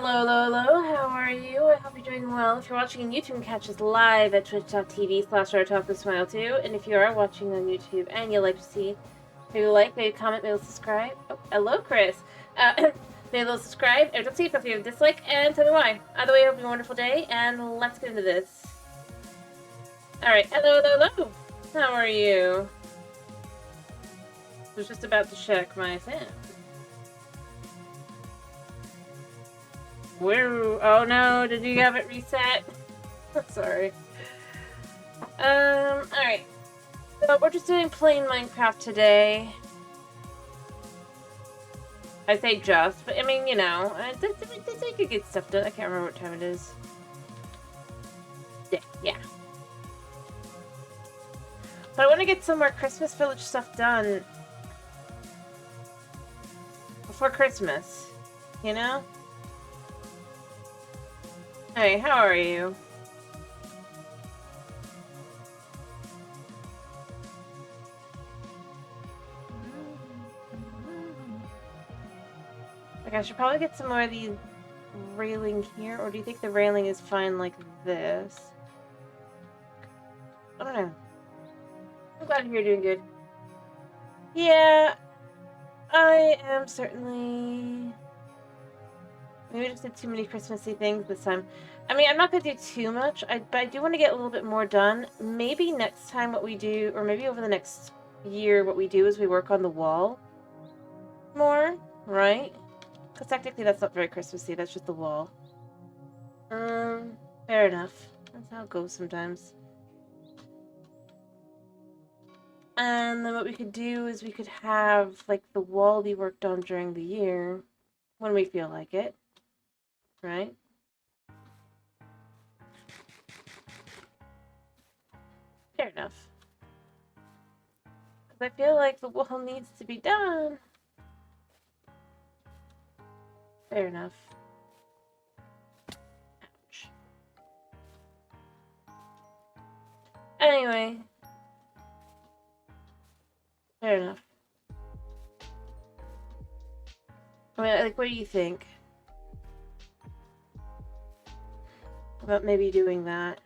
Hello, hello, hello. How are you? I hope you're doing well. If you're watching on YouTube, catch us live at twitch.tv/RTalkWithSmile2. And if you are watching on YouTube and you'd like to see, maybe like, maybe comment, maybe subscribe. Oh, hello, Chris. Maybe subscribe, or don't see if you have a dislike, and tell me why. Either way, I hope you have a wonderful day, and let's get into this. Alright, hello, hello, hello. How are you? I was just about to check my thing. Where? Oh no, did you have it reset? Sorry. Alright. So we're just doing plain Minecraft today. I say just, but I mean, you know, they could get stuff done. I can't remember what time it is. Yeah. But I want to get some more Christmas Village stuff done before Christmas, you know? Hey, how are you? Like, I should probably get some more of these railing here, or do you think the railing is fine like this? I don't know. I'm glad you're doing good. Yeah, I am certainly... Maybe I just did too many Christmassy things this time. I mean, I'm not going to do too much, but I do want to get a little bit more done. Maybe next time what we do, or maybe over the next year, what we do is we work on the wall more, right? Because technically that's not very Christmassy, that's just the wall. Fair enough. That's how it goes sometimes. And then what we could do is we could have, like, the wall be worked on during the year when we feel like it. Right? Fair enough. Because I feel like the wall needs to be done. Fair enough. Ouch. Anyway. Fair enough. I mean, like, what do you think about maybe doing that?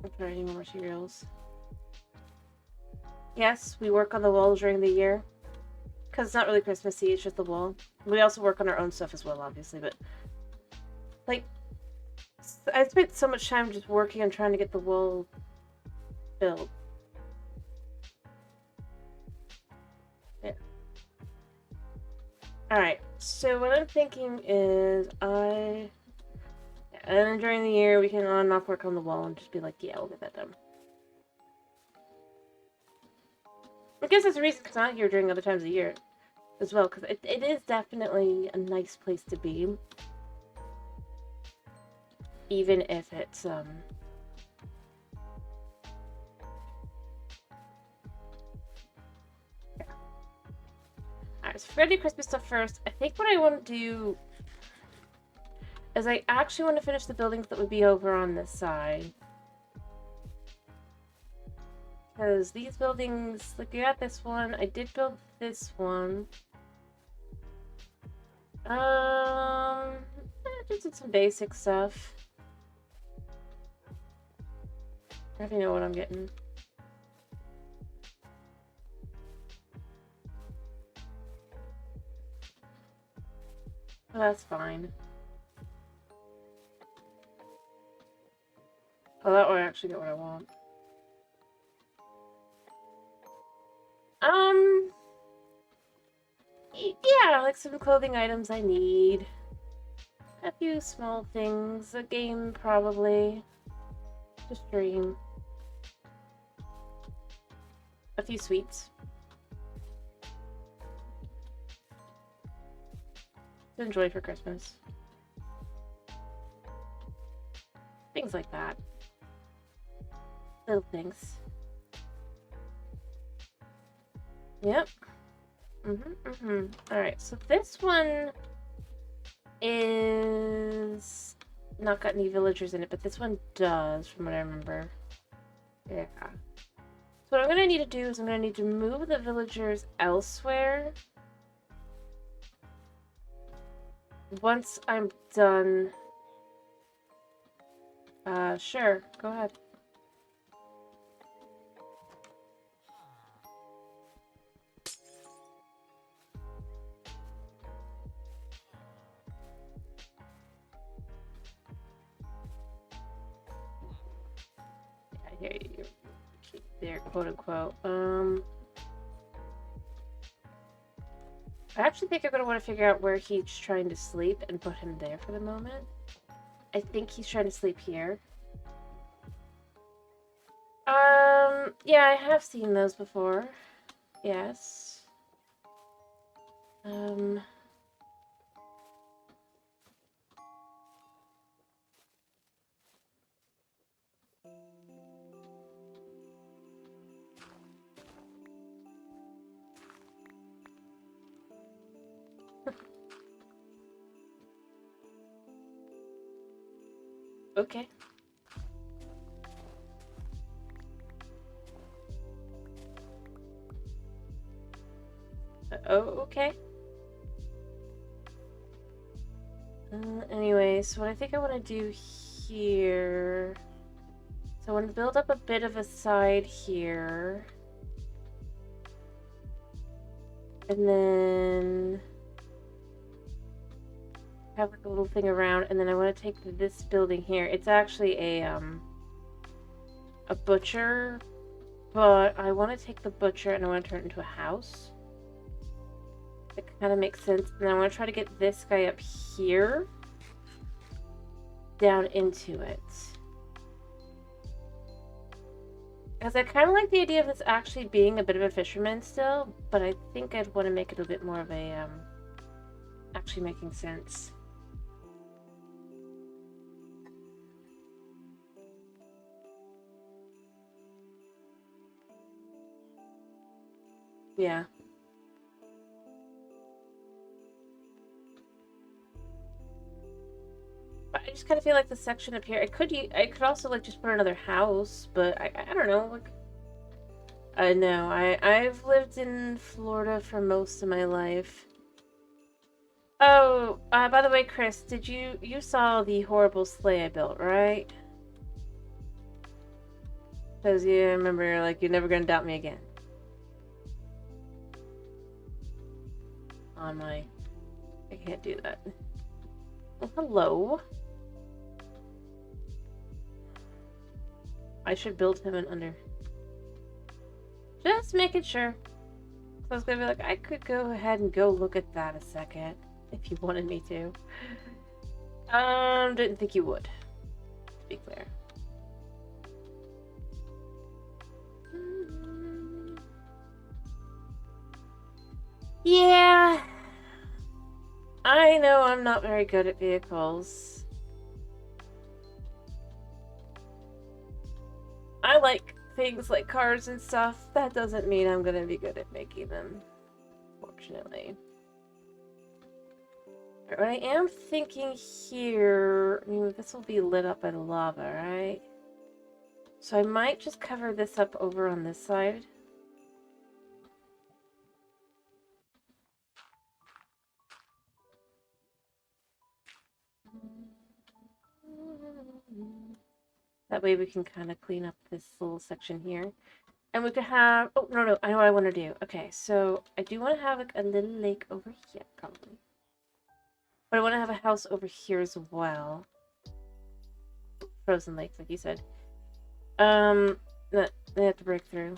I'm trying any more materials. Yes, we work on the wall during the year. Because it's not really Christmassy, it's just the wall. We also work on our own stuff as well, obviously, but... Like, I spent so much time just working on trying to get the wall built. Yeah. Alright, so what I'm thinking is and then during the year we can on and off work on the wall and just be like, yeah, we'll get that done. I guess that's the reason it's not here during other times of the year as well, because it is definitely a nice place to be. Even if it's, yeah. Alright, so we're gonna do Christmas stuff first. I think what I want to do is I actually want to finish the buildings that would be over on this side. Because these buildings, like, you got this one. I did build this one. I just did some basic stuff. I don't know what I'm getting. Well, that's fine. Oh, that would actually get what I want. Yeah, like some clothing items I need. A few small things. A game, probably. To stream. A few sweets. To enjoy for Christmas. Things like that. Little things. Yep. Alright, so this one is not got any villagers in it, but this one does, from what I remember. Yeah. So what I'm gonna need to do is I'm gonna need to move the villagers elsewhere. Once I'm done... sure, go ahead. I hear you. You're there, quote unquote. I actually think I'm gonna want to figure out where he's trying to sleep and put him there for the moment. I think he's trying to sleep here. Yeah, I have seen those before. Yes. Okay. Oh, okay. Anyway, so what I think I want to do here... So I want to build up a bit of a side here. And then... have like a little thing around, and then I want to take this building here. It's actually a butcher, but I want to take the butcher and I want to turn it into a house. It kind of makes sense. And I want to try to get this guy up here down into it. Because I kind of like the idea of this actually being a bit of a fisherman still, but I think I'd want to make it a bit more of a, actually making sense. Yeah. But I just kind of feel like the section up here, I could also like just put another house, but I don't know, like I know I've lived in Florida for most of my life. Oh, by the way, Chris, you saw the horrible sleigh I built, right? Because you remember, like, you're never gonna doubt me again. On my... I can't do that. Well, hello. I should build him an under... Just making sure. So I was gonna be like, I could go ahead and go look at that a second, if you wanted me to. Didn't think you would, to be clear. Yeah. I know I'm not very good at vehicles. I like things like cars and stuff. That doesn't mean I'm gonna be good at making them, fortunately. What I am thinking here, I mean, this will be lit up by the lava, right? So I might just cover this up over on this side. That way we can kind of clean up this little section here. And we could have... Oh, no, I know what I want to do. Okay, so I do want to have like a little lake over here, probably. But I want to have a house over here as well. Frozen lakes, like you said. They have to break through.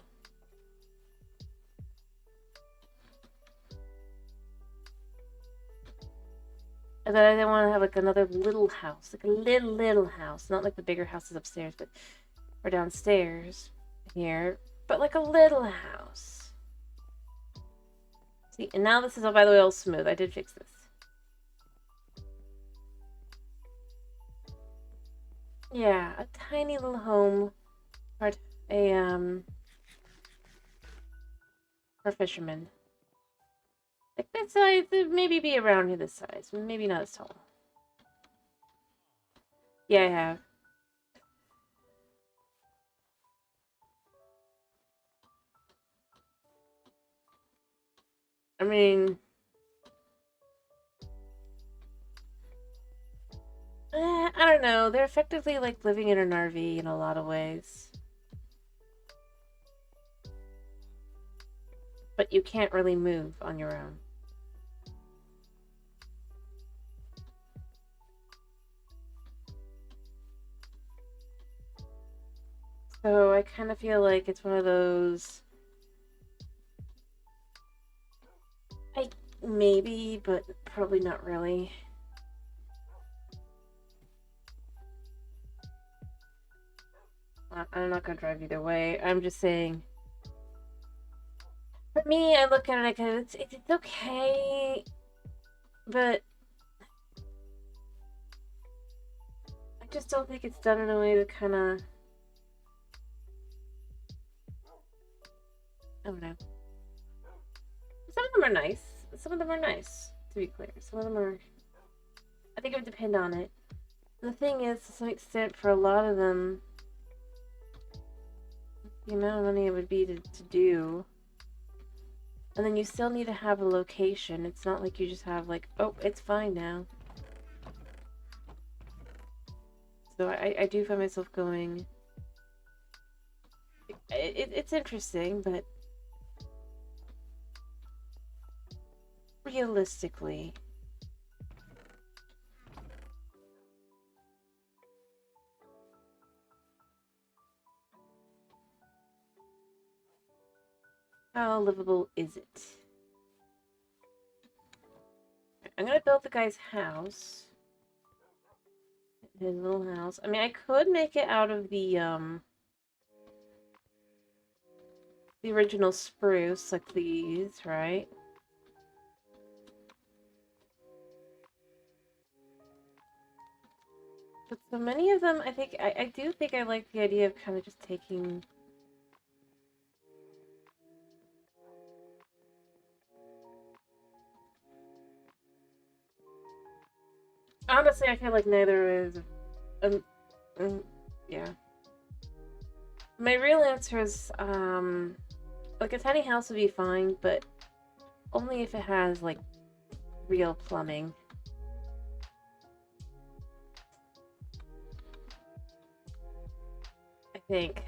And then I want to have like another little house, like a little house, not like the bigger houses upstairs, but or downstairs here, but like a little house. See, and now this is all, by the way, all smooth. I did fix this. Yeah, a tiny little home, for for fishermen. Like this size, maybe be around here this size, maybe not as tall. Yeah, I have. mean... I don't know. They're effectively like living in an RV in a lot of ways. But you can't really move on your own. So I kind of feel like it's one of those... Maybe, but probably not really. I'm not gonna drive either way. I'm just saying... For me, I look at it like it's okay, but... I just don't think it's done in a way that kind of... I don't know. Some of them are nice. Some of them are nice, to be clear. Some of them are... I think it would depend on it. The thing is, to some extent, for a lot of them, the amount of money it would be to do... And then you still need to have a location. It's not like you just have like, oh, it's fine now. So I do find myself going... It's interesting, but... Realistically... How livable is it? I'm gonna build the guy's house. His little house. I mean, I could make it out of the original spruce, like these, right? But so many of them, I do think I like the idea of kind of just taking... Honestly, I feel like neither is... yeah. My real answer is, like a tiny house would be fine, but only if it has, like, real plumbing. I think.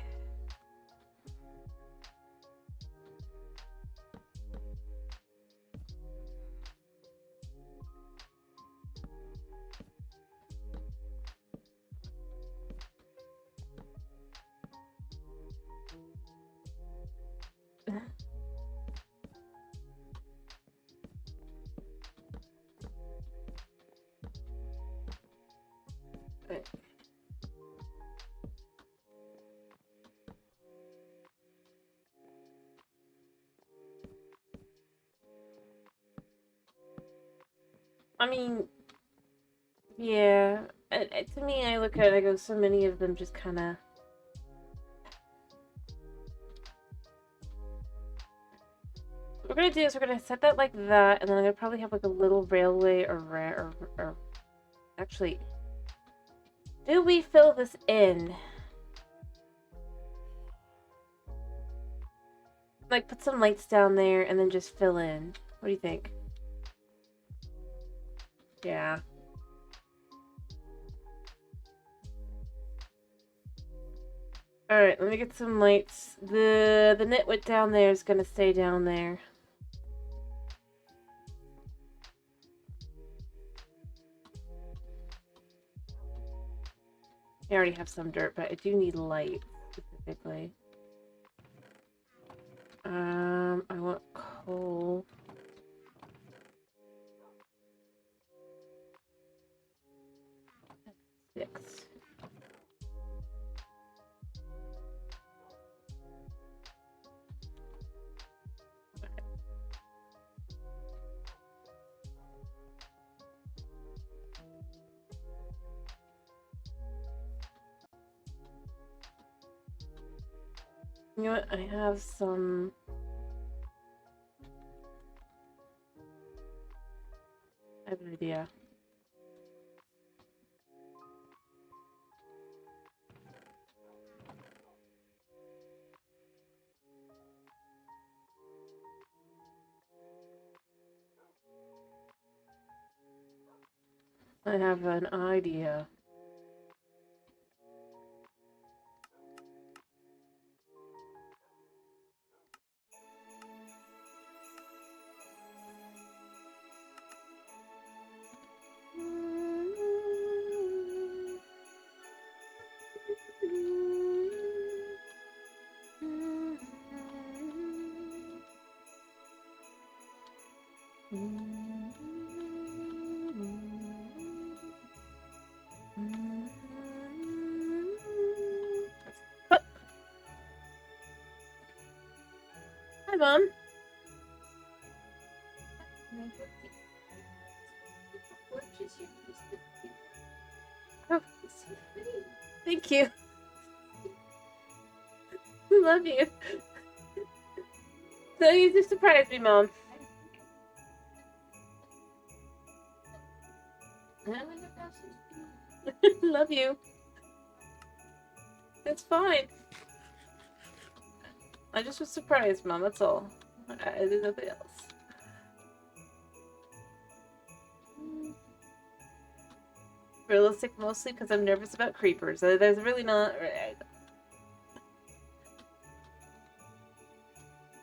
I mean, yeah. To me, I look at it, I go, so many of them just kind of... What we're gonna do is we're gonna set that like that, and then I'm gonna probably have like a little railway or actually, do we fill this in? Like put some lights down there and then just fill in. What do you think? Yeah. Alright, let me get some lights. The nitwit down there is gonna stay down there. I already have some dirt, but I do need light specifically. I want coal. Six. You know what? I have some... I have an idea. I have an idea. Hi, Mom. Oh, thank you. Love you. So you just surprised me, Mom. Love you. It's fine. I just was surprised, Mom. That's all. There's nothing else. Realistic mostly because I'm nervous about creepers. There's really not.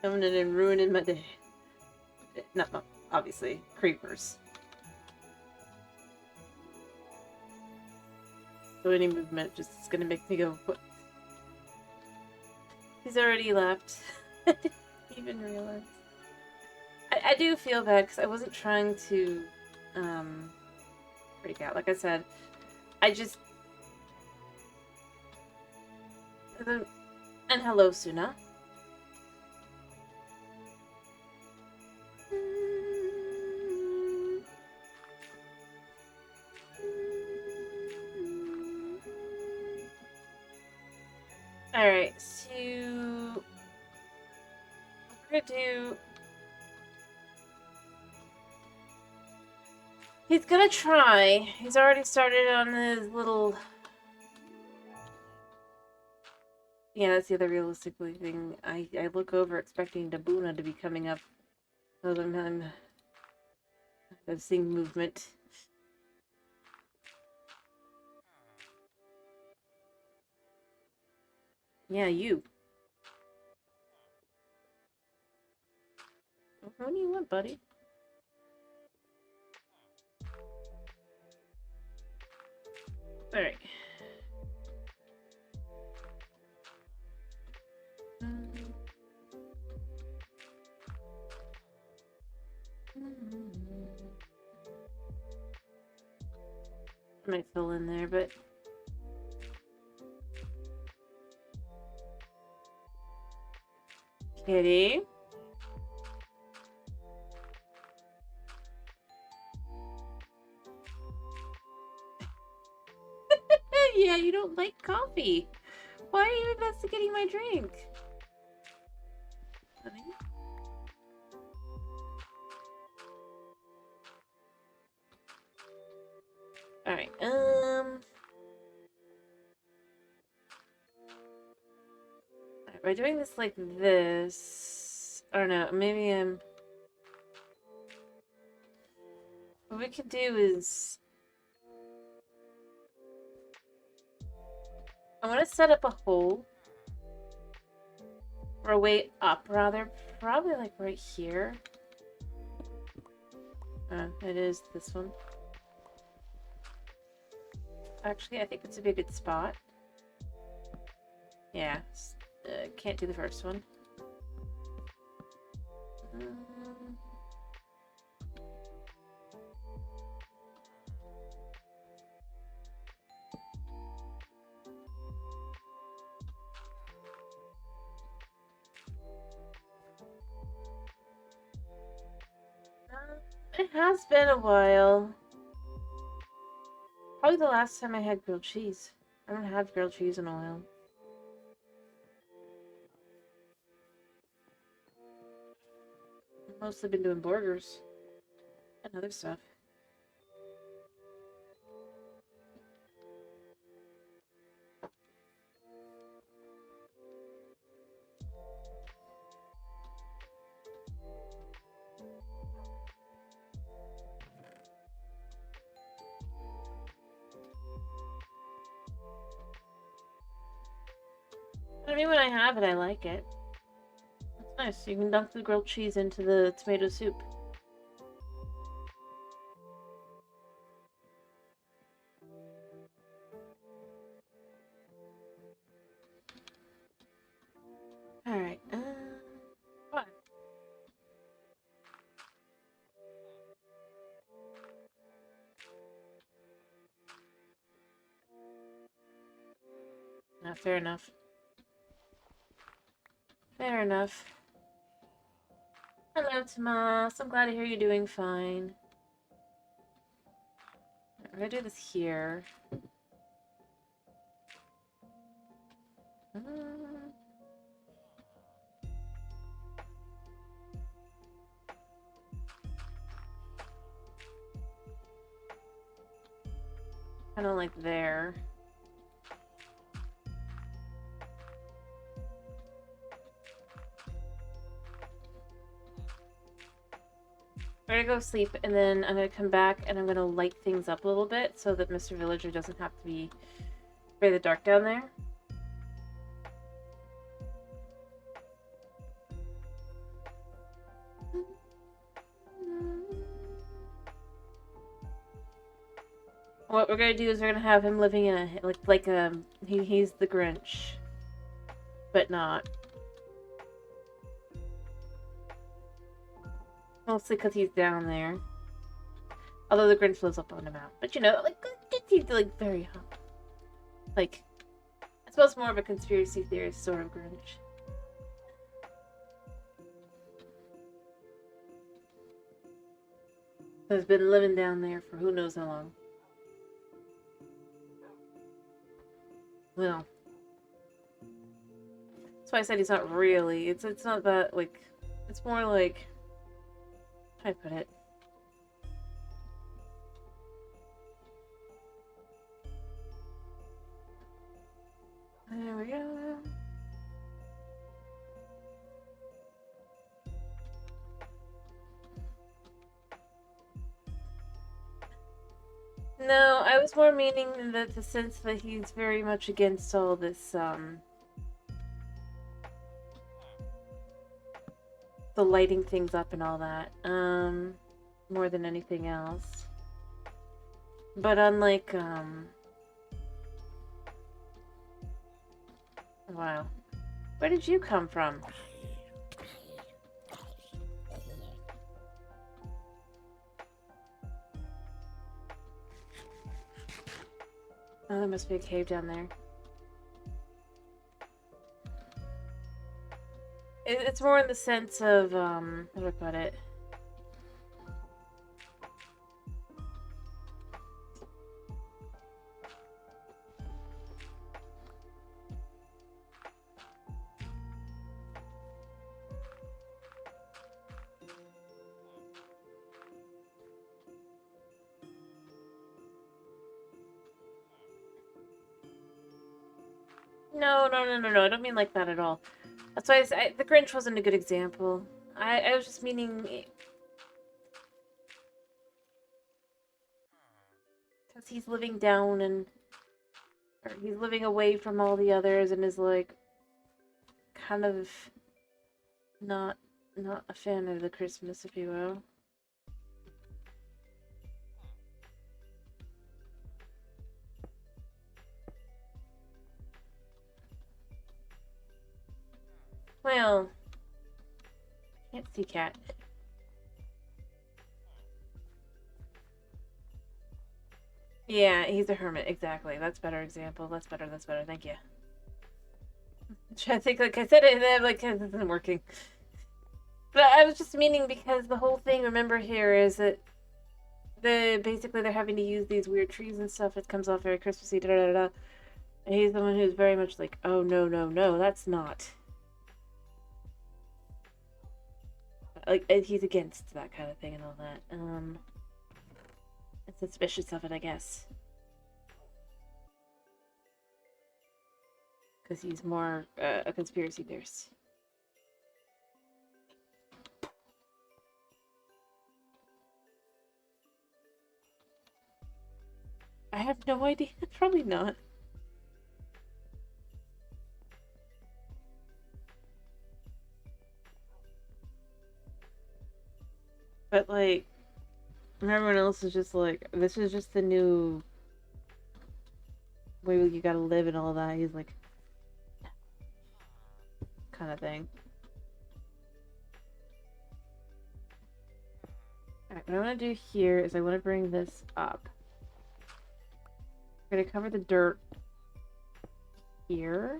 Coming in and ruining my day. Not obviously creepers. So any movement just is gonna make me go. What? He's already left. I didn't even realize. I do feel bad because I wasn't trying to freak out. Like I said, I just. And hello, Suna. Alright, so we're gonna do. He's gonna try. He's already started on his little. Yeah, that's the other realistically thing. I look over expecting Dabuna to be coming up. So I'm seeing movement. Yeah, you. What do you want, buddy? Alright. Might fill in there, but Kitty. Yeah, you don't like coffee. Why are you investigating my drink? Honey? Alright, by doing this like this, I don't know, maybe what we could do is I want to set up a hole or a way up rather, probably like right here. It is this one. Actually, I think it's a good spot. Yeah, can't do the first one. It has been a while. Probably the last time I had grilled cheese. I haven't had grilled cheese in a while. I've mostly been doing burgers and other stuff. I mean, when I have it, I like it. It's nice. You can dunk the grilled cheese into the tomato soup. Alright, what? No, fair enough. Fair enough. Hello, Tomas. I'm glad to hear you're doing fine. We're gonna do this here. Kind of like there. We're gonna go sleep, and then I'm gonna come back, and I'm gonna light things up a little bit so that Mr. Villager doesn't have to be very dark down there. What we're gonna do is we're gonna have him living in a he's the Grinch, but not. Mostly because he's down there. Although the Grinch lives up on the mountain, but you know, like he's like very hot. Like, I suppose more of a conspiracy theorist sort of Grinch. Has been living down there for who knows how long. Well, that's why I said he's not really. It's not that like. It's more like. How do I put it? There we go. No, I was more meaning that the sense that he's very much against all this, the lighting things up and all that, more than anything else. But unlike, wow. Where did you come from? Oh, there must be a cave down there. It's more in the sense of, how do I put it? No, I don't mean like that at all. That's why the Grinch wasn't a good example. I was just meaning... Because he's living down and... Or he's living away from all the others and is like... Kind of... Not a fan of the Christmas, if you will. Well... Can't see cat. Yeah, he's a hermit, exactly. That's a better example. That's better, thank you. I think, like I said, it like, it isn't working. But I was just meaning because the whole thing, remember here, is that basically they're having to use these weird trees and stuff. It comes off very Christmassy, da da da. And he's the one who's very much like, oh no, that's not. Like, he's against that kind of thing and all that. It's suspicious of it, I guess. Because he's more a conspiracy theorist. I have no idea. Probably not. But, like, everyone else is just like, this is just the new way you gotta live and all that. He's like, kind of thing. Alright, what I want to do here is I want to bring this up. I'm going to cover the dirt here.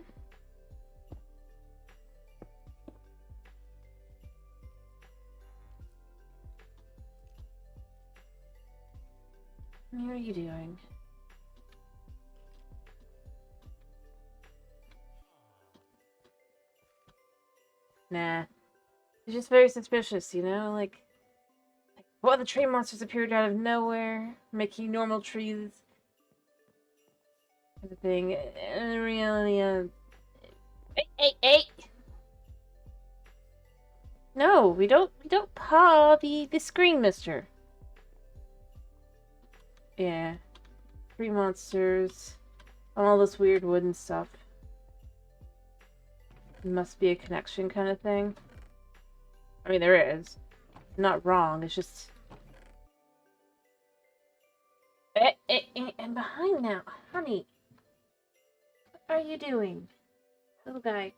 What are you doing? Nah. It's just very suspicious, you know? Like well, the tree monsters appeared out of nowhere, making normal trees kind of thing. In reality, hey! No, we don't paw the screen, mister. Yeah. Tree monsters. All this weird wooden stuff. Must be a connection kind of thing. I mean, there is. Not wrong, it's just... And behind now, honey. What are you doing? Little guy.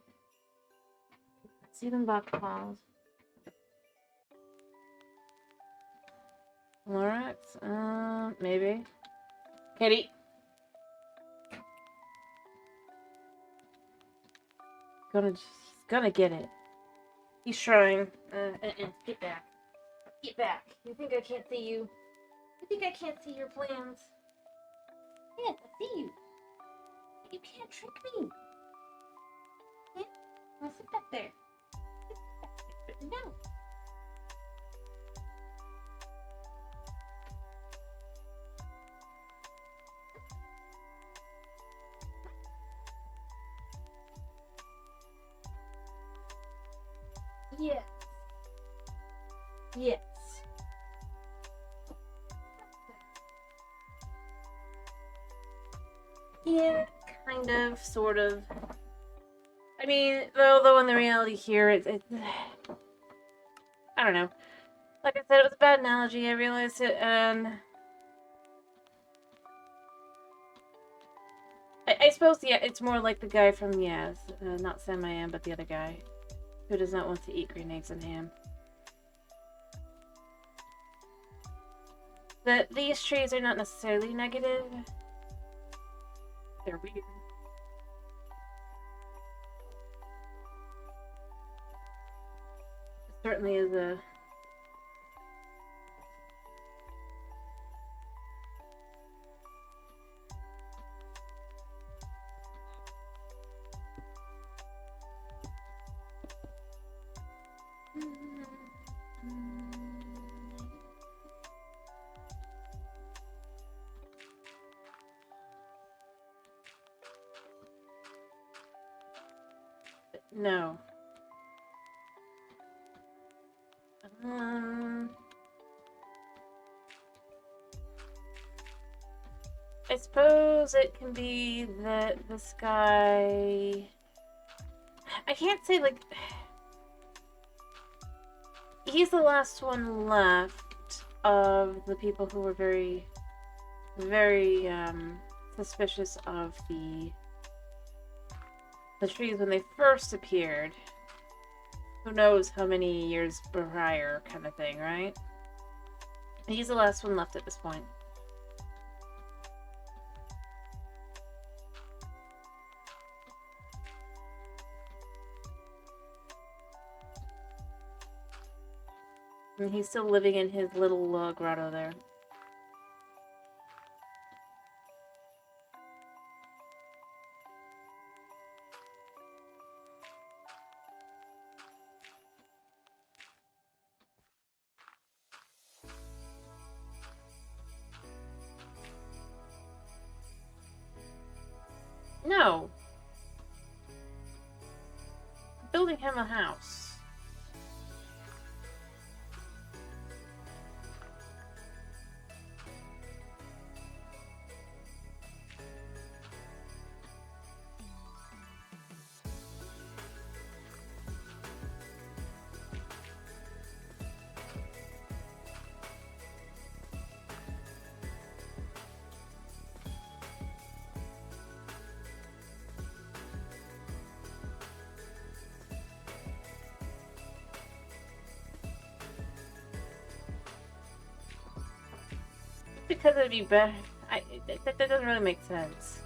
See them buck paws. Lorax? Maybe. Kitty. He's gonna get it. He's trying. Get back. Get back. You think I can't see you? You think I can't see your plans? Yes, I see you. You can't trick me. Yeah? Now sit back there. Sit back there. No. Yes. Yes. Yeah, kind of, sort of. I mean, though in the reality here, it's I don't know. Like I said, it was a bad analogy. I realized it, and I suppose, yeah, it's more like the guy from Yaz, not Sam I Am, but the other guy, who does not want to eat green eggs and ham. These trees are not necessarily negative. They're weird. It certainly is a... No. I suppose it can be that this guy... I can't say, like... He's the last one left of the people who were very, very, suspicious of the trees when they first appeared. Who knows how many years prior, kind of thing, right? He's the last one left at this point. And he's still living in his little grotto there. No. I'm building him a house. because it'd be better. That doesn't really make sense.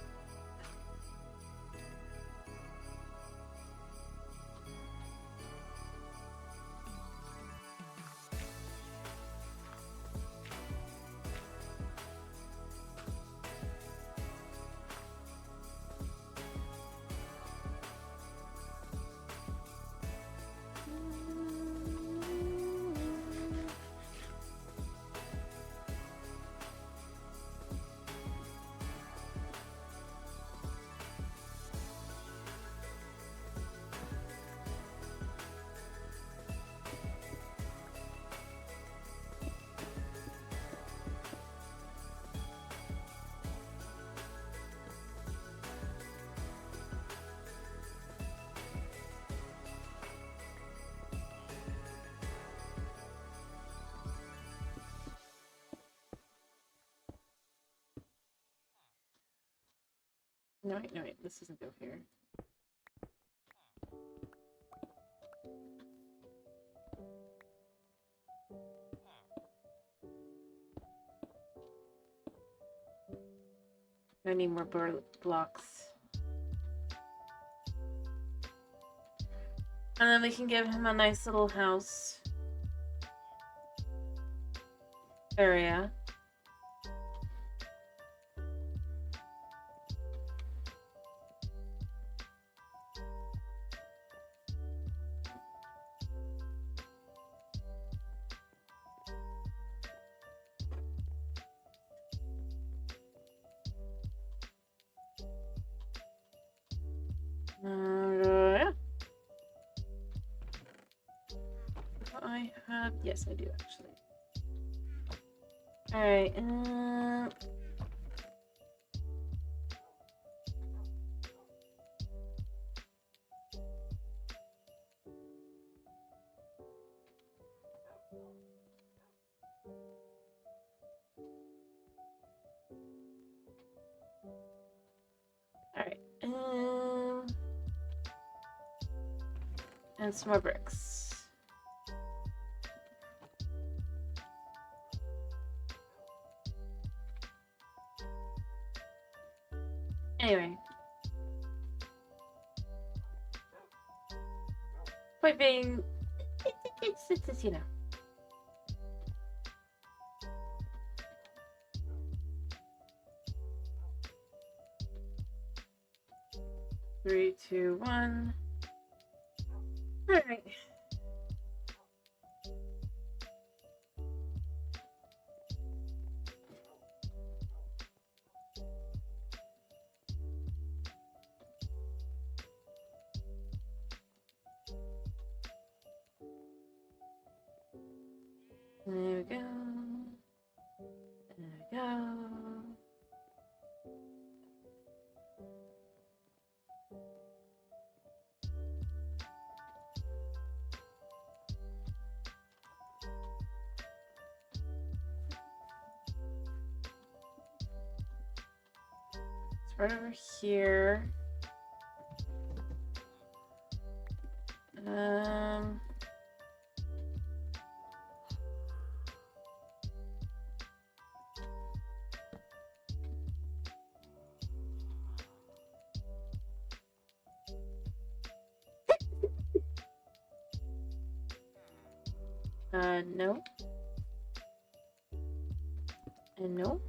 No, wait, this doesn't go here. I need more blocks. And then we can give him a nice little house area. Yeah. I have, yes, I do actually. All right. All right. And some more bricks. Anyway. Point being, it's you know. Three, two, one. All right. There we go. There we go. It's right over here. No. And no.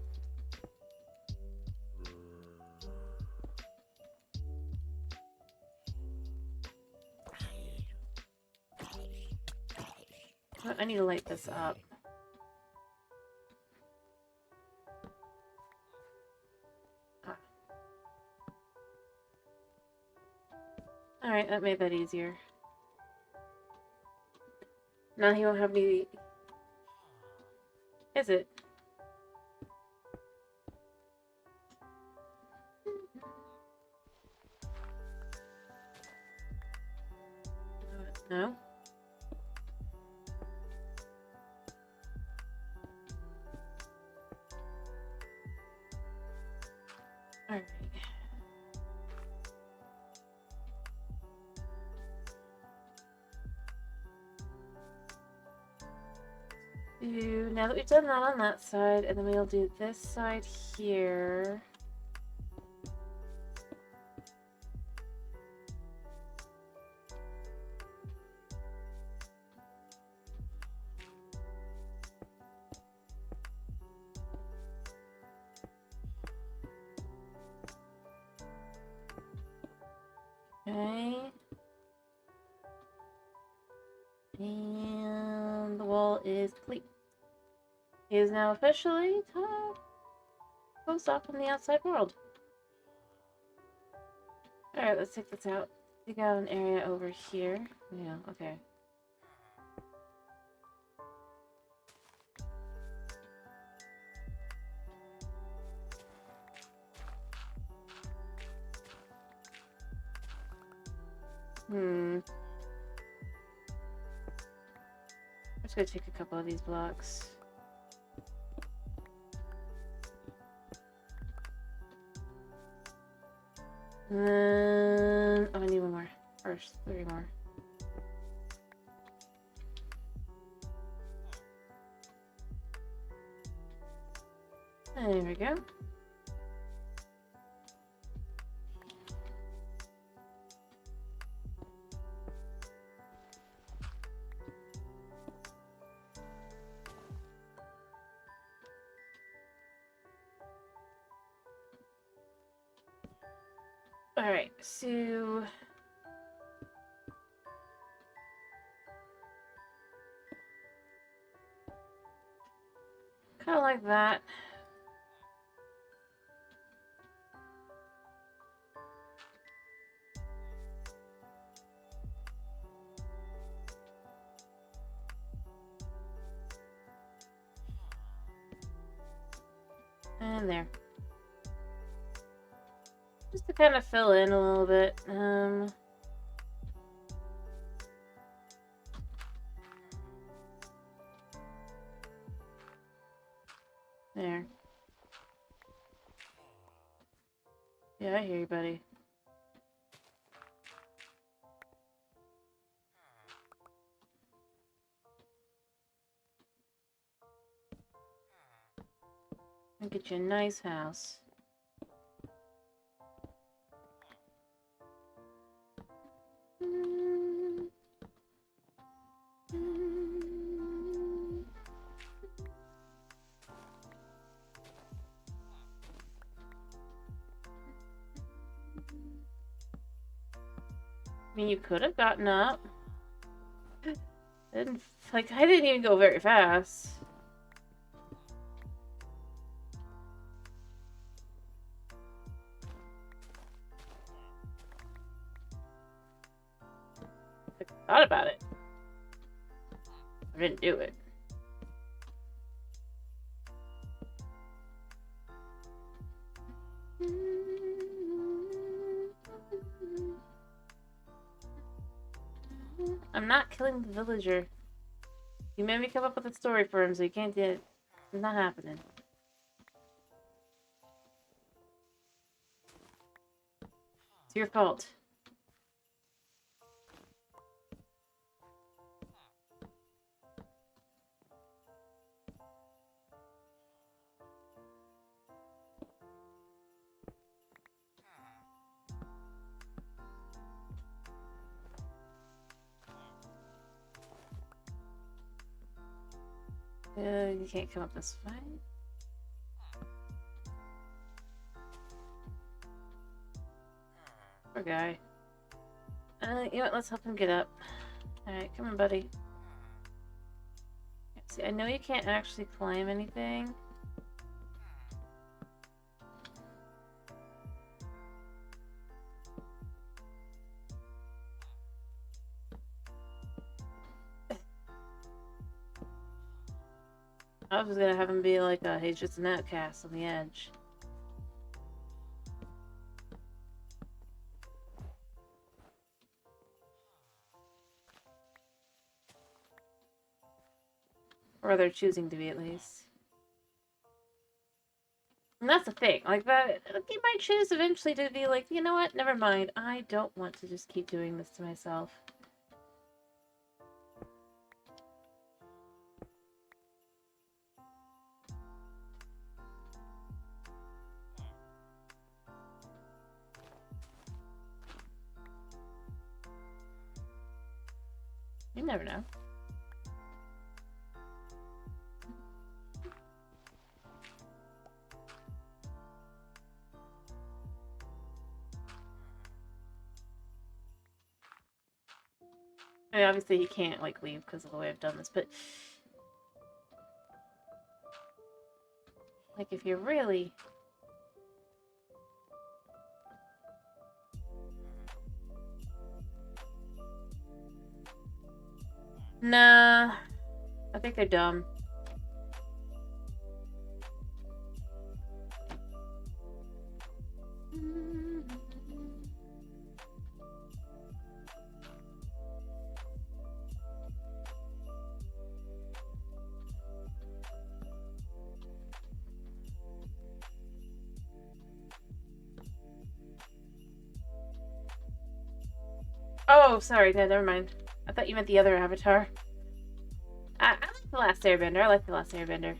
I need to light this up. Alright, that made that easier. Now he won't have any... Is it? No? Alright. Now that we've done that on that side, and then we'll do this side here. Okay. And the wall is complete. He is now officially closed off from the outside world. Alright, let's take this out. Take out an area over here. Yeah, okay. I'm just gonna take a couple of these blocks. And then... oh, I need one more. First, 3 more. There we go. Alright, so... kind of like that. And there. Just to kind of fill in a little bit. There. Yeah, I hear you, buddy. I'll get you a nice house. I mean, you could have gotten up. Didn't, like, I didn't even go very fast. I thought about it. I didn't do it. I'm not killing the villager. You made me come up with a story for him, so you can't do it. It's not happening. It's your fault. You can't come up this way. Poor guy. You know what? Let's help him get up. Alright, come on, buddy. See, I know you can't actually climb anything. I was gonna have him be like, he's just an outcast on the edge. Or they're choosing to be, at least. And that's the thing. Like, that, you might choose eventually to be like, you know what? Never mind. I don't want to just keep doing this to myself. You never know. I mean, obviously he can't, like, leave because of the way I've done this, but... Like, if you're really... Nah. I think they're dumb. Oh, sorry. No, never mind. I thought you meant the other avatar. I like The Last Airbender. I like The Last Airbender.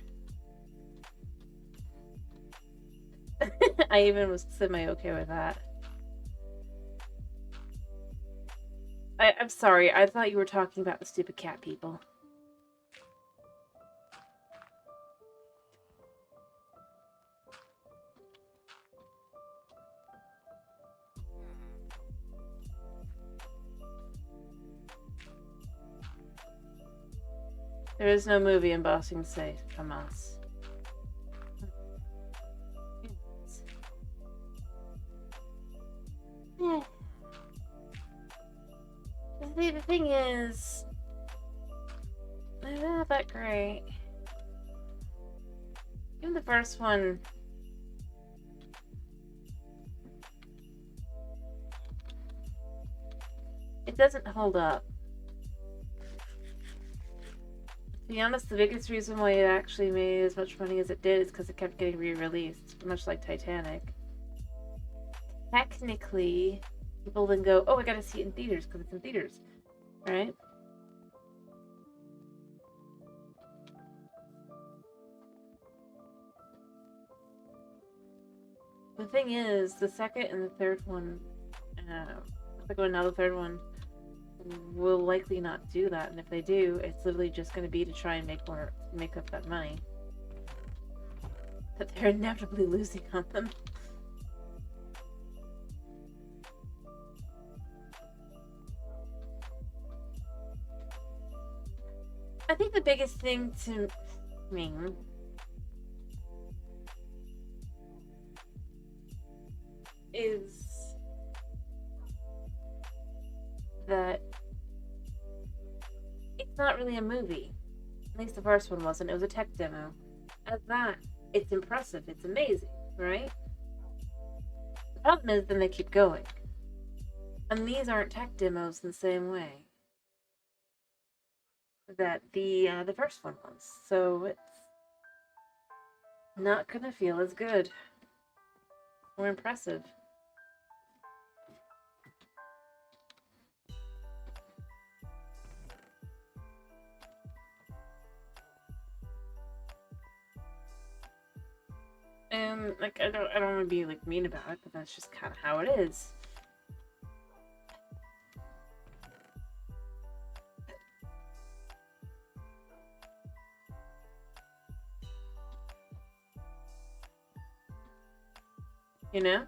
I even was semi-okay with that. I'm sorry. I thought you were talking about the stupid cat people. There is no movie in Ba Sing Se from us. Yeah. See, the thing is, they're not that great. Even the first one. It doesn't hold up. To be honest, the biggest reason why it actually made as much money as it did is because it kept getting re-released, much like Titanic. Technically, people then go, oh, I gotta see it in theaters because it's in theaters, right? The thing is, the second and the third one, now the third one, will likely not do that, and if they do, it's literally just going to be to try and make up that money that they're inevitably losing on them. I think the biggest thing to me is that it's not really a movie. At least the first one wasn't. It was a tech demo. As that, it's impressive. It's amazing, right? The problem is then they keep going. And these aren't tech demos in the same way that the first one was. So it's not gonna feel as good or impressive. And like I don't want to be like mean about it, but that's just kind of how it is. You know?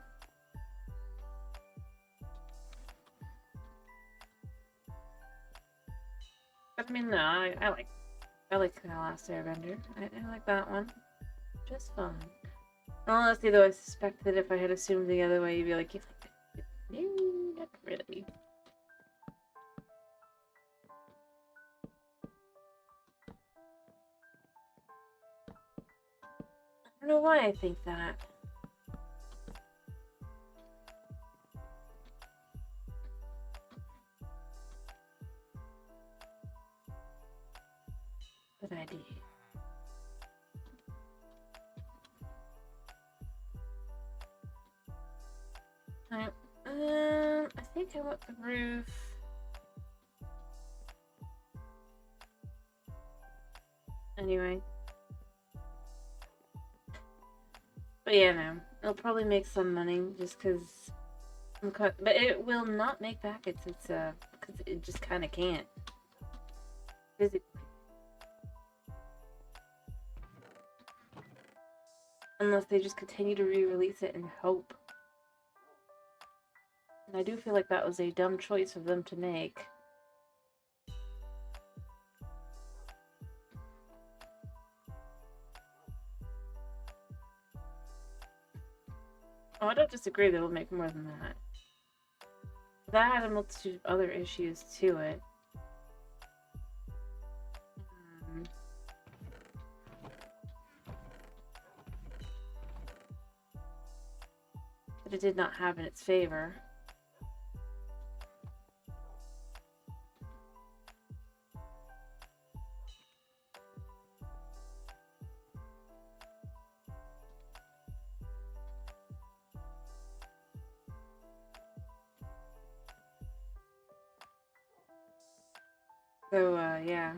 But I mean, no, I like The Last Airbender. I like that one. Just fun. Honestly, though, I suspect that if I had assumed the other way, you'd be like, no, not really. I don't know why I think that. But I did. I think I want the roof. Anyway. But yeah, no. It'll probably make some money just because but it will not make back its because it just kind of can't. physically. Unless they just continue to re-release it and hope. And I do feel like that was a dumb choice of them to make. Oh, I don't disagree that it'll make more than that. That had a multitude of other issues to it. That it did not have in its favor. So, yeah.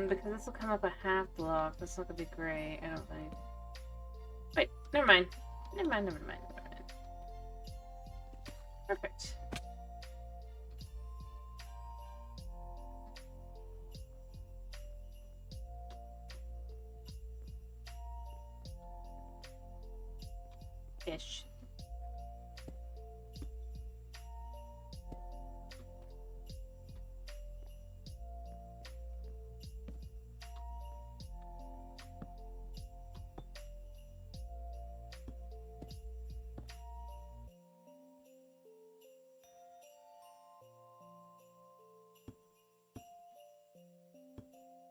Because this will come up a half block. This will be great, I don't think. Wait, never mind. Never mind. Perfect. Ish.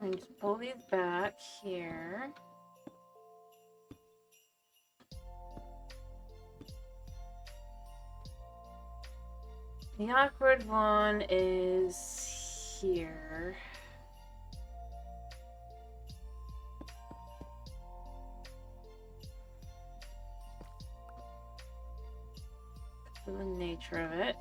And just pull these back here. The awkward one is here. The nature of it.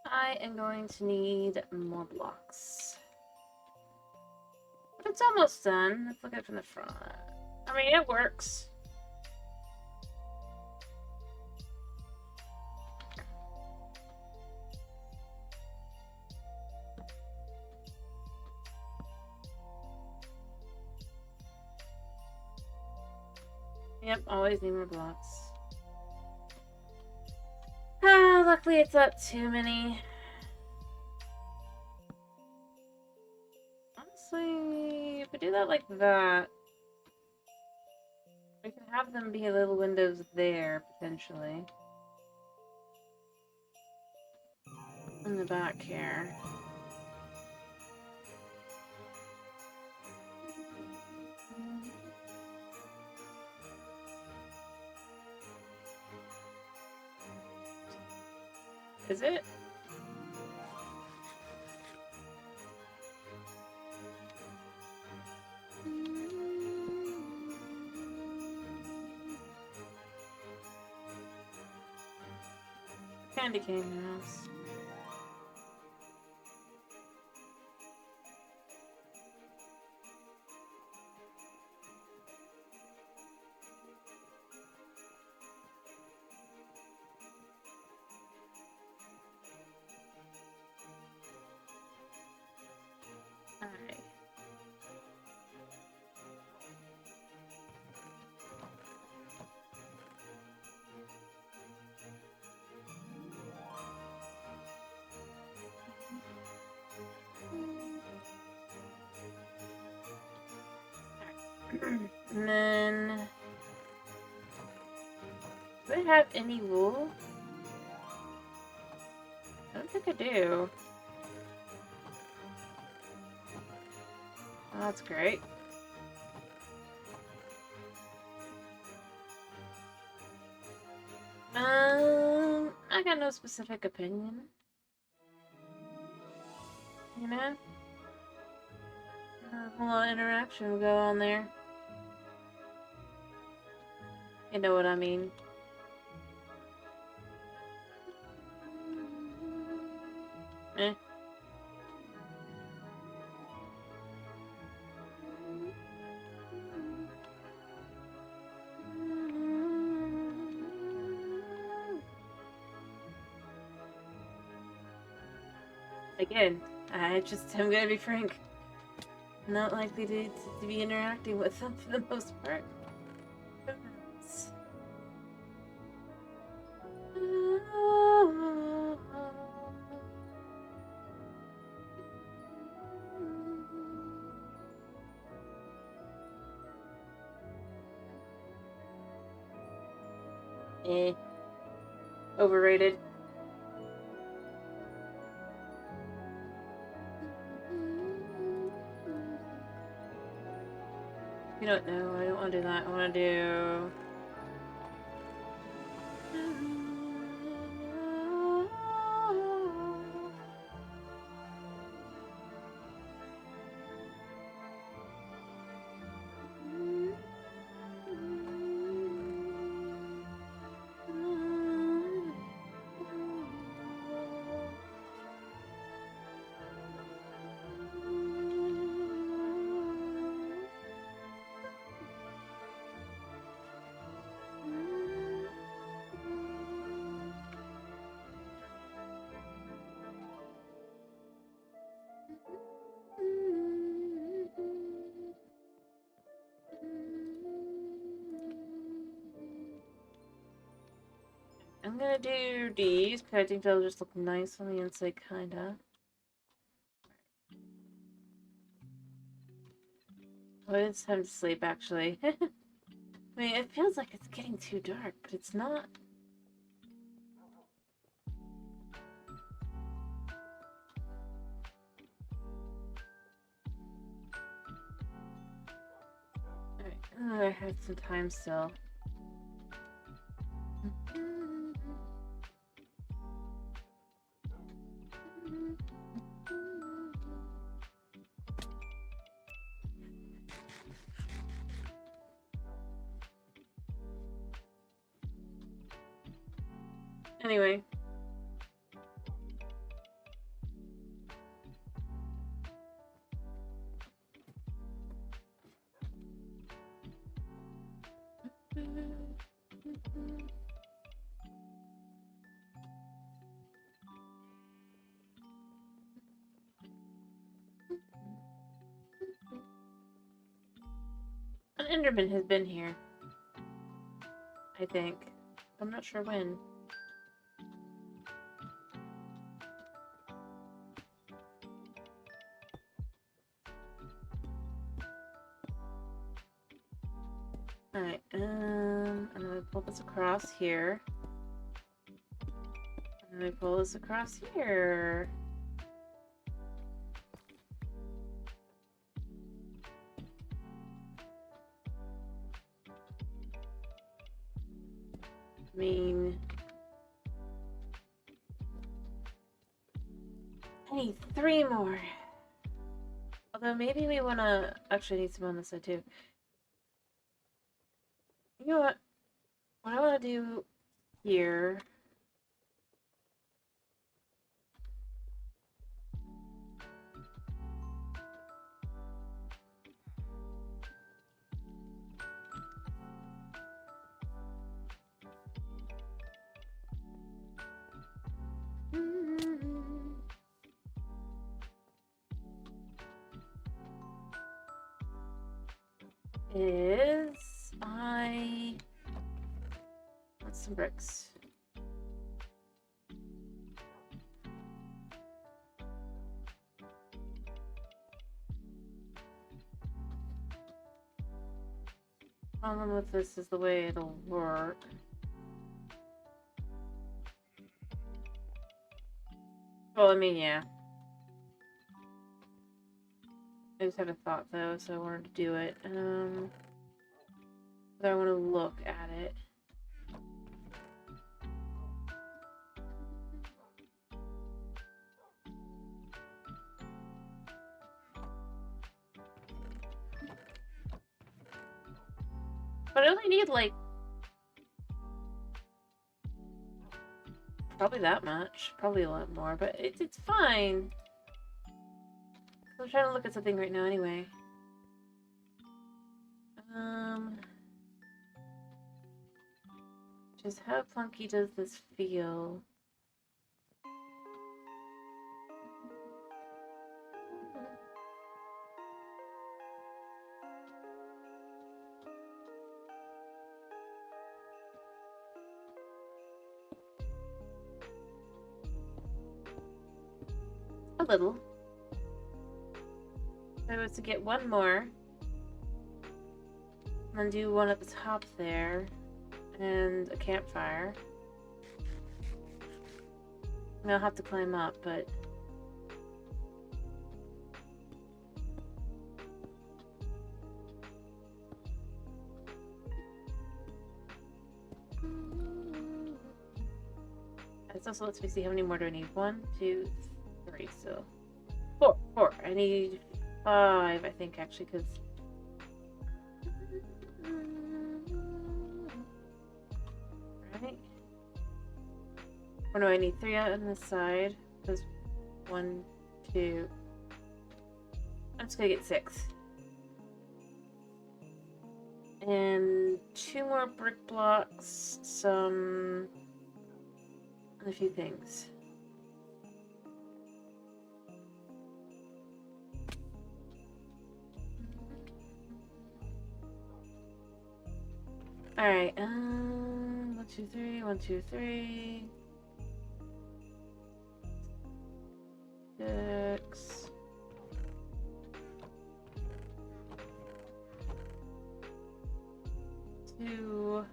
I am going to need more blocks. But it's almost done. Let's look at it from the front. I mean, it works. Yep, always need more blocks. Ah, luckily it's not too many. Honestly, if we do that like that, we can have them be little windows there, potentially. In the back here. Is it? Candy cane house. And then... Do I have any wool? I don't think I do. Oh, that's great. I got no specific opinion. You know? A whole lot of interaction will go on there. You know what I mean. Eh. Again, I'm gonna be frank. Not likely to be interacting with them for the most part. Eh. Overrated. You don't know. I don't want to do that. I want to do... I'm gonna do these because I think they'll just look nice on the inside, kinda. Oh, it's time to sleep, actually. I mean, it feels like it's getting too dark, but it's not. Alright, I have some time still. Anyway. An Enderman has been here. I think. I'm not sure when. Alright, I'm gonna pull this across here. And then I pull this across here. I mean... I need 3 more. Although maybe we wanna... Actually, I need some on this side too. You know what? What I wanna do here... is I want some bricks. problem with this is the way it'll work. Well, I mean, yeah. I just had a thought though, so I wanted to do it. But I want to look at it. But I only need like probably that much, probably a lot more, but it's fine. I'm trying to look at something right now anyway. Just how clunky does this feel? A little. If I was to get one more, and then do one at the top there, and a campfire. I mean, I'll have to climb up, but... This also lets me see how many more do I need. 1, 2, 3, so... 4. I need 5, I think, actually, because... Right? Or no, I need 3 out on this side. Because 1, 2... I'm just gonna get 6. And 2 more brick blocks, some... and a few things. Alright, 1, 2, 3, 1, 2, 3. 6. 2.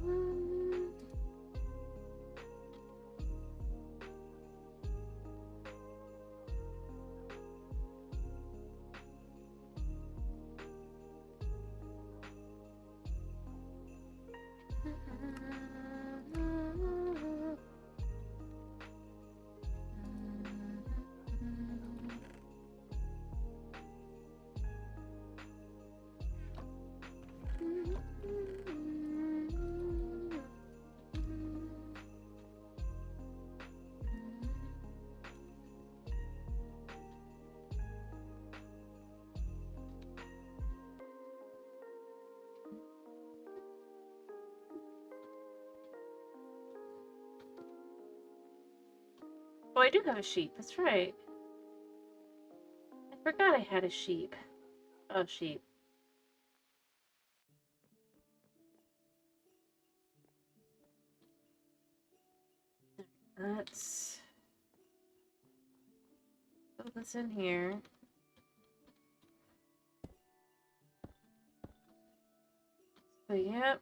1. Oh, I do have a sheep. That's right. I forgot I had a sheep. Oh, sheep. Let's put this in here. So, yep.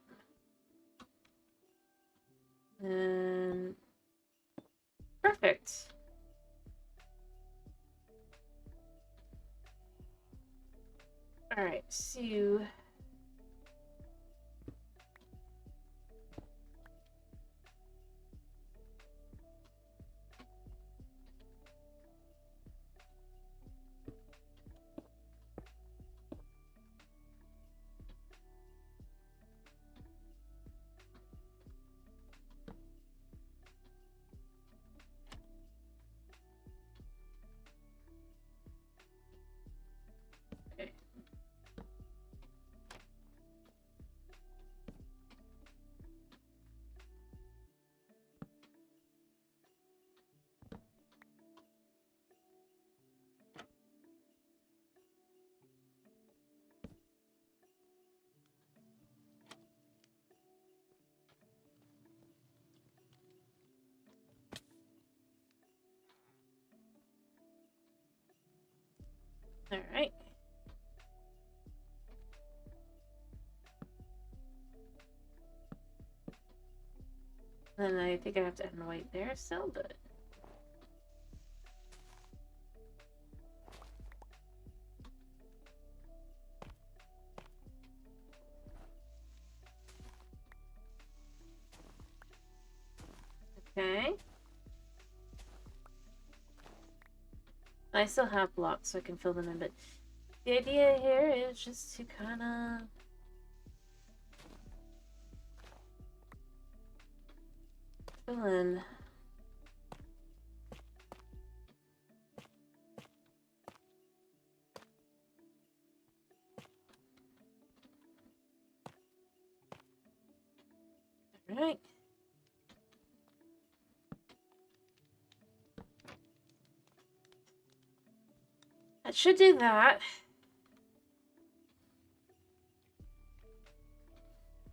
And perfect. All right, so and I think I have to add my weight there still, but... Okay. I still have blocks, so I can fill them in, but the idea here is just to kind of... fill in. Alright. That should do that.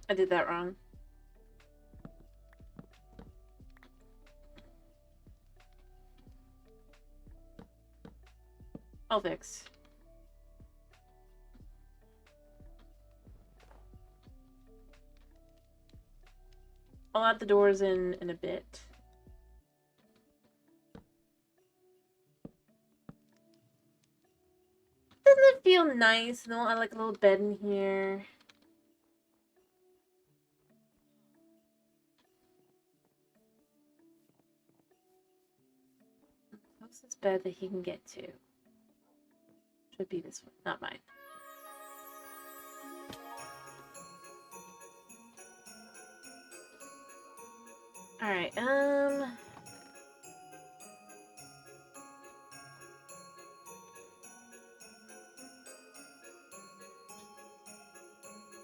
I did that wrong. I'll fix. I'll add the doors in a bit. Doesn't it feel nice? No, I like a little bed in here. Closest bed that he can get to. Should be this one, not mine. Alright,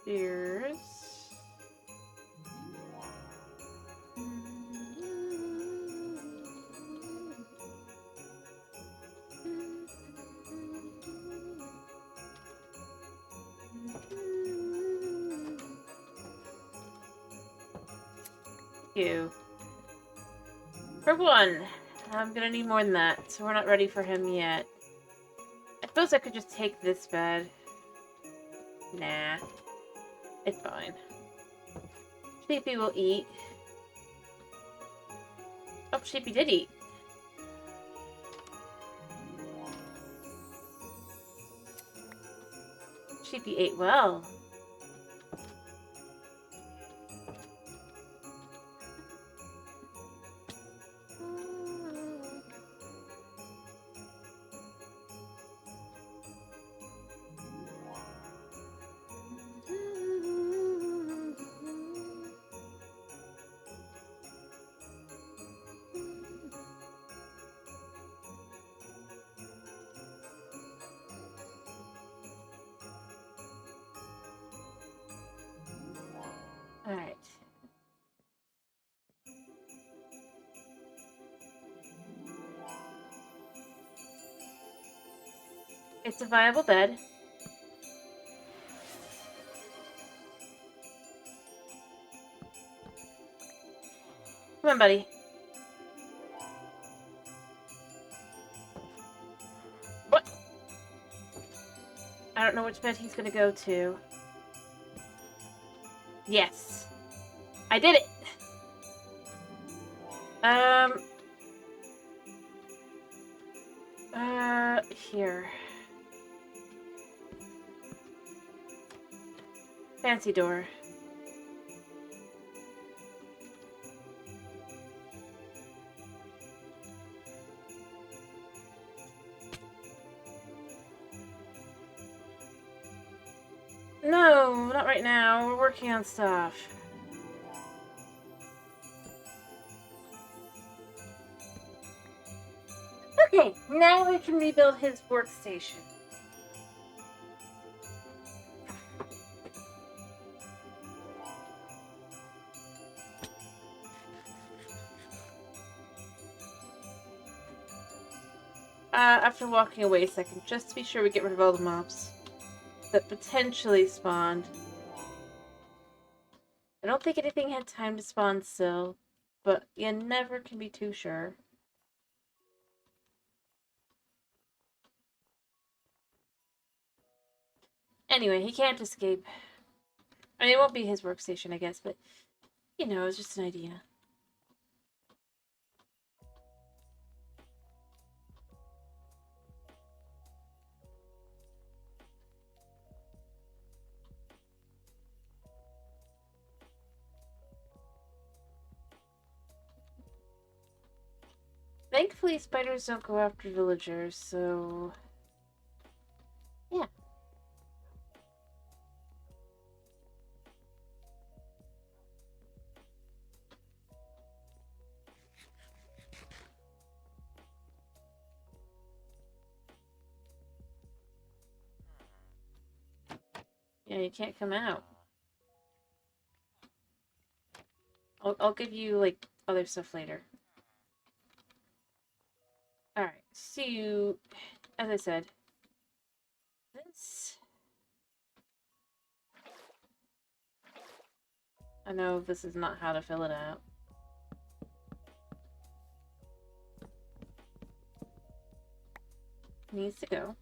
here's... you. For one, I'm gonna need more than that, so we're not ready for him yet. I suppose I could just take this bed. Nah. It's fine. Sheepy will eat. Oh, Sheepy did eat. Sheepy ate well. Alright. It's a viable bed. Come on, buddy. What? I don't know which bed he's gonna go to. Yes. I did it! Here. Fancy door. No, not right now. We're working on stuff. Okay, now we can rebuild his workstation. After walking away a second, just to be sure we get rid of all the mobs that potentially spawned. I don't think anything had time to spawn still, but you never can be too sure. Anyway, he can't escape. I mean, it won't be his workstation, I guess, but, you know, it's just an idea. thankfully spiders don't go after villagers, so... yeah. Yeah, you can't come out. I'll give you, like, other stuff later. Alright, so... as I said... this... I know this is not how to fill it out. Needs to go.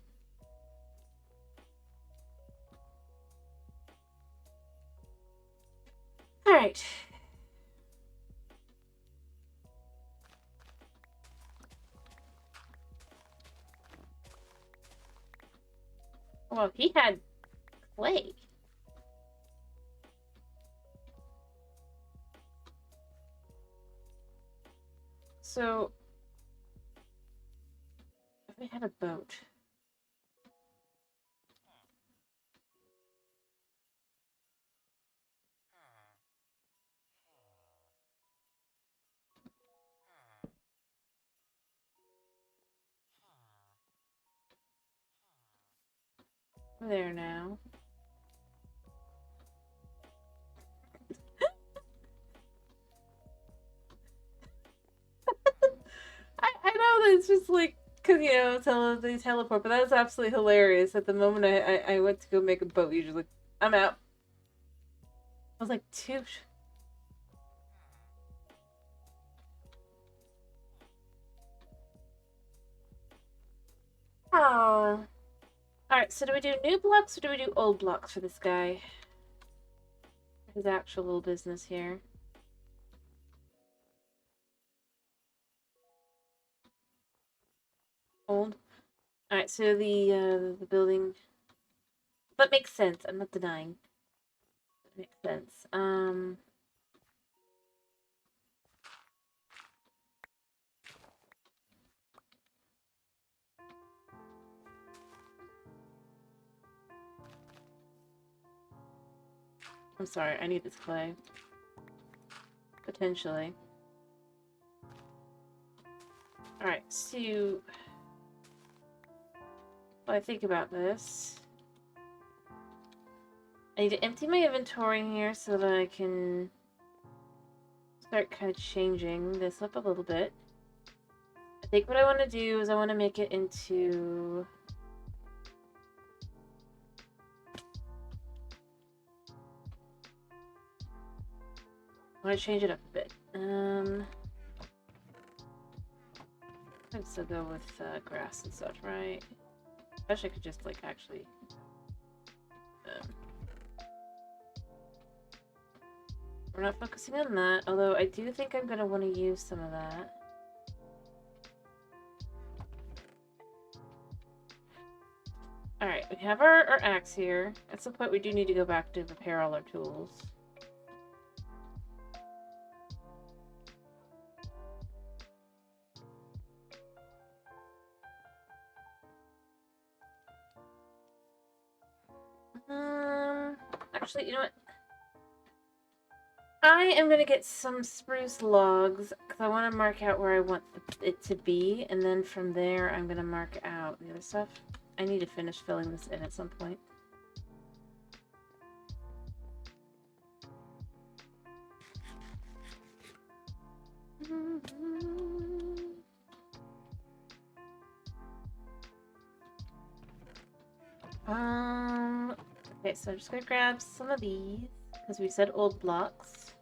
Alright. Well, he had clay. So, if we had a boat... there now. I know that it's just like, because, you know, they teleport, but that was absolutely hilarious. At the moment I went to go make a boat, you're just like, I'm out. I was like, dude. Oh. Alright, so do we do new blocks or do we do old blocks for this guy? His actual little business here. Old. Alright, so the building... that makes sense, I'm not denying. That makes sense. I'm sorry, I need this clay. Potentially. Alright, so... while I think about this... I need to empty my inventory here so that I can start kind of changing this up a little bit. I think what I want to do is I want to make it into... I want to change it up a bit. I'd still go with grass and such, right? I wish I could just, like, actually... we're not focusing on that, although I do think I'm going to want to use some of that. Alright, we have our axe here. At some point we do need to go back to repair all our tools. Actually, you know what? I am going to get some spruce logs, because I want to mark out where I want it to be, and then from there I'm going to mark out the other stuff. I need to finish filling this in at some point. Okay, so I'm just going to grab some of these, because we said old blocks.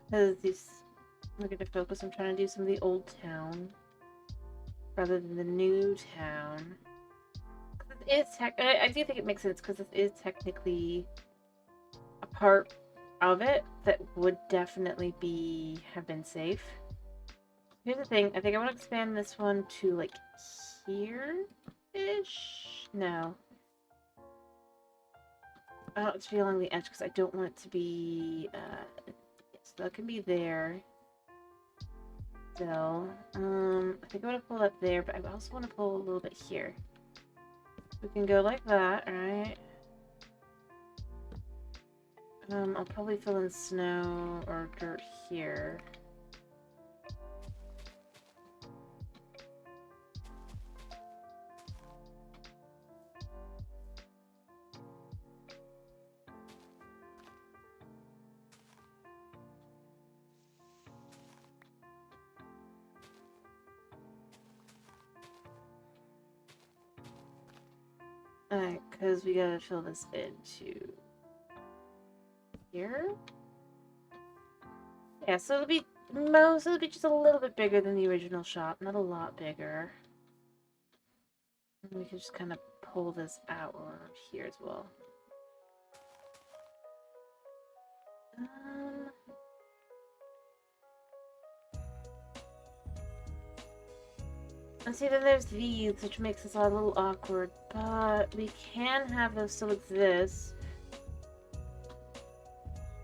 Because these, we're going to focus on trying to do some of the old town rather than the new town. It is I do think it makes sense because this is technically a part of it that would definitely have been safe. Here's the thing, I think I want to expand this one to like here-ish? No. I want it to be along the edge because I don't want it to be, so that can be there. still. I think I'm gonna pull that there, but I also want to pull a little bit here. We can go like that, alright? I'll probably fill in snow or dirt here. Alright, because we gotta fill this into here. Yeah, so it'll be just a little bit bigger than the original shop, not a lot bigger. And we can just kind of pull this out over here as well. And see, then there's these, which makes this all a little awkward, but we can have those still exist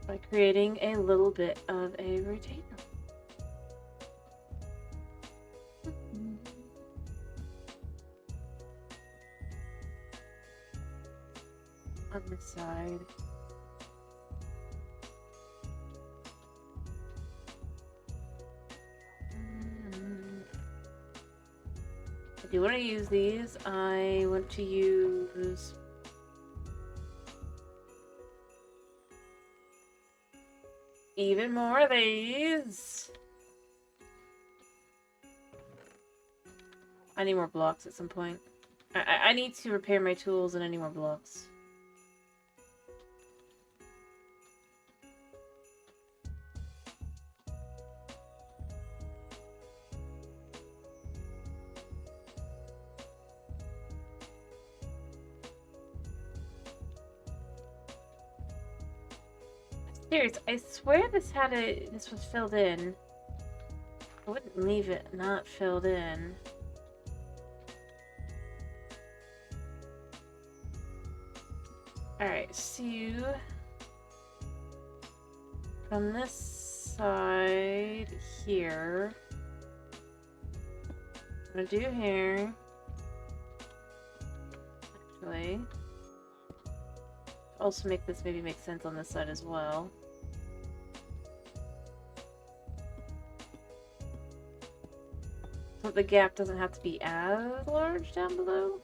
by creating a little bit of a retainer. On this side. I do want to use these. I want to use even more of these. I need more blocks at some point. I need to repair my tools and I need more blocks. Serious, I swear this was filled in. I wouldn't leave it not filled in. Alright, so from this side here, I'm gonna do here. Actually, also make this maybe make sense on this side as well. So the gap doesn't have to be as large down below.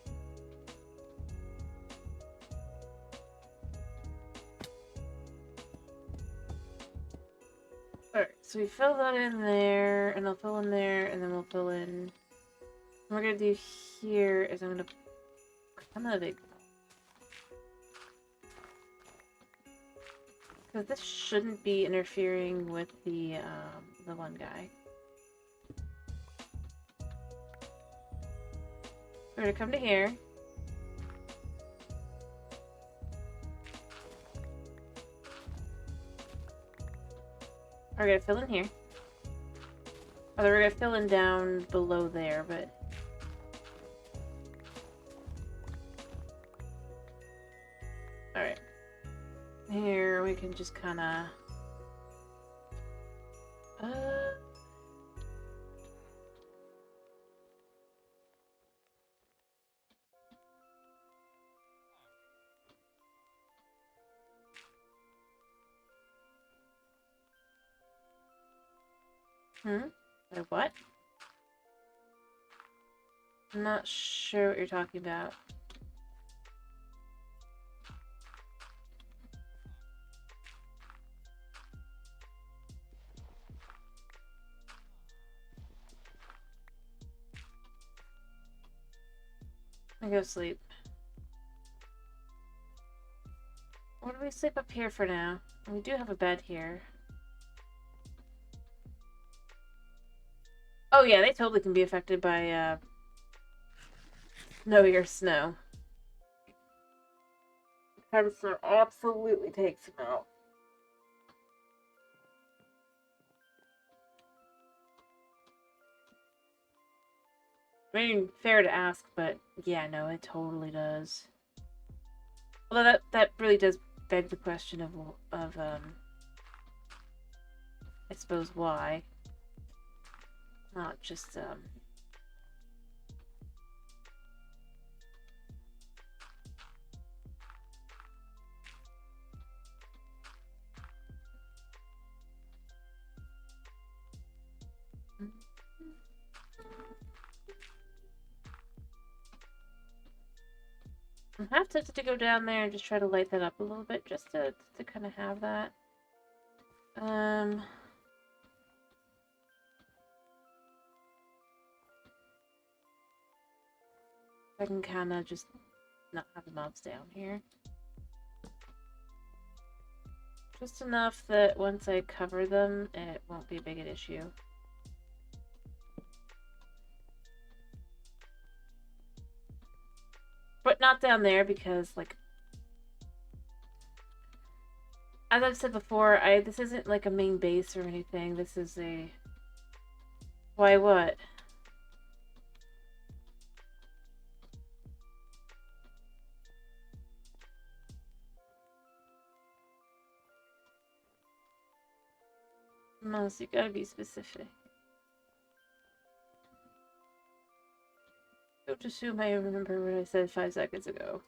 Alright, so we fill that in there, and I'll fill in there, and then we'll fill in. What we're gonna do here is I'm gonna big. Because this shouldn't be interfering with the one guy. We're gonna come to here. We're gonna fill in here. Although we're gonna fill in down below there, but... Alright. Here we can just kinda... Wait, what? I'm not sure what you're talking about. I go sleep. Why do we sleep up here for now? We do have a bed here. Oh yeah, they totally can be affected by snow. Harvester absolutely takes them out. I mean, fair to ask, but yeah, no, it totally does. Although that really does beg the question of I suppose why. not just I have to go down there and just try to light that up a little bit, just to kind of have that. I can kind of just not have the mobs down here. Just enough that once I cover them, it won't be a big an issue. But not down there because, like, as I've said before, this isn't like a main base or anything. This is a... Why what? No, so you gotta be specific. Don't assume I remember what I said 5 seconds ago.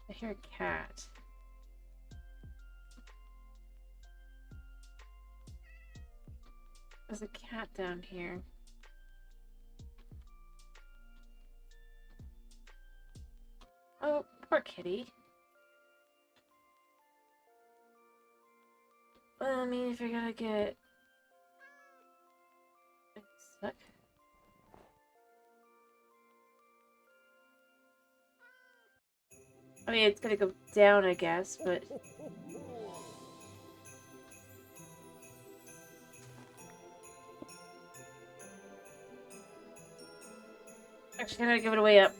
I hear a cat. There's a cat down here. Oh, poor kitty. Well, I mean, if you're gonna get... Suck. I mean, it's gonna go down, I guess, but... Actually, I'm gonna give it a way up.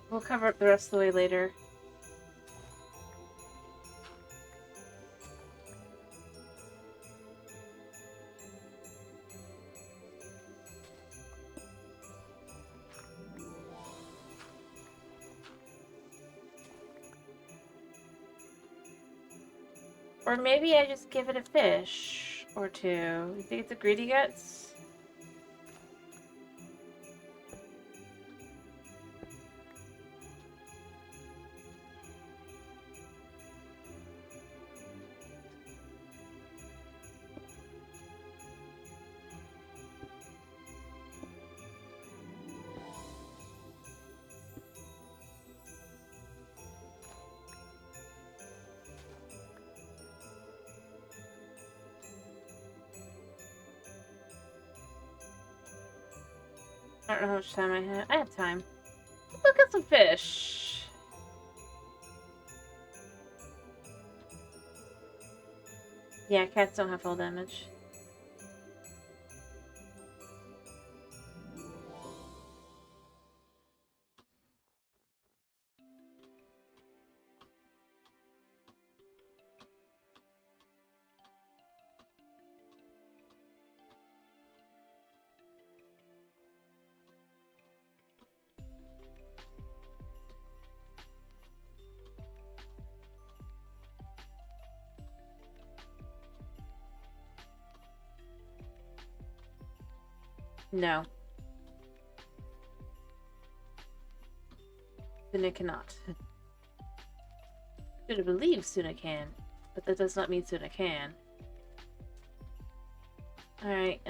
We'll cover up the rest of the way later. Or maybe I just give it a fish or two. You think it's a greedy guts? I don't know how much time I have. I have time. Look at some fish. Yeah, cats don't have full damage. No. Suna cannot. Suna believes Suna can, but that does not mean Suna can. Alright,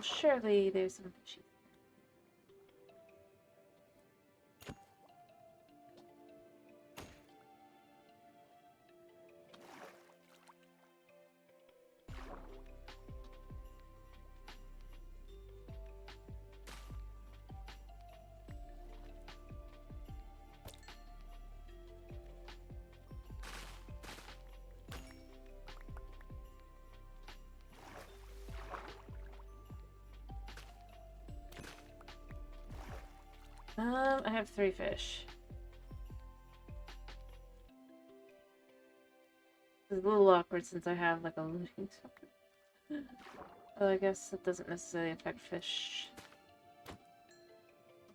surely there's some fishies. I have 3 fish. It's a little awkward since I have like a looting token. Oh, I guess that doesn't necessarily affect fish.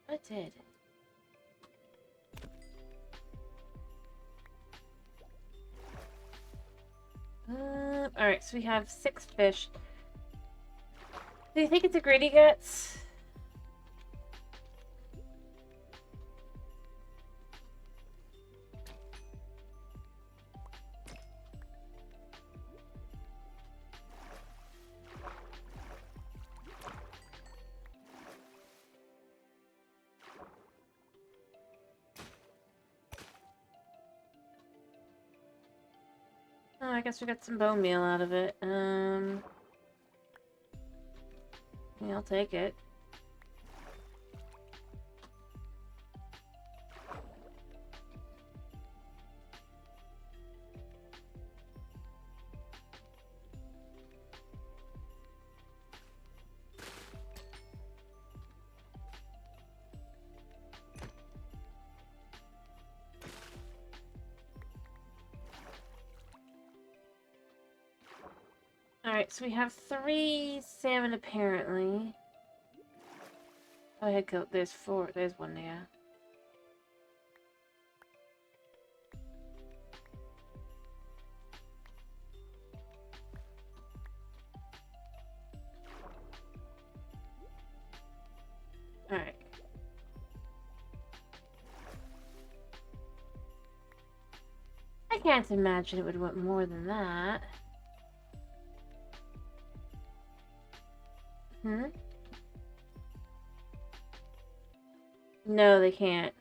But it did. Alright, so we have 6 fish. Do you think it's a greedy guts? Oh, I guess we got some bone meal out of it. Yeah, I'll take it. Alright, so we have 3 salmon apparently. Oh, heck, there's 4. There's 1, yeah. Alright. I can't imagine it would want more than that. Hmm? No, they can't.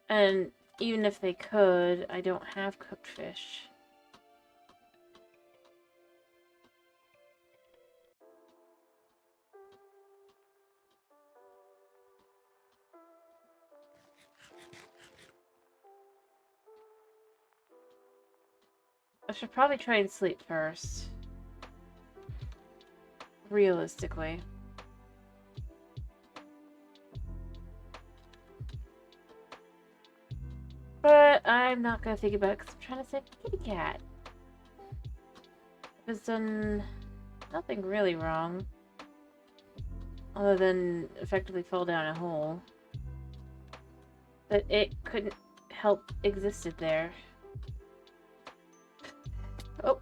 And even if they could, I don't have cooked fish. I should probably try and sleep first. Realistically. But I'm not gonna think about it because I'm trying to save the kitty cat. It was done nothing really wrong. Other than effectively fall down a hole. But it couldn't help existed there. Oh.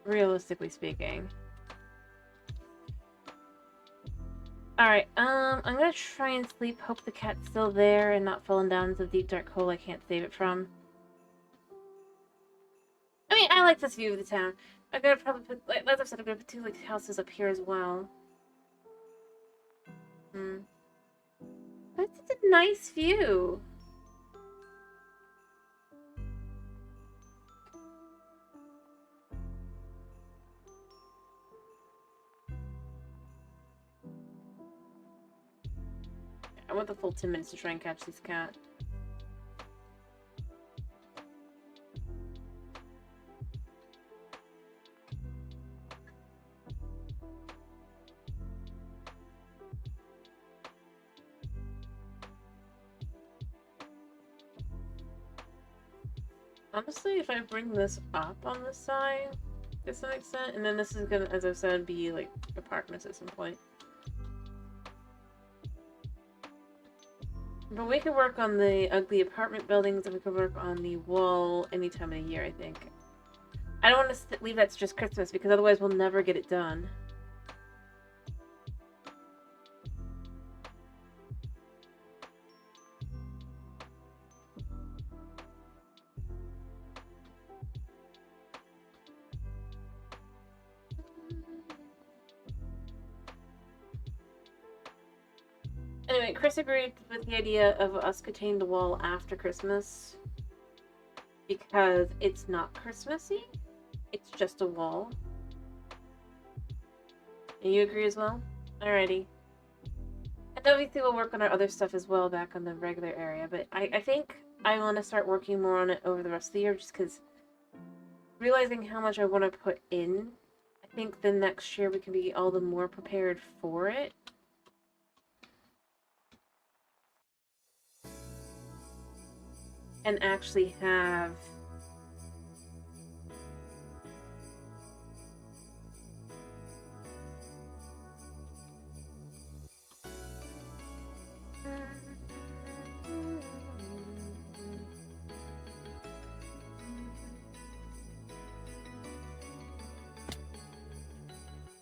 Realistically speaking. Alright, I'm gonna try and sleep, hope the cat's still there and not falling down into the deep dark hole I can't save it from. I mean, I like this view of the town. I'm gonna probably put, like I said, I'm gonna put 2 like houses up here as well. But it's a nice view. I want the full 10 minutes to try and catch this cat. Honestly, if I bring this up on this side, to some extent, and then this is gonna, as I said, be like apartments at some point. But we could work on the ugly apartment buildings, and we could work on the wall any time of the year, I think. I don't want to leave that to just Christmas, because otherwise we'll never get it done. Anyway, Chris agreed with the idea of us containing the wall after Christmas. Because it's not Christmassy. It's just a wall. And you agree as well? Alrighty. And obviously we'll work on our other stuff as well back on the regular area. But I think I want to start working more on it over the rest of the year. Just because realizing how much I want to put in, I think then next year we can be all the more prepared for it. And actually have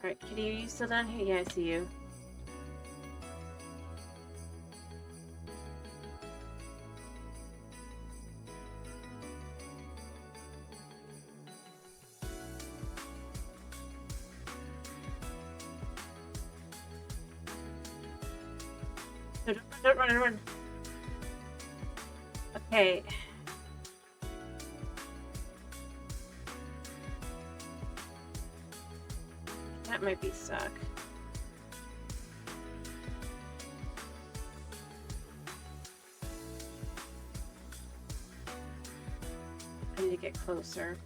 Alright, Kitty, are you still down here? Yeah, I see you. No, don't run, don't run. Okay. That might be stuck. I need to get closer.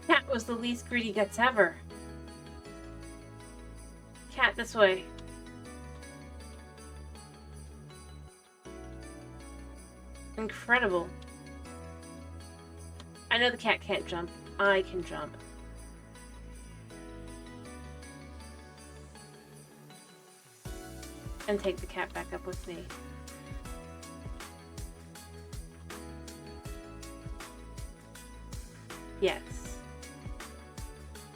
Cat was the least greedy guts ever. Cat, this way. Incredible. I know the cat can't jump. I can jump. And take the cat back up with me. Yes.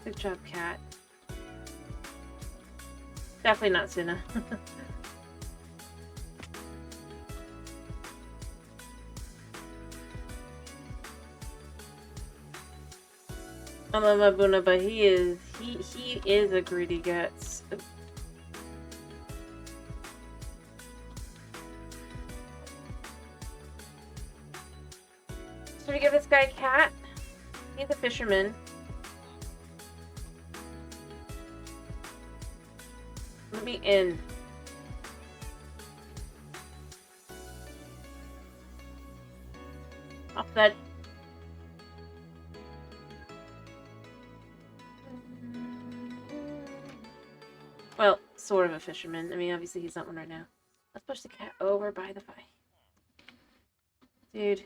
Good job, cat. Definitely not Suna. I love Mabuna, but he is a greedy guts. Should we give this guy a cat? He's a fisherman. Let me in. Off that. Well, sort of a fisherman. I mean, obviously he's not one right now. Let's push the cat over by the fire. Dude.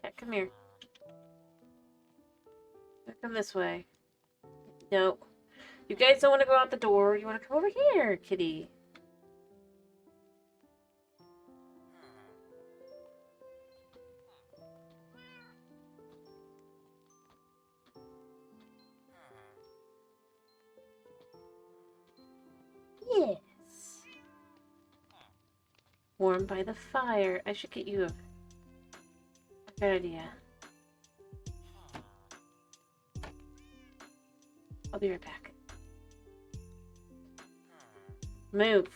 Cat, come here. Come this way. No. You guys don't want to go out the door. You want to come over here, kitty. Yes. Warm by the fire. I should get you a good idea. I'll be right back. Move.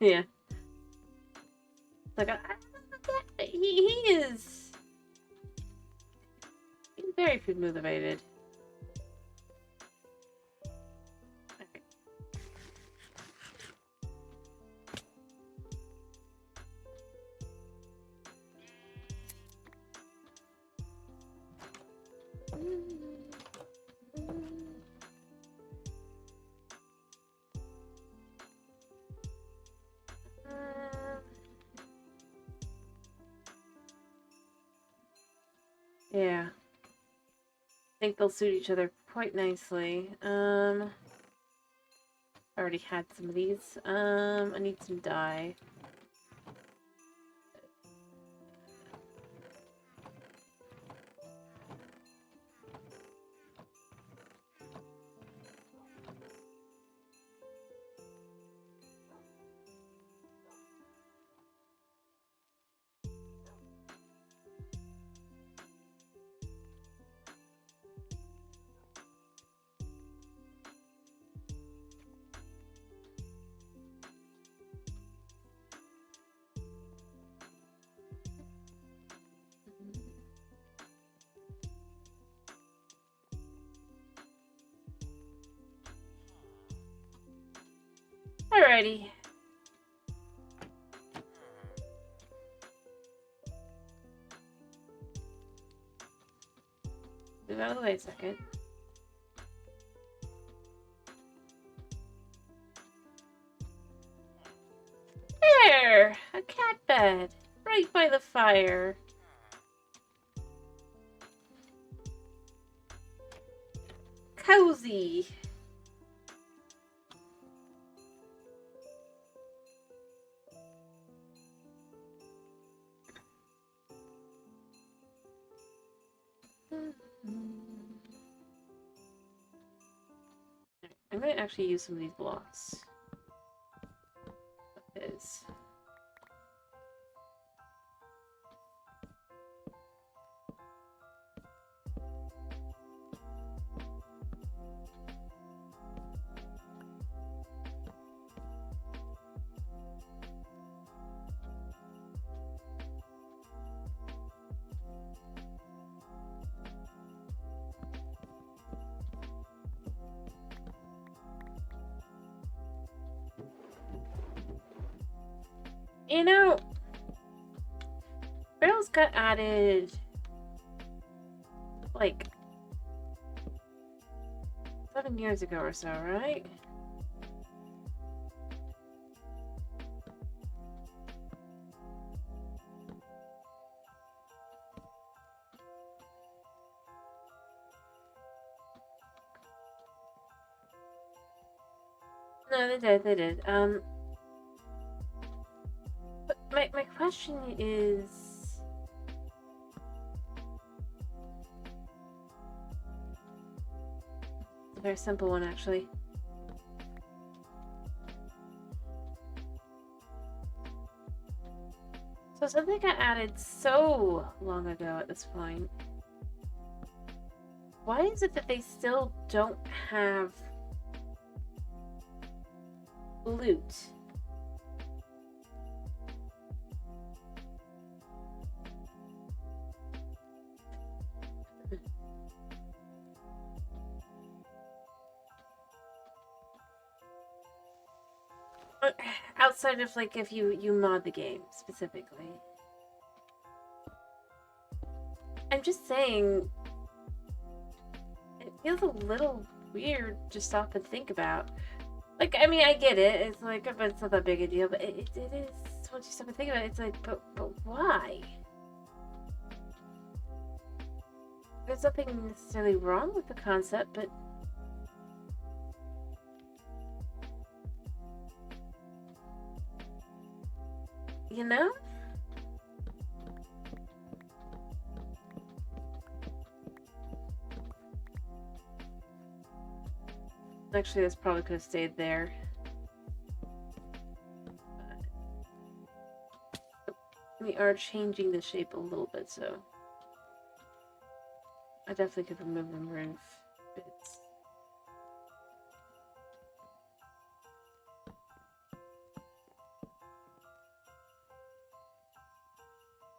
Yeah. Like he is. He's very food motivated. Okay. Yeah. I think they'll suit each other quite nicely. I already had some of these. I need some dye. Alrighty. Move out of the way a second. There! A cat bed. Right by the fire. Cozy. I'm going to actually use some of these blocks. That is. You know, barrels got added like 7 years ago or so, right? No, they did. But my question is... It's a very simple one, actually. So something got added so long ago at this point. Why is it that they still don't have loot? Outside of like if you mod the game specifically. I'm just saying it feels a little weird to stop and think about. Like, I mean, I get it. It's like, but it's not that big a deal. But it is, once you stop and think about it, it's like, but why? There's nothing necessarily wrong with the concept, but... You know? Actually, this probably could have stayed there. We are changing the shape a little bit, so... I definitely could remove bits.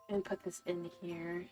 And put this in here.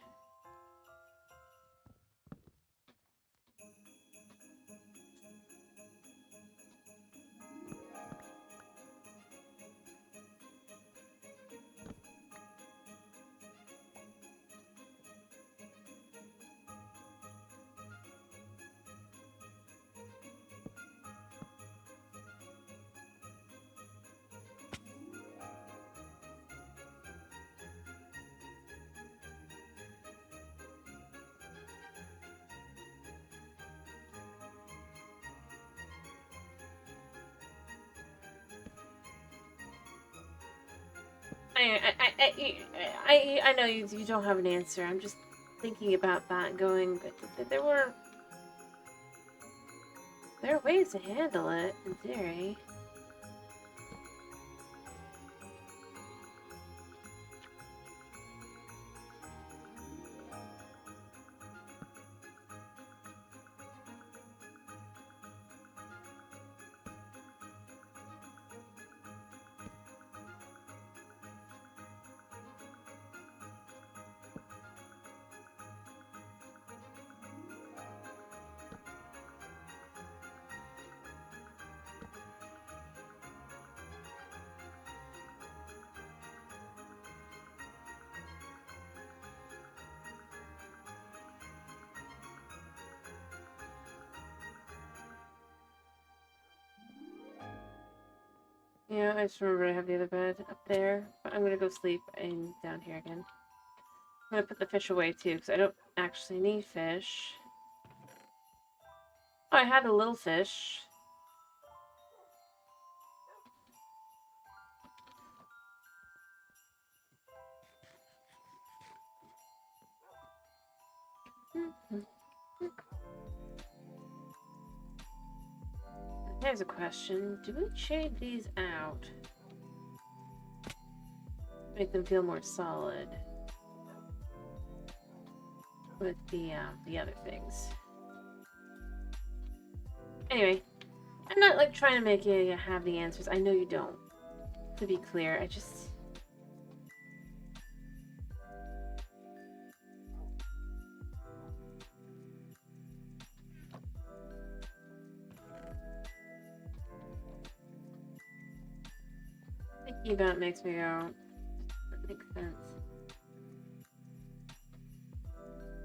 I know you don't have an answer. I'm just thinking about that and going, but there are ways to handle it, in theory. Yeah, I just remember I have the other bed up there, but I'm gonna go sleep and down here again. I'm gonna put the fish away too, because I don't actually need fish. Oh, I had a little fish. Here's a question. Do we shade these out? Make them feel more solid with the other things. Anyway, I'm not like trying to make you have the answers. I know you don't. To be clear, I just... thinking about it makes me go, that makes sense.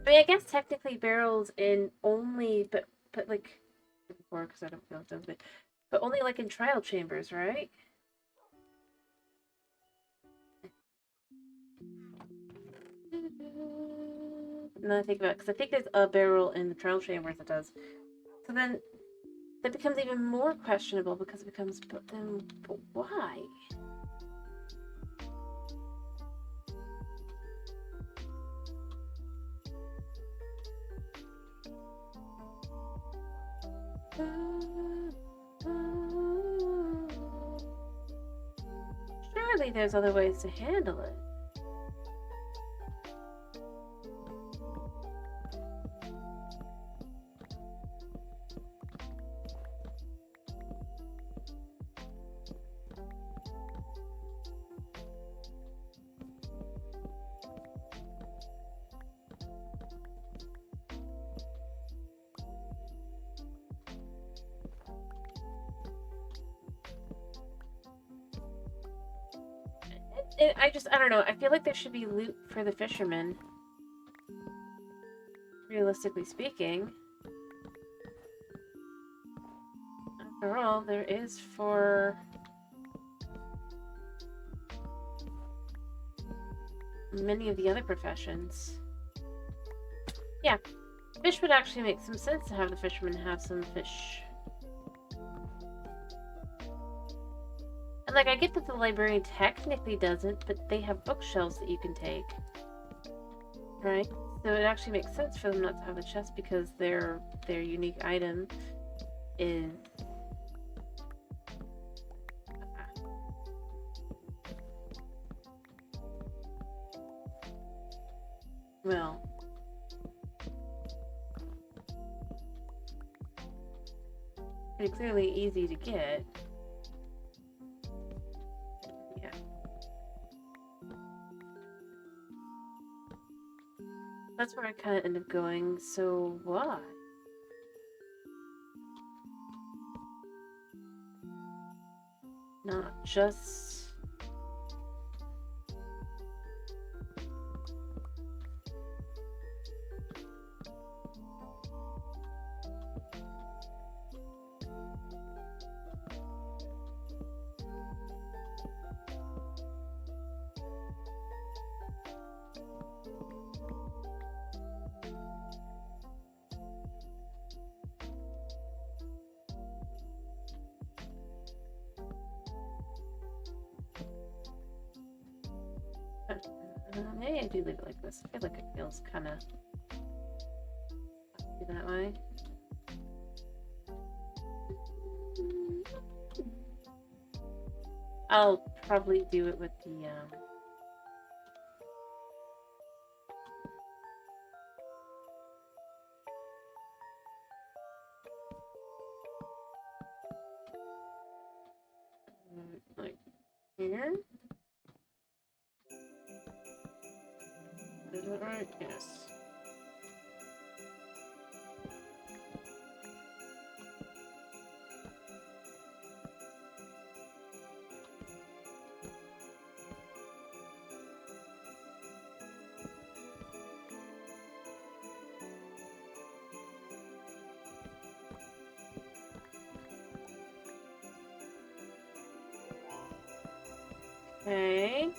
I mean, I guess technically barrels in only, but like, before, because I don't know if those, but only like in trial chambers, right? Now I think about it, because I think there's a barrel in the trial chambers that does. So then that becomes even more questionable because it becomes, but then, but why? Surely there's other ways to handle it. I don't know. I feel like there should be loot for the fishermen. Realistically speaking. After all, there is for many of the other professions. Yeah, fish would actually make some sense to have the fishermen have some fish. And like, I get that the librarian technically doesn't, but they have bookshelves that you can take. Right? So it actually makes sense for them not to have the chest because their unique item is... well... pretty clearly easy to get. Yeah. That's where I kind of end up going, so why? Not just... maybe I do leave it like this. I feel like it feels kind of that way. I'll probably do it with the like here. Is that right? Yes. Okay.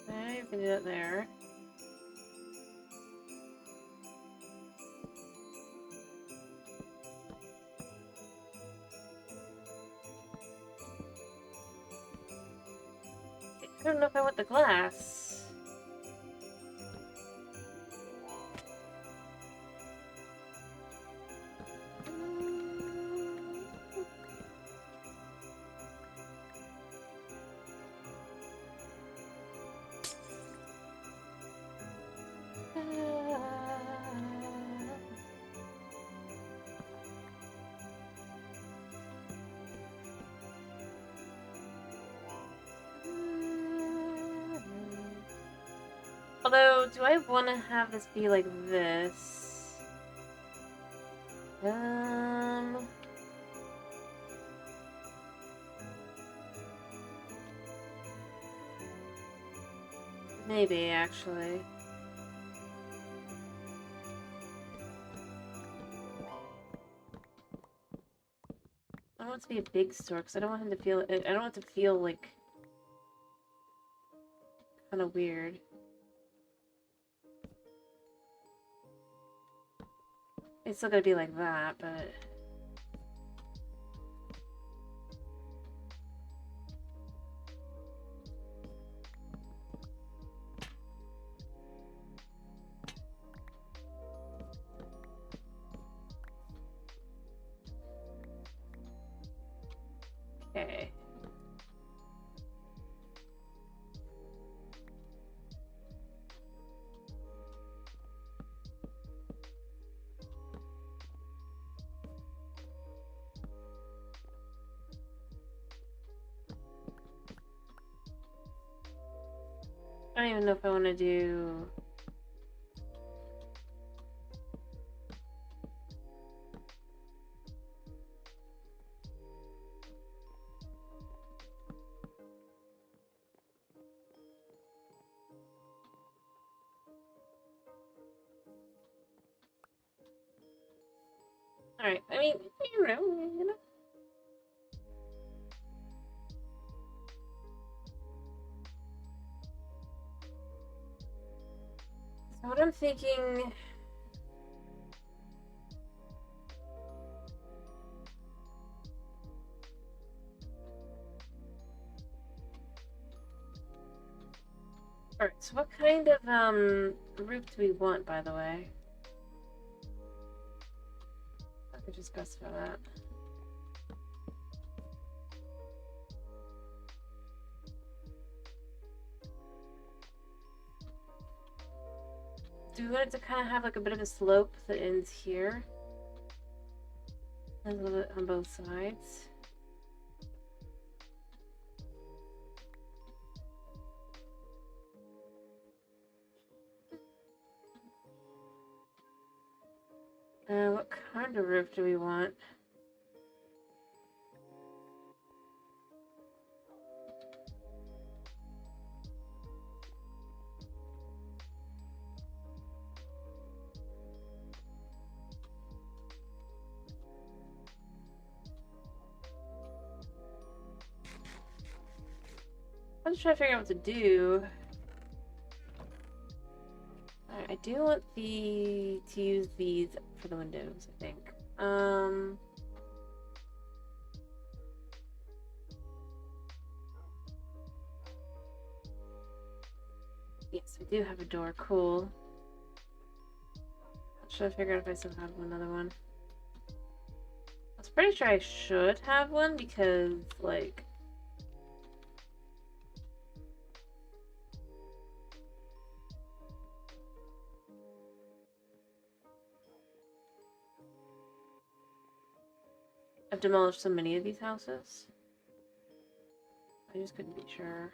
Okay, you can do that there. I don't know if I want the glass. Although, do I want to have this be like this? Maybe, actually. I don't want it to be a big store, because I don't want him to feel... I don't want it to feel, like... kind of weird. It's still gonna be like that, but... Okay. I don't even know if I want to do... Alright, I mean, you know. So what I'm thinking... Alright, so what kind of, roof do we want, by the way? I could just specify that. Do we want it to kind of have like a bit of a slope that ends here? A little bit on both sides. What kind of roof do we want? I'm just trying to figure out what to do. Alright, I do want to use these for the windows, I think. Yes, I do have a door. Cool. Should I figure out if I still have another one? I was pretty sure I should have one because, like... I've demolished so many of these houses. I just couldn't be sure.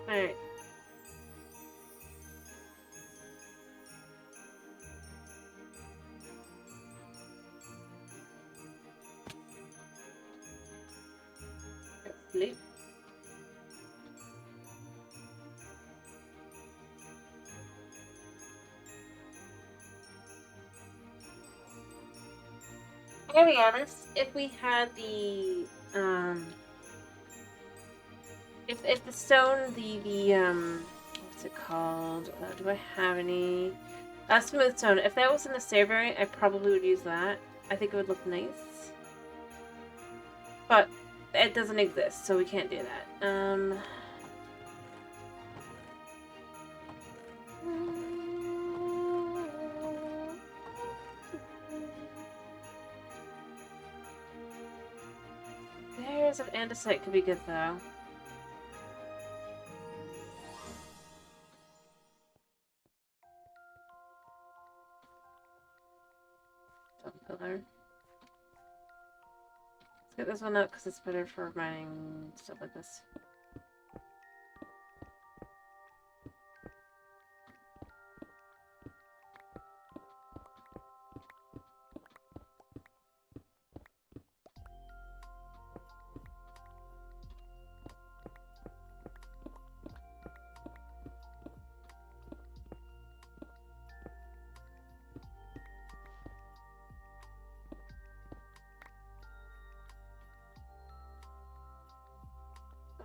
Alright. Sleep. I gotta be honest, if we had the if the stone, what's it called? Do I have any? Smooth stone. If that was in the Saberry, I probably would use that. I think it would look nice. But it doesn't exist, so we can't do that. Bears of andesite could be good though. Pillar. Let's get this one up because it's better for mining stuff like this.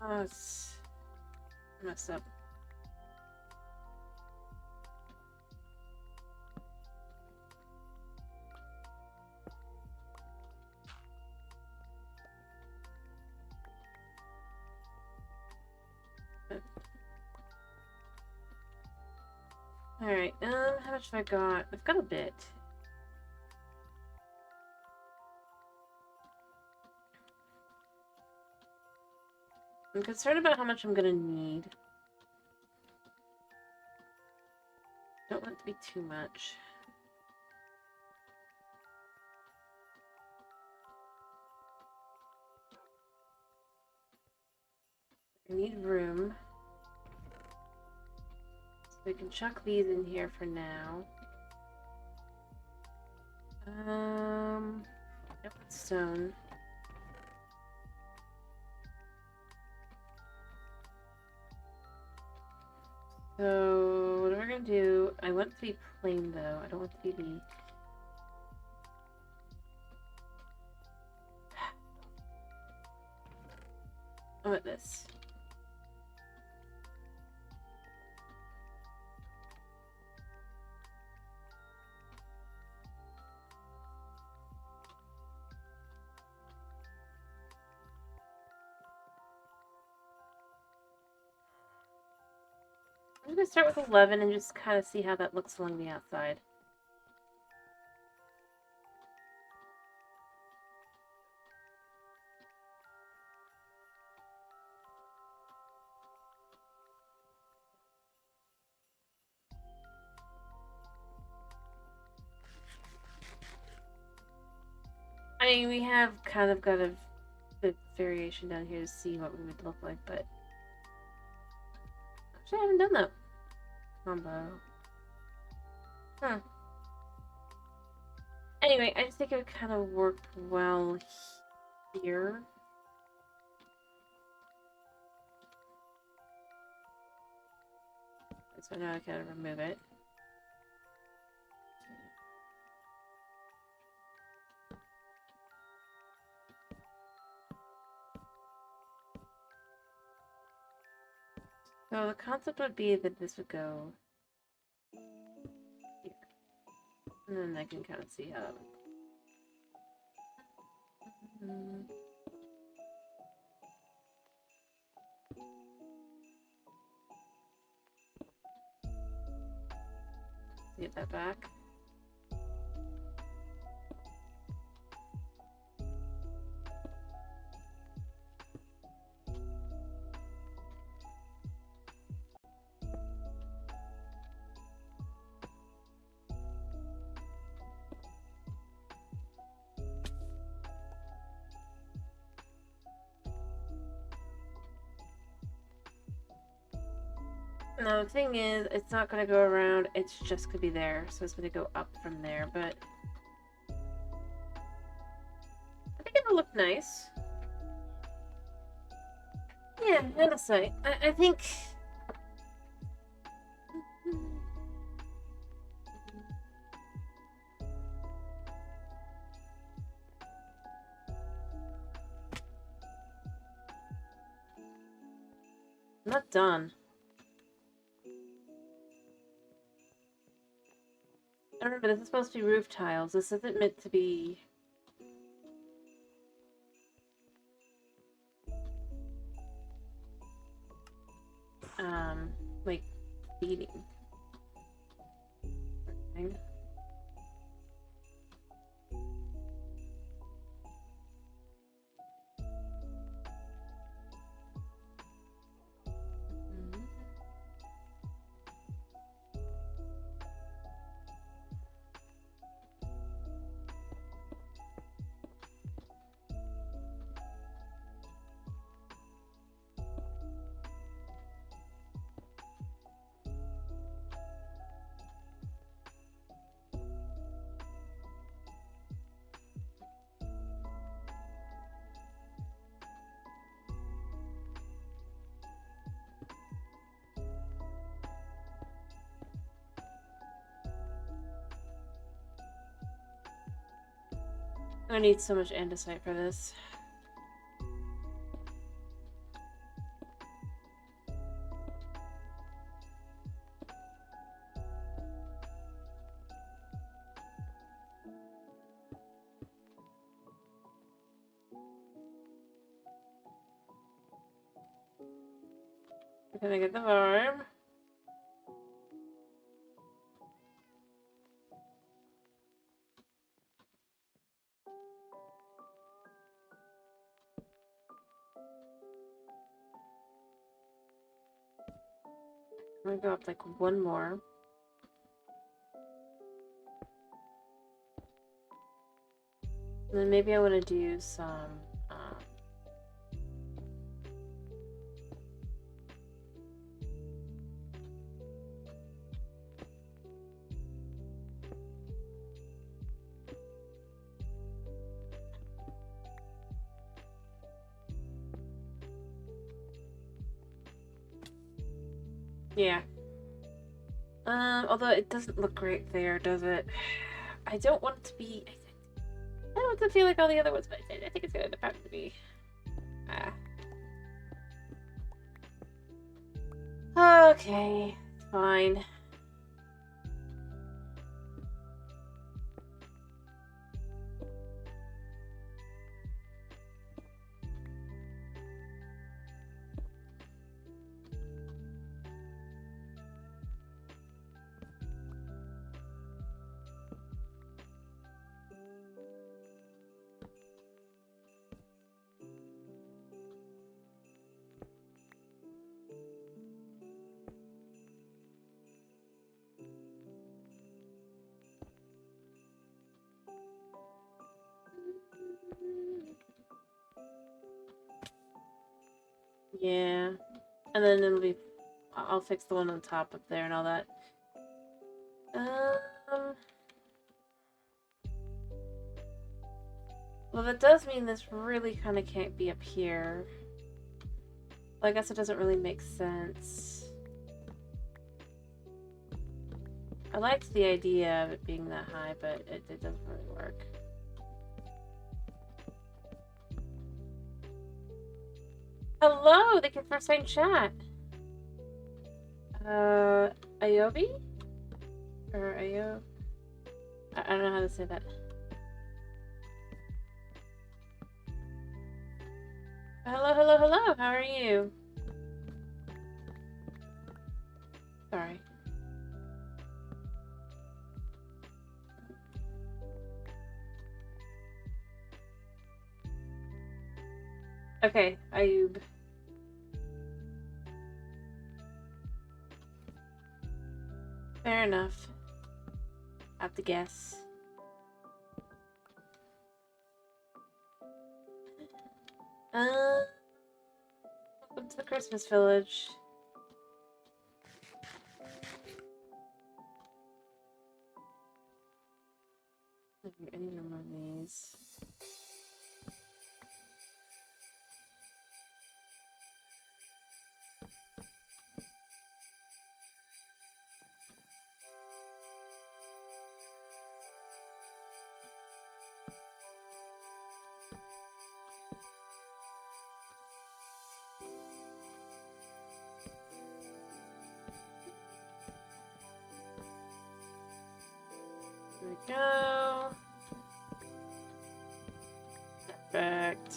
Oh, it's messed up. Alright, how much have I got? I've got a bit. I'm concerned about how much I'm gonna need. Don't want it to be too much. I need room. So we can chuck these in here for now. Yep, stone. So, what we're gonna do, I want it to be plain though. I don't want it to be I want this. I'm gonna start with 11 and just kind of see how that looks along the outside. I mean, we have kind of got a bit variation down here to see what we would look like, but actually I haven't done that combo. Huh. Anyway, I just think it would kind of work well here. So now I can remove it. So the concept would be that this would go here. And then I can kind of see how that would Mm. Get that back. No, the thing is, it's not going to go around, it's just going to be there, so it's going to go up from there, but I think it'll look nice. Yeah, and a sight. I think... I'm not done. I remember, this is supposed to be roof tiles. This isn't meant to be... like, beading. Okay. I need so much andesite for this. Can I get the vibe? I'm gonna go up like one more. And then maybe I want to do some, yeah. Although it doesn't look great there, does it? I don't want it to be... I don't want it to feel like all the other ones, but I think it's gonna end up having to be... Okay, fine. Yeah. And then it'll be... I'll fix the one on top up there and all that. Well, that does mean this really kind of can't be up here. Well, I guess it doesn't really make sense. I liked the idea of it being that high, but it doesn't really work. Hello! Thank you for saying chat! Ayobi? Or Ayo? I don't know how to say that. Hello, hello, hello. How are you? Sorry. Okay, Ayub. Fair enough. Have to guess. Welcome to the Christmas village. Any number of these. Here we go. Perfect.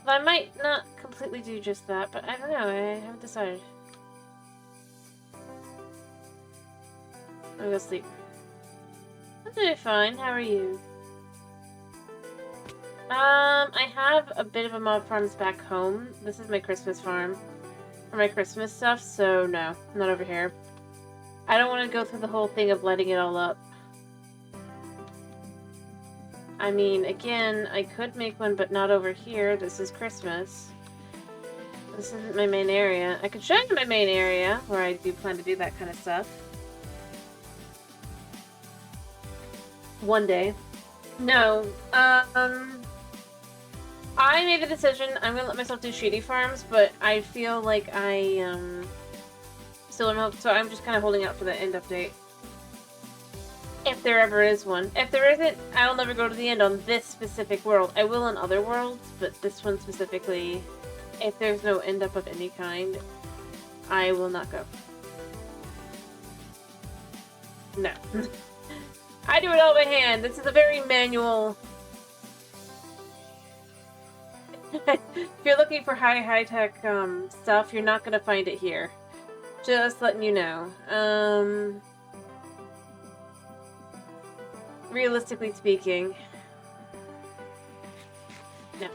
Well, I might not completely do just that, but I don't know. I haven't decided. I'm gonna go sleep. I'm doing fine. How are you? I have a bit of a mob farms back home. This is my Christmas farm for my Christmas stuff, so no, not over here. I don't want to go through the whole thing of letting it all up. I mean, again, I could make one, but not over here. This is Christmas. This isn't my main area. I could show you my main area, where I do plan to do that kind of stuff. One day. No, I made the decision, I'm gonna let myself do shady farms, but I feel like I, still in hope, so I'm just kind of holding out for the end update. If there ever is one. If there isn't, I'll never go to the end on this specific world. I will on other worlds, but this one specifically, if there's no end up of any kind, I will not go. No. I do it all by hand. This is a very manual... If you're looking for high-tech stuff, you're not gonna find it here. Just letting you know. Realistically speaking, no.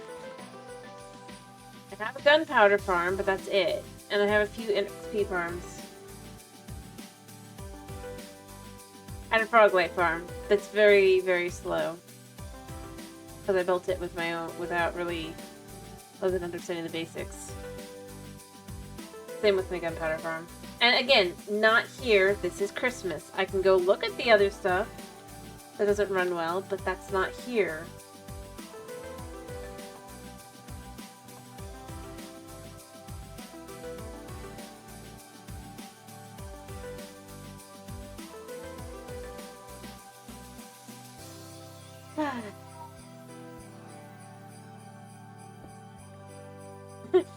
I have a gunpowder farm, but that's it. And I have a few XP farms. And a froglight farm that's very, very slow. Because I built it with my own, without really wasn't understanding the basics. Same with my gunpowder farm. And again, not here. This is Christmas. I can go look at the other stuff that doesn't run well, but that's not here.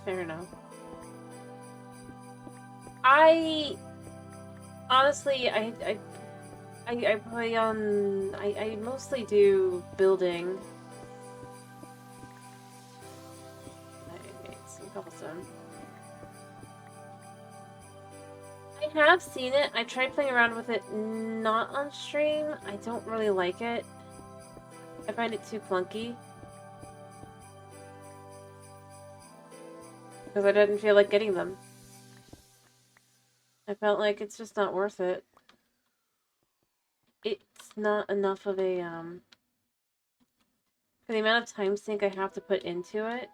Fair enough. Honestly, I play on... I mostly do building. I made some cobblestone. I have seen it. I tried playing around with it not on stream. I don't really like it. I find it too clunky. Because I didn't feel like getting them. I felt like it's just not worth it. It's not enough of a, for the amount of time sink I have to put into it.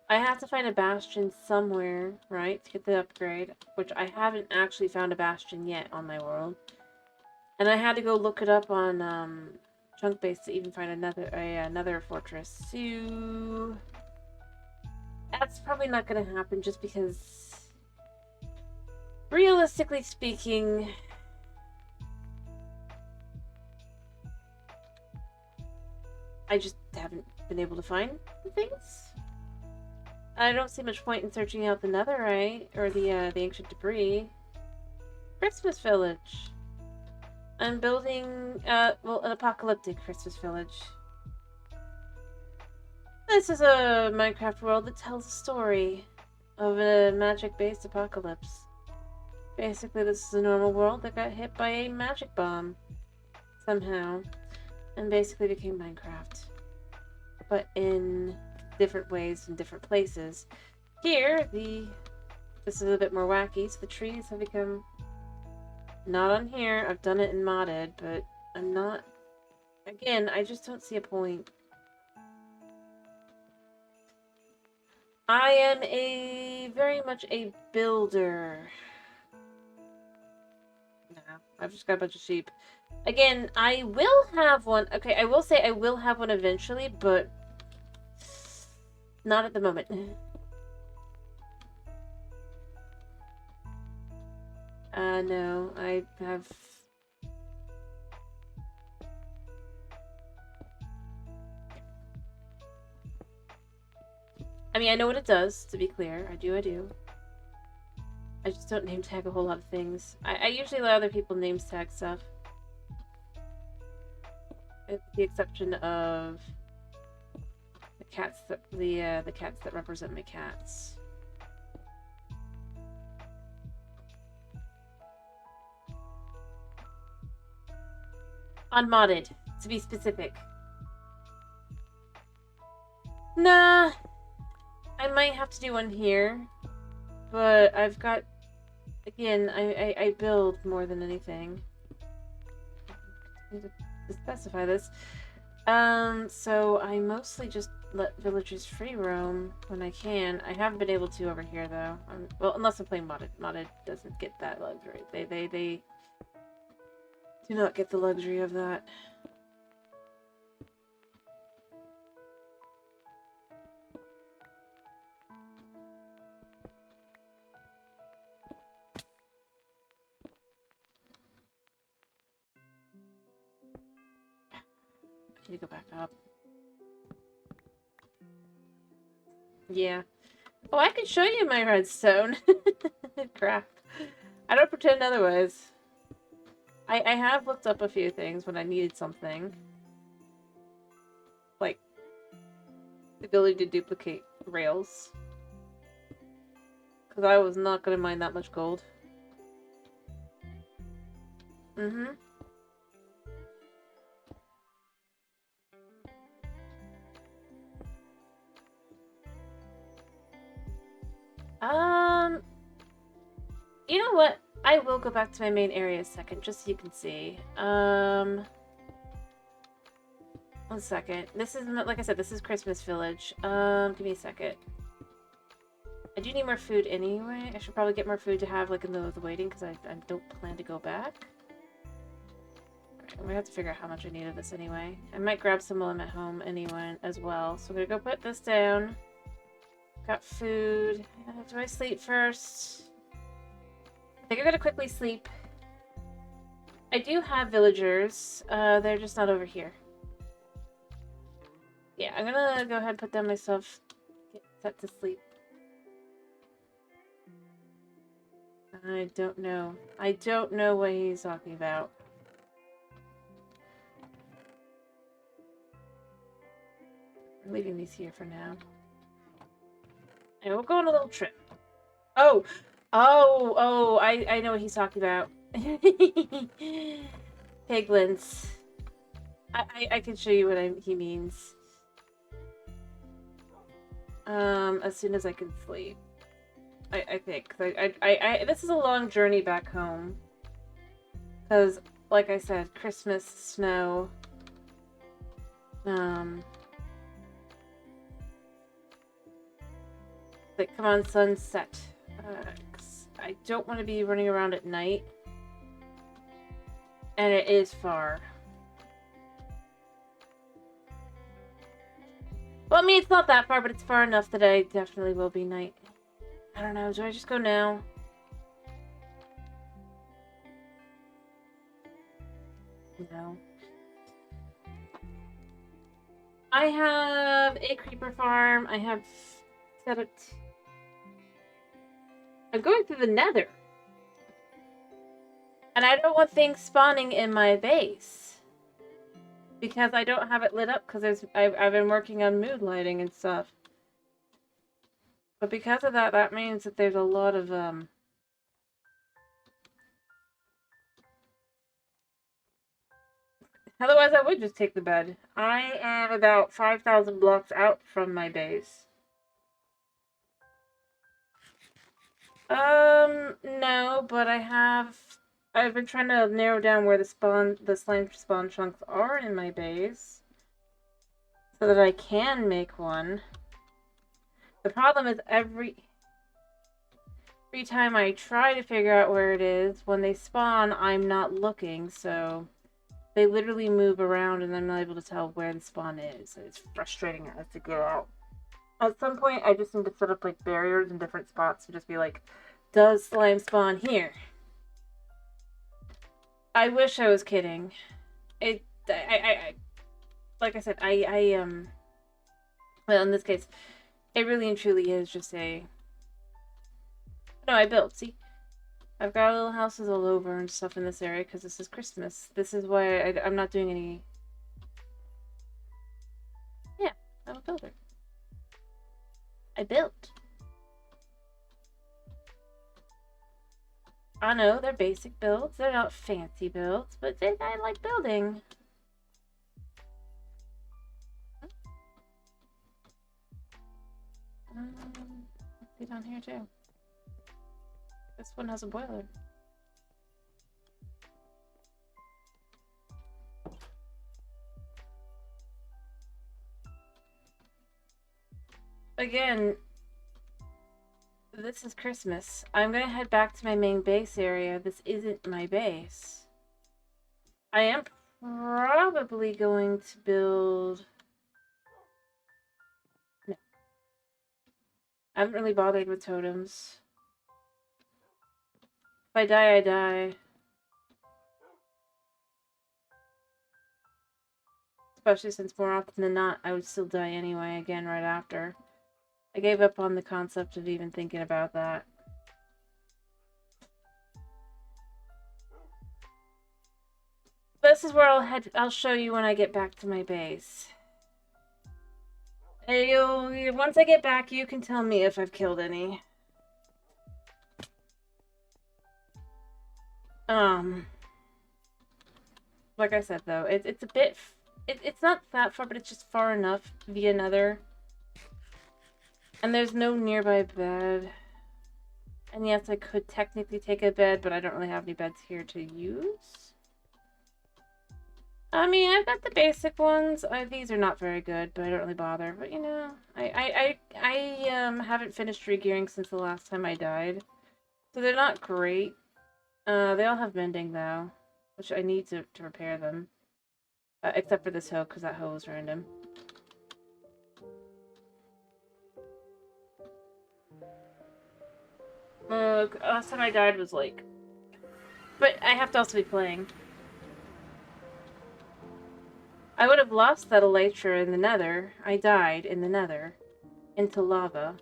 I have to find a bastion somewhere, right, to get the upgrade, which I haven't actually found a bastion yet on my world. And I had to go look it up on, Chunk Base to even find another fortress. So... that's probably not going to happen just because, realistically speaking, I just haven't been able to find the things. I don't see much point in searching out the netherite or the ancient debris. Christmas village. I'm building, well, an apocalyptic Christmas village. This is a Minecraft world that tells a story of a magic-based apocalypse. Basically, this is a normal world that got hit by a magic bomb somehow, and basically became Minecraft, but in different ways in different places. Here, this is a bit more wacky, so the trees have become not on here. I've done it in modded, but I'm not. Again, I just don't see a point. I am very much a builder. Nah, I've just got a bunch of sheep. Again, I will have one. Okay, I will say I will have one eventually, but not at the moment. No, I have... I mean, I know what it does, to be clear. I do. I just don't name tag a whole lot of things. I usually let other people name tag stuff. With the exception of the cats that the cats that represent my cats. Unmodded, to be specific. Nah, I might have to do one here, but I've got, again, I build more than anything. I need to specify this. So I mostly just let villagers free roam when I can. I haven't been able to over here though. Well, unless I'm playing modded. Modded doesn't get that luxury. They do not get the luxury of that. I need to go back up. Yeah. Oh, I can show you my redstone. Crap. I don't pretend otherwise. I have looked up a few things when I needed something. Like the ability to duplicate rails. Because I was not going to mine that much gold. Mm-hmm. You know what? I will go back to my main area a second, just so you can see. 1 second. This is, like I said, this is Christmas Village. Give me a second. I do need more food anyway. I should probably get more food to have, like, in the waiting, because I don't plan to go back. Alright, I'm gonna have to figure out how much I need of this anyway. I might grab some while I'm at home anyway, as well. So I'm gonna go put this down. Got food. Do I sleep first? I think I'm gonna quickly sleep. I do have villagers. They're just not over here. Yeah, I'm gonna go ahead and put down my stuff. Get set to sleep. I don't know. I don't know what he's talking about. I'm leaving these here for now. And we'll go on a little trip. Oh! Oh! I know what he's talking about. Piglins. I can show you what he means. As soon as I can sleep. I think. This is a long journey back home. Because, like I said, Christmas, snow. Like, come on, sunset. I don't want to be running around at night. And it is far. Well, I mean, it's not that far, but it's far enough that I definitely will be night. I don't know, do I just go now? No. I have a creeper farm. I have set up... I'm going through the nether. And I don't want things spawning in my base. Because I don't have it lit up because I've been working on mood lighting and stuff. But because of that, that means that there's a lot of otherwise I would just take the bed. I am about 5,000 blocks out from my base. No, but I've been trying to narrow down where the slime spawn chunks are in my base. So that I can make one. The problem is every time I try to figure out where it is, when they spawn, I'm not looking, so they literally move around and I'm not able to tell where the spawn is. It's frustrating as to get out. At some point, I just need to set up like barriers in different spots and just be like, does slime spawn here? I wish I was kidding. Like I said, well, in this case, it really and truly is just a... No, I built, see? I've got little houses all over and stuff in this area because this is Christmas. This is why I'm not doing any... Yeah, I'm a builder. I built. I know, they're basic builds. They're not fancy builds, but I like building. Let's see down here too. This one has a boiler. Again, this is Christmas. I'm gonna head back to my main base area. This isn't my base. I am probably going to build... No. I haven't really bothered with totems. If I die, I die. Especially since more often than not, I would still die anyway, again, right after. I gave up on the concept of even thinking about that. This is where I'll show you when I get back to my base. Once I get back, you can tell me if I've killed any. Like I said though, it's a bit... It's not that far, but it's just far enough via Nether. And there's no nearby bed. And yes, I could technically take a bed, but I don't really have any beds here to use. I mean, I've got the basic ones. These are not very good, but I don't really bother. But, you know, I haven't finished regearing since the last time I died. So they're not great. They all have mending, though, which I need to repair them. Except for this hoe, because that hoe was random. Look, last time I died was like... But I have to also be playing. I would have lost that elytra in the Nether. I died in the Nether. Into lava.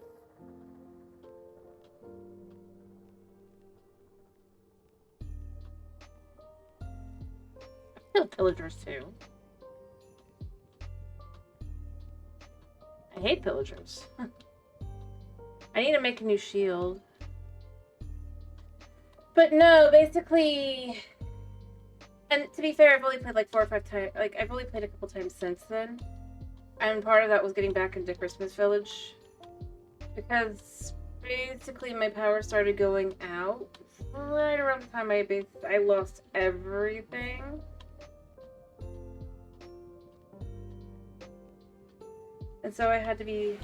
I killed pillagers too. I hate pillagers. I need to make a new shield. But no, basically... And to be fair, I've only played like 4 or 5 times. Like, I've only played a couple times since then. And part of that was getting back into Christmas Village. Because basically my power started going out right around the time I lost everything. And so I had to be...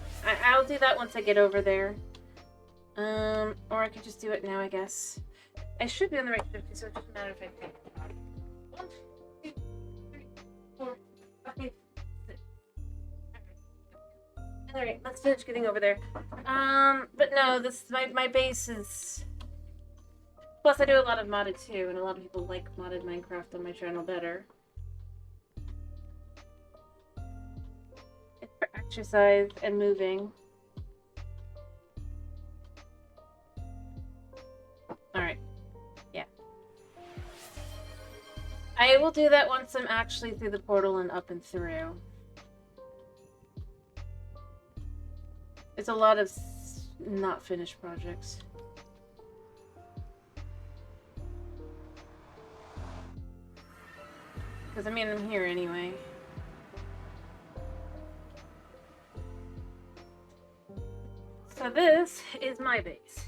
I'll do that once I get over there. Or I could just do it now, I guess. I should be on the right shift, so it doesn't matter if I take 1, 2, 3, 4, 5, 6. Alright, let's finish getting over there. But no, my base is... Plus, I do a lot of modded too, and a lot of people like modded Minecraft on my channel better. It's for exercise and moving. Alright. Yeah. I will do that once I'm actually through the portal and up and through. It's a lot of not finished projects. Because, I mean, I'm here anyway. So this is my base.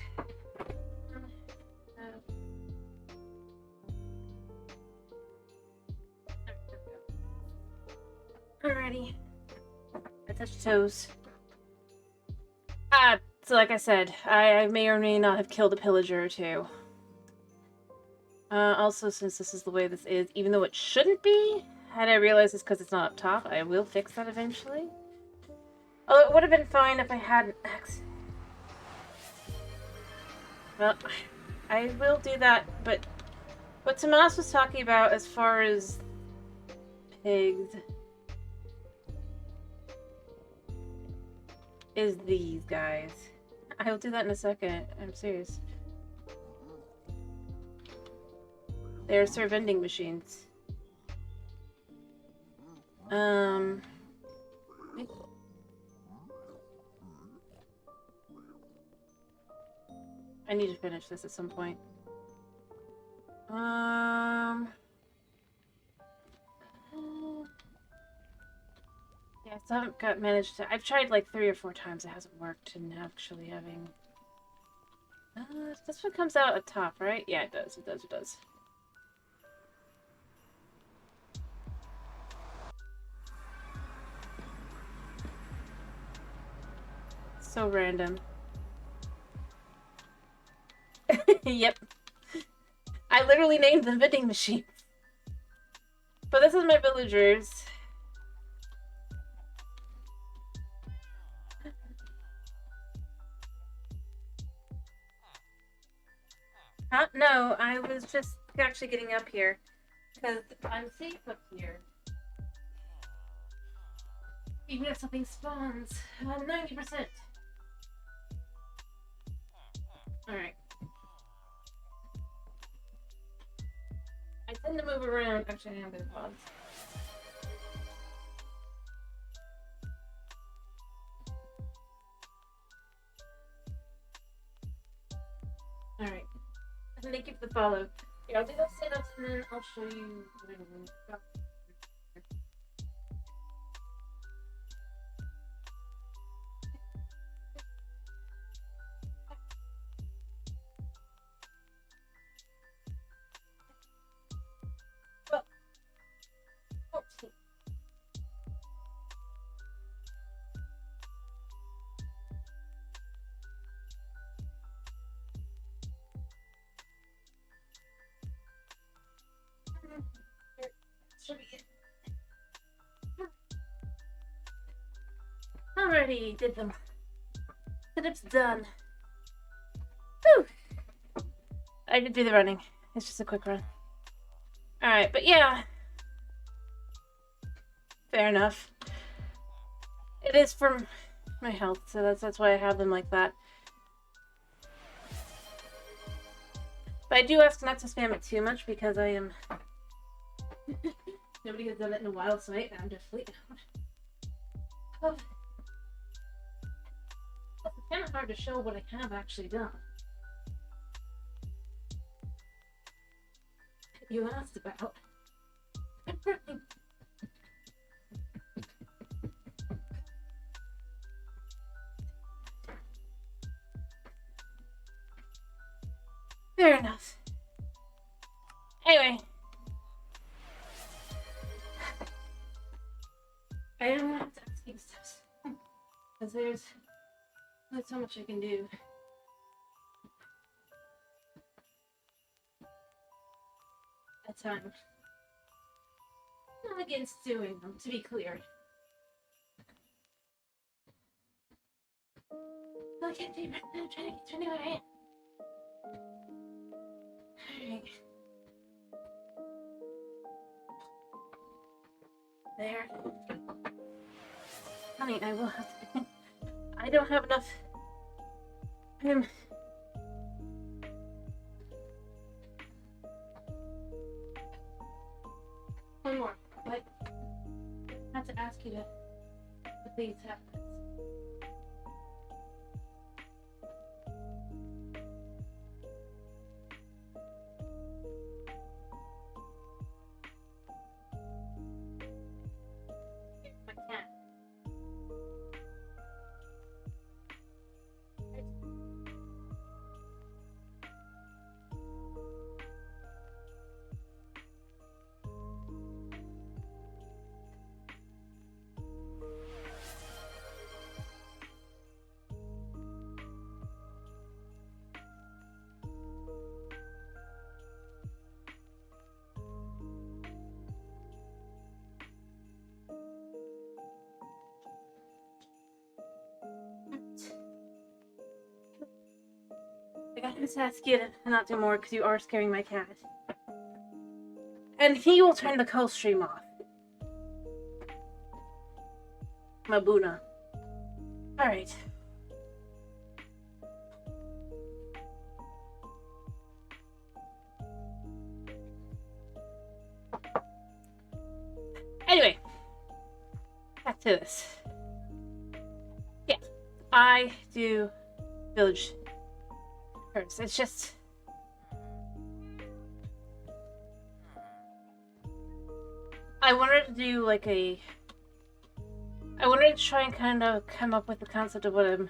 Alrighty. I touched toes. So like I said, I may or may not have killed a pillager or two. Also, since this is the way this is, even though it shouldn't be, had I realized it's because it's not up top, I will fix that eventually. Although it would have been fine if I hadn't. Well, I will do that, but what Tomas was talking about as far as pigs is these guys. I will do that in a second. I'm serious. They're serve vending machines. I need to finish this at some point. Yeah, I still haven't managed to. I've tried like 3 or 4 times. It hasn't worked in actually having. This one comes out at top, right? Yeah, it does. It does. It does. So random. Yep. I literally named them vending machines. But this is my villagers. Huh? No, I was just actually getting up here. Because I'm safe up here. Even if something spawns. 90%. Alright. I tend to move around. Actually, I'm going to pause. Alright. Thank you for the follow. Yeah, I'll do those setups and then I'll show you what I'm doing. Alrighty, did them. Setup's done. Whew. I did do the running. It's just a quick run. Alright, but yeah. Fair enough. It is for my health, so that's why I have them like that. But I do ask not to spam it too much because I am... Nobody has done it in a while, so I'm just fleeting out. Oh. It's kind of hard to show what I have actually done. You asked about. Fair enough. Anyway. I don't want to ask you stuff. Because there's not so much I can do. At times. Not against doing them, to be clear. Okay, I'm trying to get to anyway. Alright. There. Honey, I will have to... I don't have enough... One more. What? I have to ask you to please have this. My cat. I gotta just ask you to not do more because you are scaring my cat. And he will turn the co-stream off. Mabuna. Alright. Anyway. Back to this. Yeah. I do village curse. It's just... I wanted to do like a... I wanted to try and kind of come up with the concept of what I'm...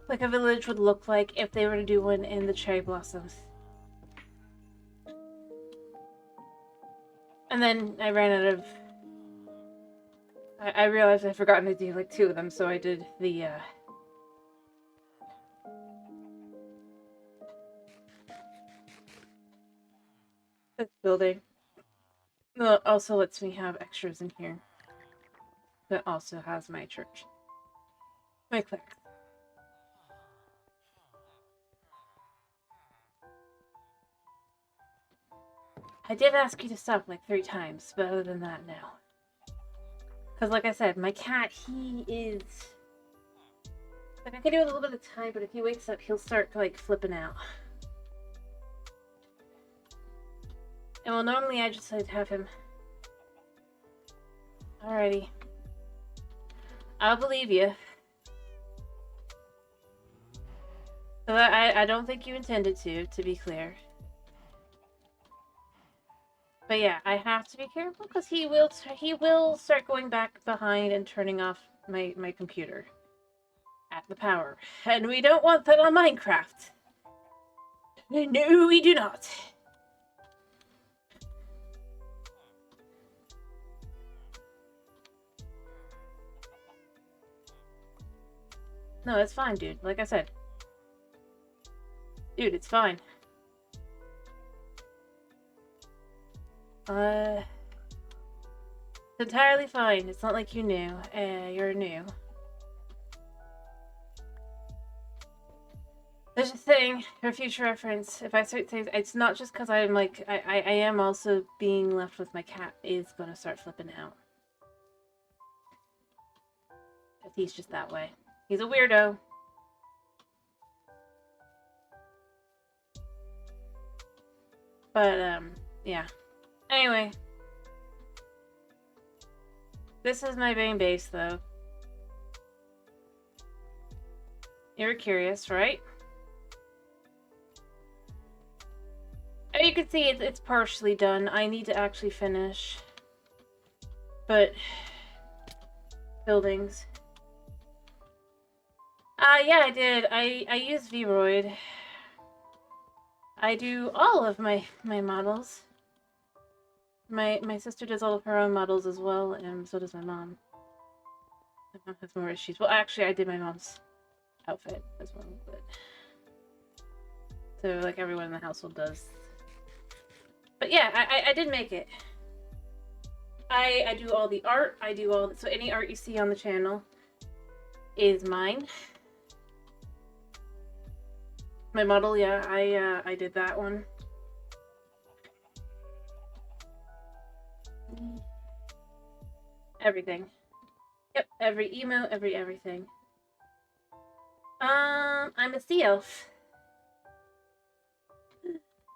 like a village would look like if they were to do one in the cherry blossoms. And then I ran out of... I realized I'd forgotten to do like 2 of them, so I did the this building. Well, it also lets me have extras in here. That also has my church. My cleric. I did ask you to stop like 3 times, but other than that, no. Because like I said, my cat, he is... like, I can do a little bit of time, but if he wakes up, he'll start like flipping out. And well, normally I just like have him... Alrighty. I'll believe you. So I don't think you intended to be clear. But yeah, I have to be careful because he will start going back behind and turning off my computer at the power. And we don't want that on Minecraft. No, we do not. No, it's fine, dude. Like I said. Dude, it's fine. It's entirely fine. It's not like you knew. You're new. There's a thing, for future reference, if I start things, it's not just because I'm like, I am also being left with my cat is gonna start flipping out. But he's just that way. He's a weirdo. But, yeah. Anyway. This is my main base, though. You were curious, right? Oh, you can see it's partially done. I need to actually finish. But... buildings. Yeah, I did. I used Vroid. I do all of my models. My sister does all of her own models as well, and so does my mom. My mom has more issues. Well, actually, I did my mom's outfit as well, but... so, like, everyone in the household does. But yeah, I did make it. I do all the art. I do all... so any art you see on the channel is mine. My model, yeah, I did that one. Everything. Yep, every emote, everything. I'm a sea elf.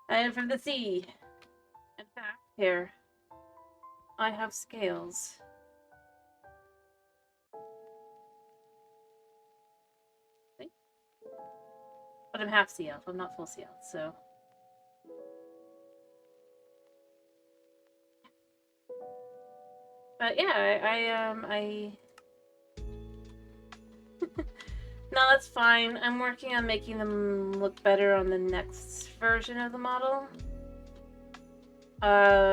I am from the sea. In fact, here, I have scales. See? But I'm half sea elf. I'm not full sea elf, so. But yeah, I No, that's fine. I'm working on making them look better on the next version of the model.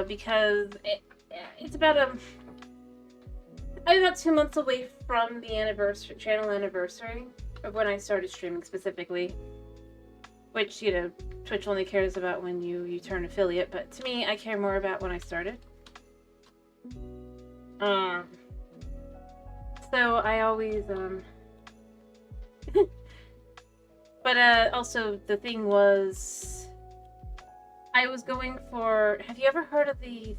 Because it's about I'm about 2 months away from the channel anniversary of when I started streaming specifically. Which, you know, Twitch only cares about when you turn affiliate, but to me, I care more about when I started. So I always, but, also, the thing was, I was going for, have you ever heard of the...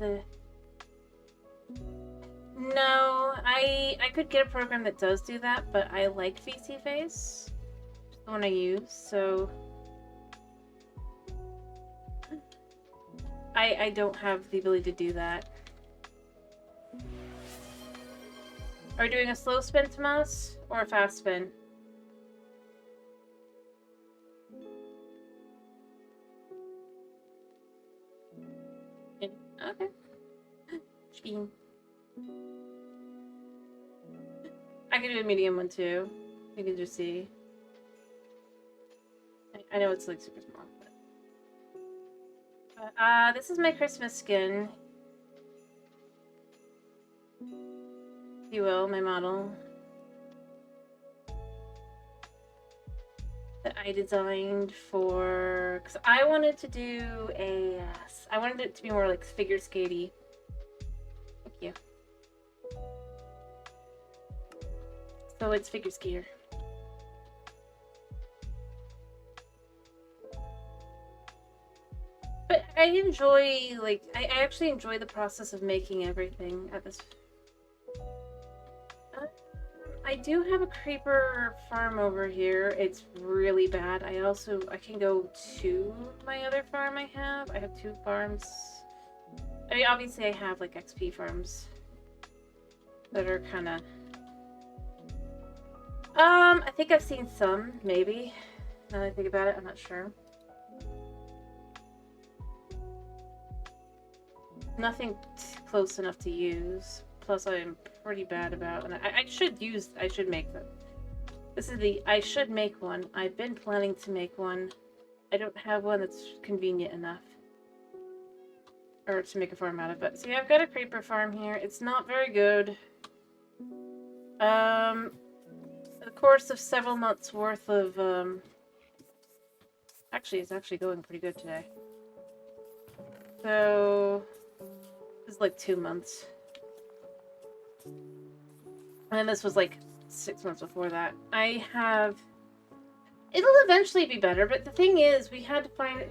No, I could get a program that does do that, but I like VC Face. It's the one I use, so... I don't have the ability to do that. Are we doing a slow spin, Tomas? Or a fast spin? Okay. Spin. I can do a medium one too. You can just see. I know it's like super small. But, this is my Christmas skin. If you will, my model. That I designed for... Because I wanted to do a... I wanted it to be more like figure skatey. Thank you. So it's figure skater. But I enjoy, like, I actually enjoy the process of making everything at this. I do have a creeper farm over here. It's really bad. I can go to my other farm I have. I have 2 farms. I mean, obviously I have, like, XP farms that are kind of... I think I've seen some, maybe. Now that I think about it, I'm not sure. Nothing close enough to use. Plus, I'm pretty bad about, and I should make them. This is the, I should make one. I've been planning to make one. I don't have one that's convenient enough. Or to make a farm out of it. See, I've got a creeper farm here. It's not very good. The course of several months worth of, actually, it's actually going pretty good today. So, this is like 2 months. And then this was like 6 months before that. It'll eventually be better, but the thing is, we have to find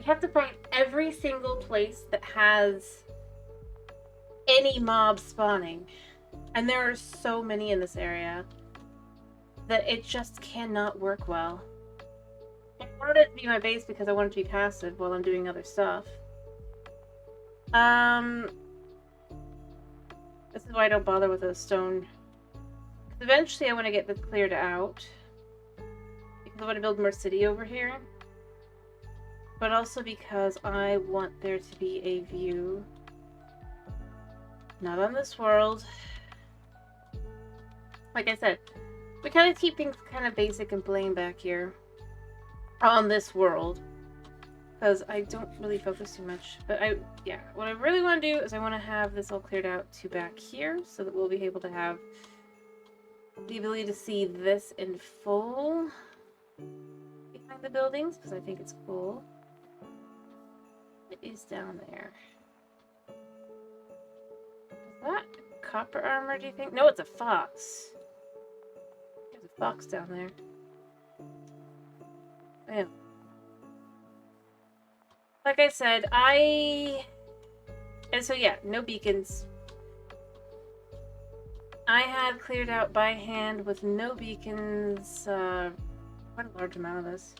every single place that has any mob spawning. And there are so many in this area that it just cannot work well. I wanted it to be my base because I want it to be passive while I'm doing other stuff. This is why I don't bother with a stone. Eventually I want to get this cleared out. Because I want to build more city over here. But also because I want there to be a view. Not on this world. Like I said, we kind of keep things kind of basic and plain back here. On this world. Because I don't really focus too much. But what I really want to do is I want to have this all cleared out to back here. So that we'll be able to have the ability to see this in full behind the buildings. Because I think it's cool. It is down there. Is that copper armor, do you think? No, it's a fox. There's a fox down there. Yeah. Like I said, and so yeah, no beacons. I had cleared out by hand with no beacons, quite a large amount of this.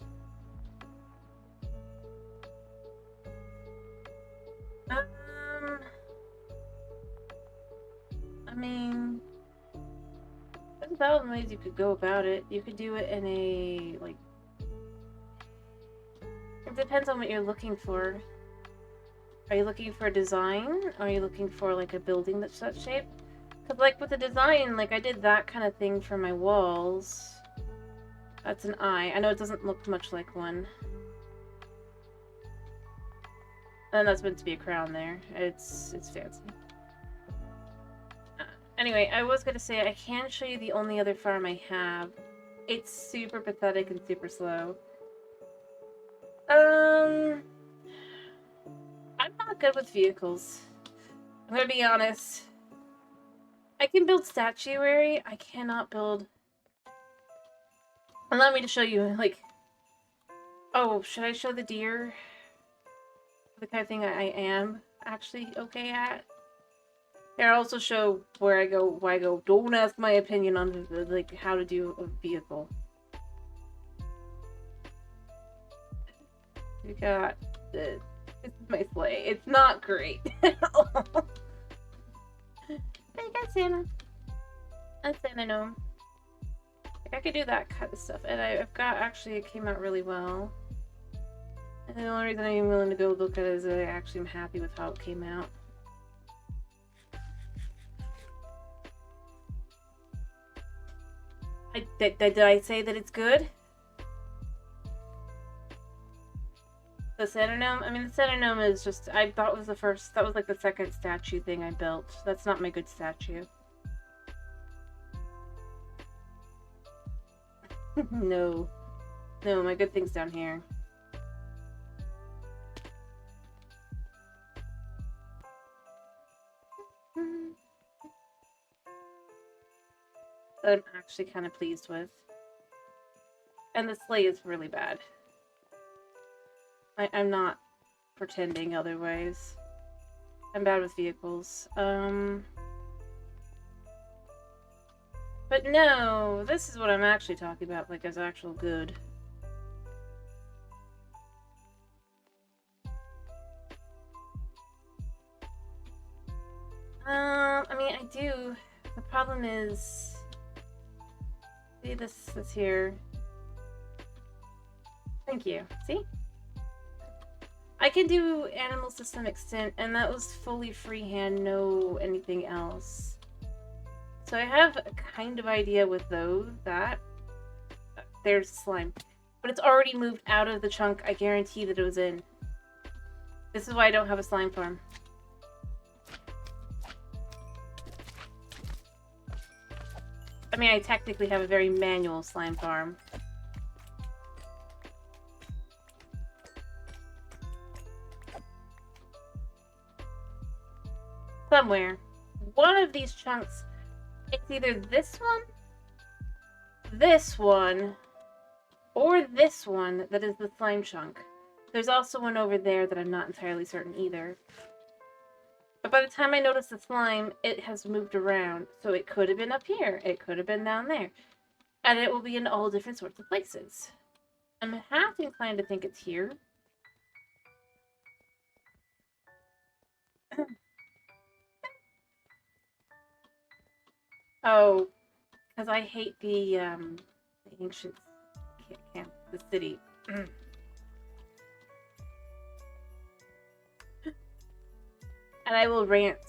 I mean, there's 1,000 ways you could go about it. You could do it in a, like, it depends on what you're looking for. Are you looking for a design? Are you looking for, like, a building that's that shape? Because, like, with the design, like, I did that kind of thing for my walls. That's an eye. I know it doesn't look much like one. And that's meant to be a crown there. It's fancy. Anyway, I was gonna say, I can show you the only other farm I have. It's super pathetic and super slow. I'm not good with vehicles. I'm gonna be honest. I can build statuary, I cannot build... Allow me to show you, like... Oh, should I show the deer? The kind of thing I am actually okay at? Here, I'll also show where I go, why I go. Don't ask my opinion on, like, how to do a vehicle. We got this is my sleigh. It's not great at all. I got Santa. And Santa gnome. Like, I could do that kind of stuff. And I've got, actually, it came out really well. And the only reason I'm even willing to go look at it is that I actually am happy with how it came out. Did I say that it's good? The Santa gnome? I mean, the Santa gnome is just... I thought it was the first... That was like the second statue thing I built. That's not my good statue. No. No, my good thing's down here. That I'm actually kind of pleased with. And the sleigh is really bad. I'm not pretending otherwise. I'm bad with vehicles. But no, this is what I'm actually talking about, like, as actual good. I mean, I do. The problem is... See this here. Thank you. See? I can do animals to some extent, and that was fully freehand, no anything else. So I have a kind of idea with that. There's slime. But it's already moved out of the chunk I guarantee that it was in. This is why I don't have a slime farm. I mean, I technically have a very manual slime farm. Somewhere. One of these chunks, it's either this one, or this one that is the slime chunk. There's also one over there that I'm not entirely certain either. But by the time I notice the slime, it has moved around. So it could have been up here. It could have been down there. And it will be in all different sorts of places. I'm half inclined to think it's here. Oh, because I hate the ancient camp, the city. And I will rant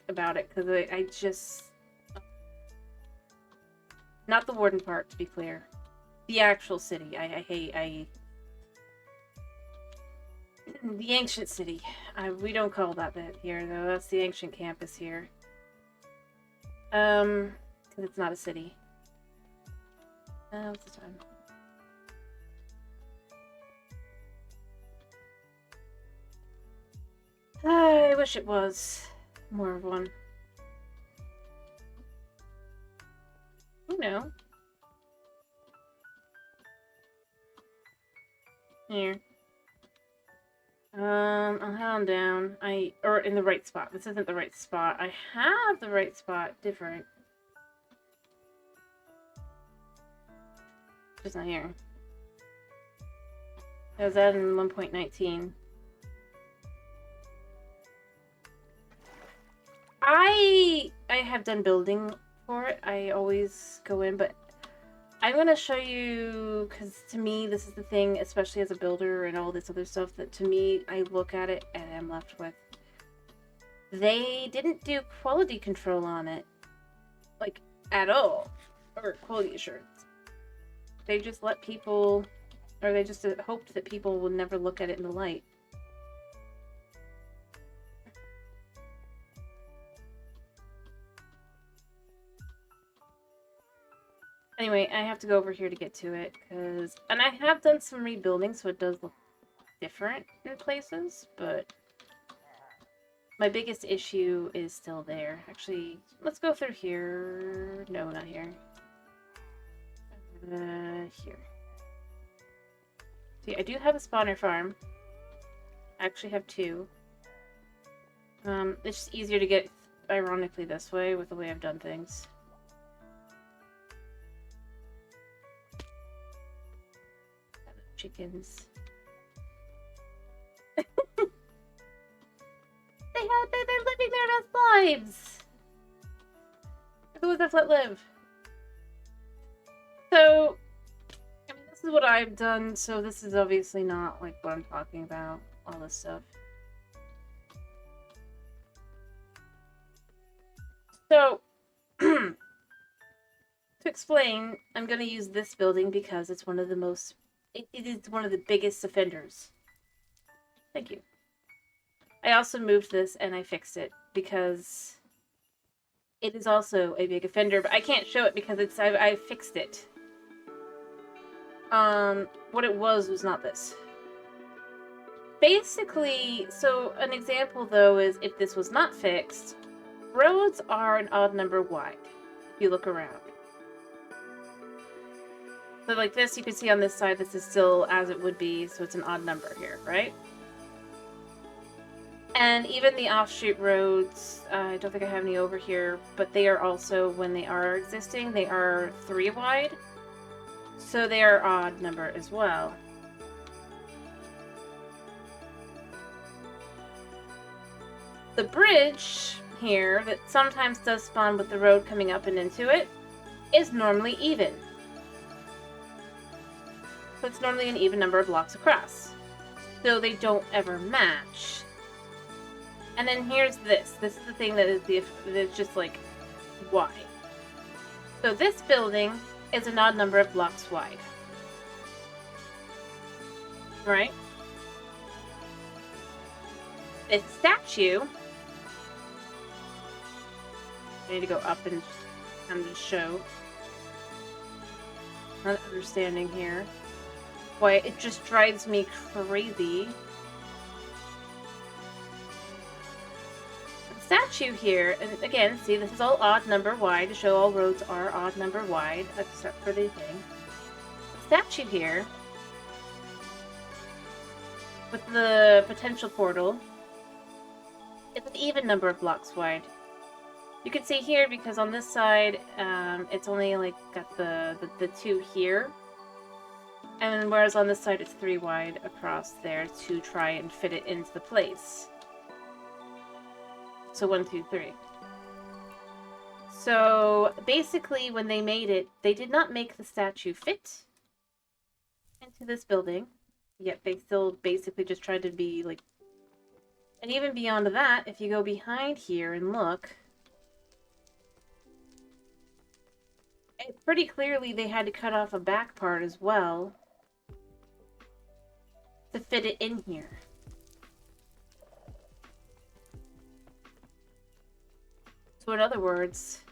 about it, because I just... Not the warden part, to be clear. The actual city. I hate, the ancient city. We don't call that here, though. That's the ancient campus here. Because it's not a city. What's the time? I wish it was more of one. You know. Here. I'll head on down. Or in the right spot. This isn't the right spot. I have the right spot. Different. just not here. It was added in 1.19. I have done building for it. I always go in, but I'm gonna show you, because to me this is the thing, especially as a builder and all this other stuff, that to me I look at it and I'm left with. They didn't do quality control on it, like, at all, or quality assurance. They just let people, or they just hoped that people would never look at it in the light. Anyway, I have to go over here to get to it, because... And I have done some rebuilding, so it does look different in places, but... My biggest issue is still there. Actually, let's go through here. No, not here. Here. See, I do have a spawner farm. I actually have 2. It's just easier to get, ironically, this way with the way I've done things. Chickens. They're living their best lives. They're the ones that let live. So, I mean, this is what I've done. So this is obviously not like what I'm talking about. All this stuff. So, to explain, I'm going to use this building because it's one of the most. It is one of the biggest offenders. Thank you. I also moved this and I fixed it because it is also a big offender, but I can't show it because it's I fixed it. What it was not this. Basically, so an example though is if this was not fixed, roads are an odd number wide. If you look around. So like this, you can see on this side, this is still as it would be, so it's an odd number here, right? And even the offshoot roads, I don't think I have any over here, but they are also, when they are existing, they are 3 wide. So they are odd number as well. The bridge here, that sometimes does spawn with the road coming up and into it, is normally even. So it's normally an even number of blocks across. So they don't ever match. And then here's this. This is the thing that is just like wide. So this building is an odd number of blocks wide. Right? This statue, I need to go up and kind of show. Not understanding here. Boy, it just drives me crazy. The statue here, and again, see, this is all odd number wide to show all roads are odd number wide, except for the thing. The statue here, with the potential portal, it's an even number of blocks wide. You can see here, because on this side, it's only like got the 2 here. And whereas on this side it's 3 wide across there to try and fit it into the place. So 1, 2, 3. So basically when they made it, they did not make the statue fit into this building. Yet they still basically just tried to be like... And even beyond that, if you go behind here and look... pretty clearly they had to cut off a back part as well to fit it in here. So in other words,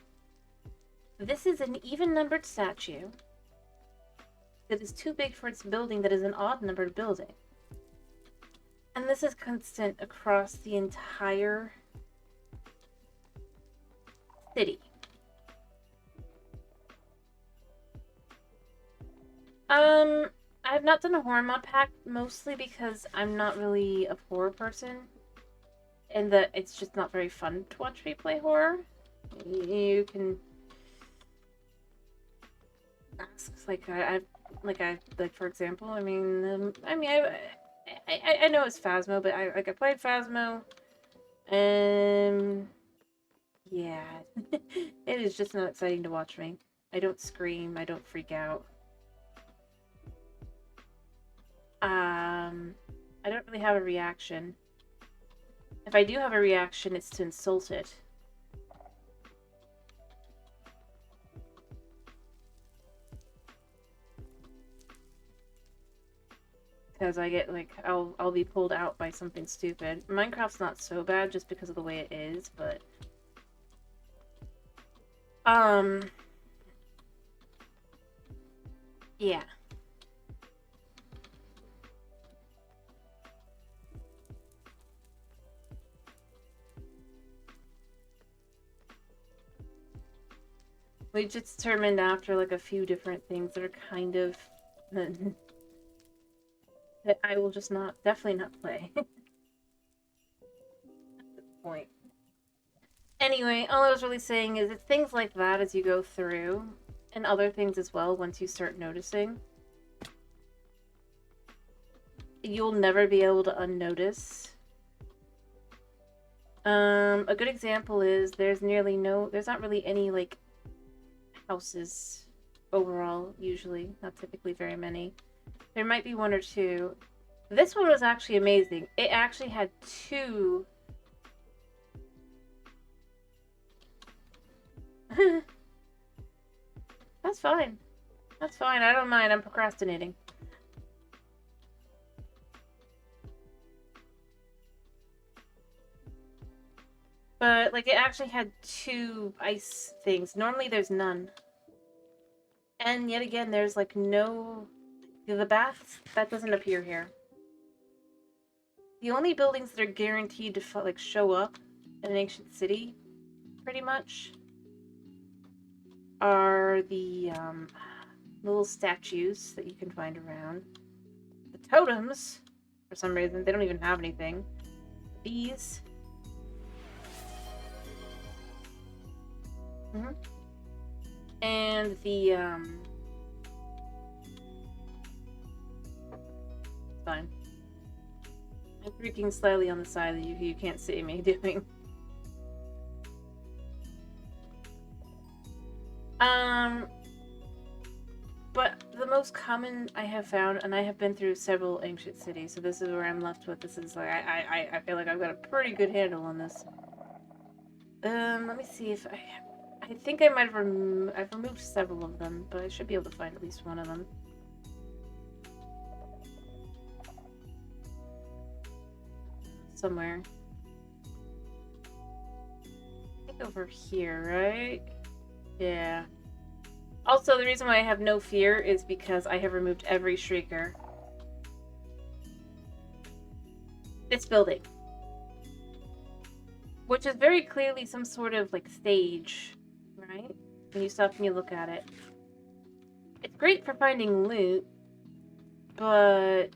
this is an even-numbered statue that is too big for its building that is an odd-numbered building. And this is constant across the entire city. I've not done a horror mod pack, mostly because I'm not really a horror person. And that it's just not very fun to watch me play horror. You can ask, like, Like for example, I mean, I know it's Phasmo, but I played Phasmo, and yeah, it is just not exciting to watch me. I don't scream, I don't freak out. I don't really have a reaction. If I do have a reaction, it's to insult it. Because I get, like, I'll be pulled out by something stupid. Minecraft's not so bad just because of the way it is, but... yeah. We just determined after, like, a few different things that are kind of... that I will just definitely not play. At this point. Anyway, all I was really saying is it's things like that as you go through, and other things as well once you start noticing. You'll never be able to unnotice. A good example is there's not really any, like, houses overall, usually. Not typically very many. There might be one or two. This one was actually amazing. It actually had 2... That's fine. That's fine. I don't mind. I'm procrastinating. But, like, it actually had 2 ice things. Normally there's none. And yet again, there's, like, no... The baths, that doesn't appear here. The only buildings that are guaranteed to, like, show up in an ancient city, pretty much, are the, little statues that you can find around. The totems, for some reason, they don't even have anything. These. And the, it's fine. I'm creaking slightly on the side that you can't see me doing. But the most common I have found, and I have been through several ancient cities, so this is where I'm left with. This is like, I feel like I've got a pretty good handle on this. Let me see if I think I might have I've removed several of them, but I should be able to find at least one of them. Somewhere. I think over here, right? Yeah. Also, the reason why I have no fear is because I have removed every shrieker. This building. Which is very clearly some sort of, like, stage, right? When you stop and you look at it. It's great for finding loot, but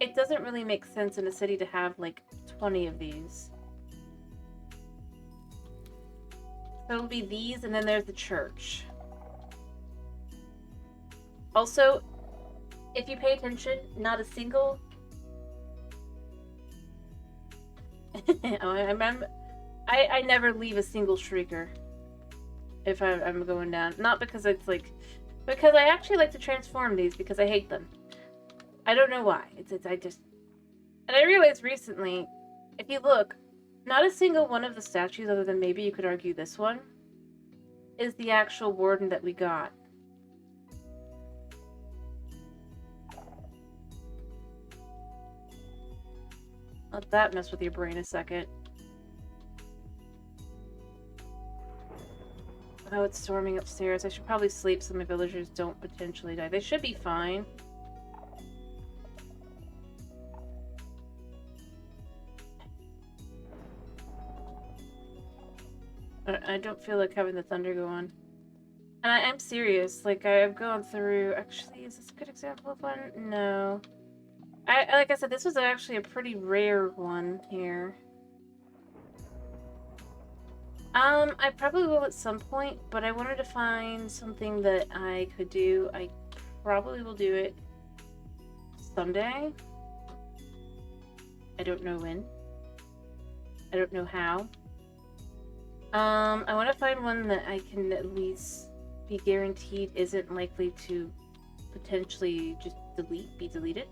it doesn't really make sense in a city to have, like, 20 of these. So it'll be these, and then there's the church. Also, if you pay attention, not a single... I never leave a single shrieker if I'm going down. Not because it's like... Because I actually like to transform these because I hate them. I don't know why. I just... And I realized recently, if you look, not a single one of the statues, other than maybe you could argue this one, is the actual warden that we got. Let that mess with your brain a second. Oh, it's storming upstairs. I should probably sleep so my villagers don't potentially die. They should be fine. I don't feel like having the thunder go on. And I'm serious. Like, I've gone through... Actually, is this a good example of one? No. Like I said, this was actually a pretty rare one here. I probably will at some point, but I wanted to find something that I could do. I probably will do it someday. I don't know when. I don't know how. I want to find one that I can at least be guaranteed isn't likely to potentially just be deleted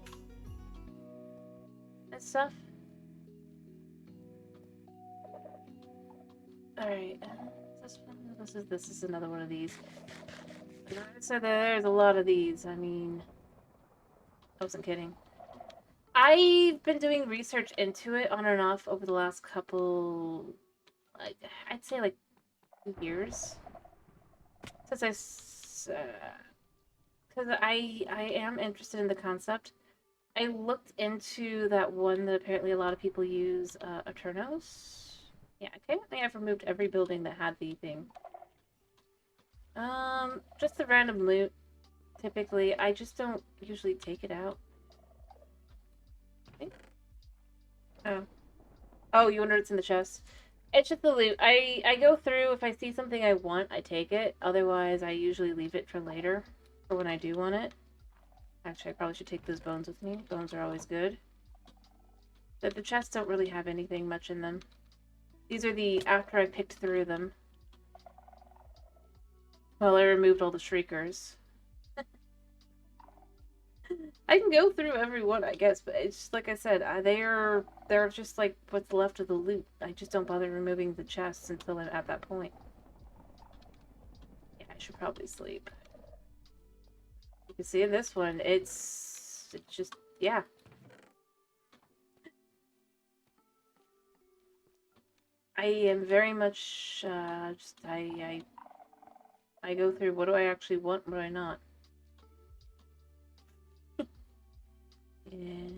and stuff. Alright, this one, this is another one of these. So there's a lot of these. I mean, I wasn't kidding. I've been doing research into it on and off over the last couple, like, I'd say like 2 years. Because I am interested in the concept. I looked into that one that apparently a lot of people use, Aternos. Yeah, okay. I think I've removed every building that had the thing. Just the random loot. Typically, I just don't usually take it out. Oh. Oh, you wonder it's in the chest? It's just the loot. I go through, if I see something I want, I take it. Otherwise, I usually leave it for later, for when I do want it. Actually, I probably should take those bones with me. Bones are always good. But the chests don't really have anything much in them. These are the after I picked through them. Well, I removed all the shriekers. I can go through every one, I guess, but it's just, like I said, they're just like what's left of the loot. I just don't bother removing the chests until I'm at that point. Yeah, I should probably sleep. You can see in this one, it's just, yeah. I am very much, I go through what do I actually want, what do I not. Yeah.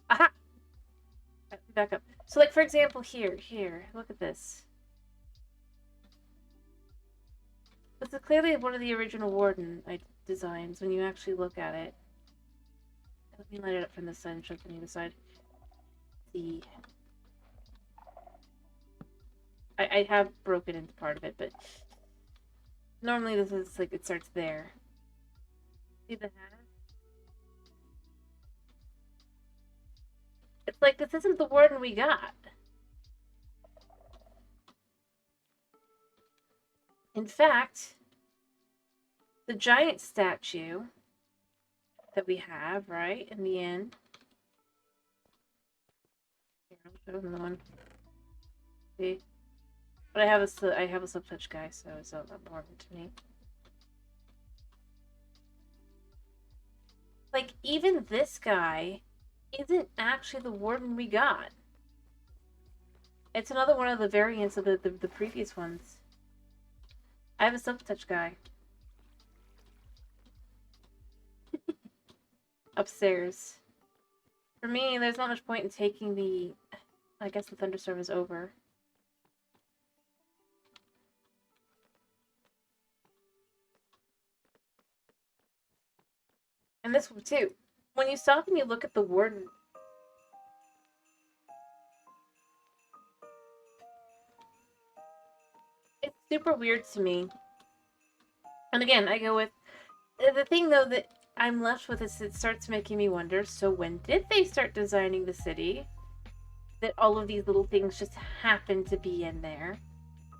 Aha! Back up. So, like, for example, here, look at this. This is clearly one of the original Warden designs when you actually look at it. Let me light it up from this side and show it from the other side. I have broken into part of it, but normally this is like, it starts there. See the hat? It's like, this isn't the Warden we got. In fact, the giant statue that we have, right, in the end. Here, I'll show another one. See? But I have a sub-touch guy, so it's not that important to me. Like, even this guy isn't actually the Warden we got. It's another one of the variants of the previous ones. I have a sub-touch guy. Upstairs. For me, there's not much point in taking the... I guess the thunderstorm is over. And this one too. When you stop and you look at the Warden... It's super weird to me. And again, I go with... The thing, though, that I'm left with is it starts making me wonder, so when did they start designing the city? That all of these little things just happen to be in there,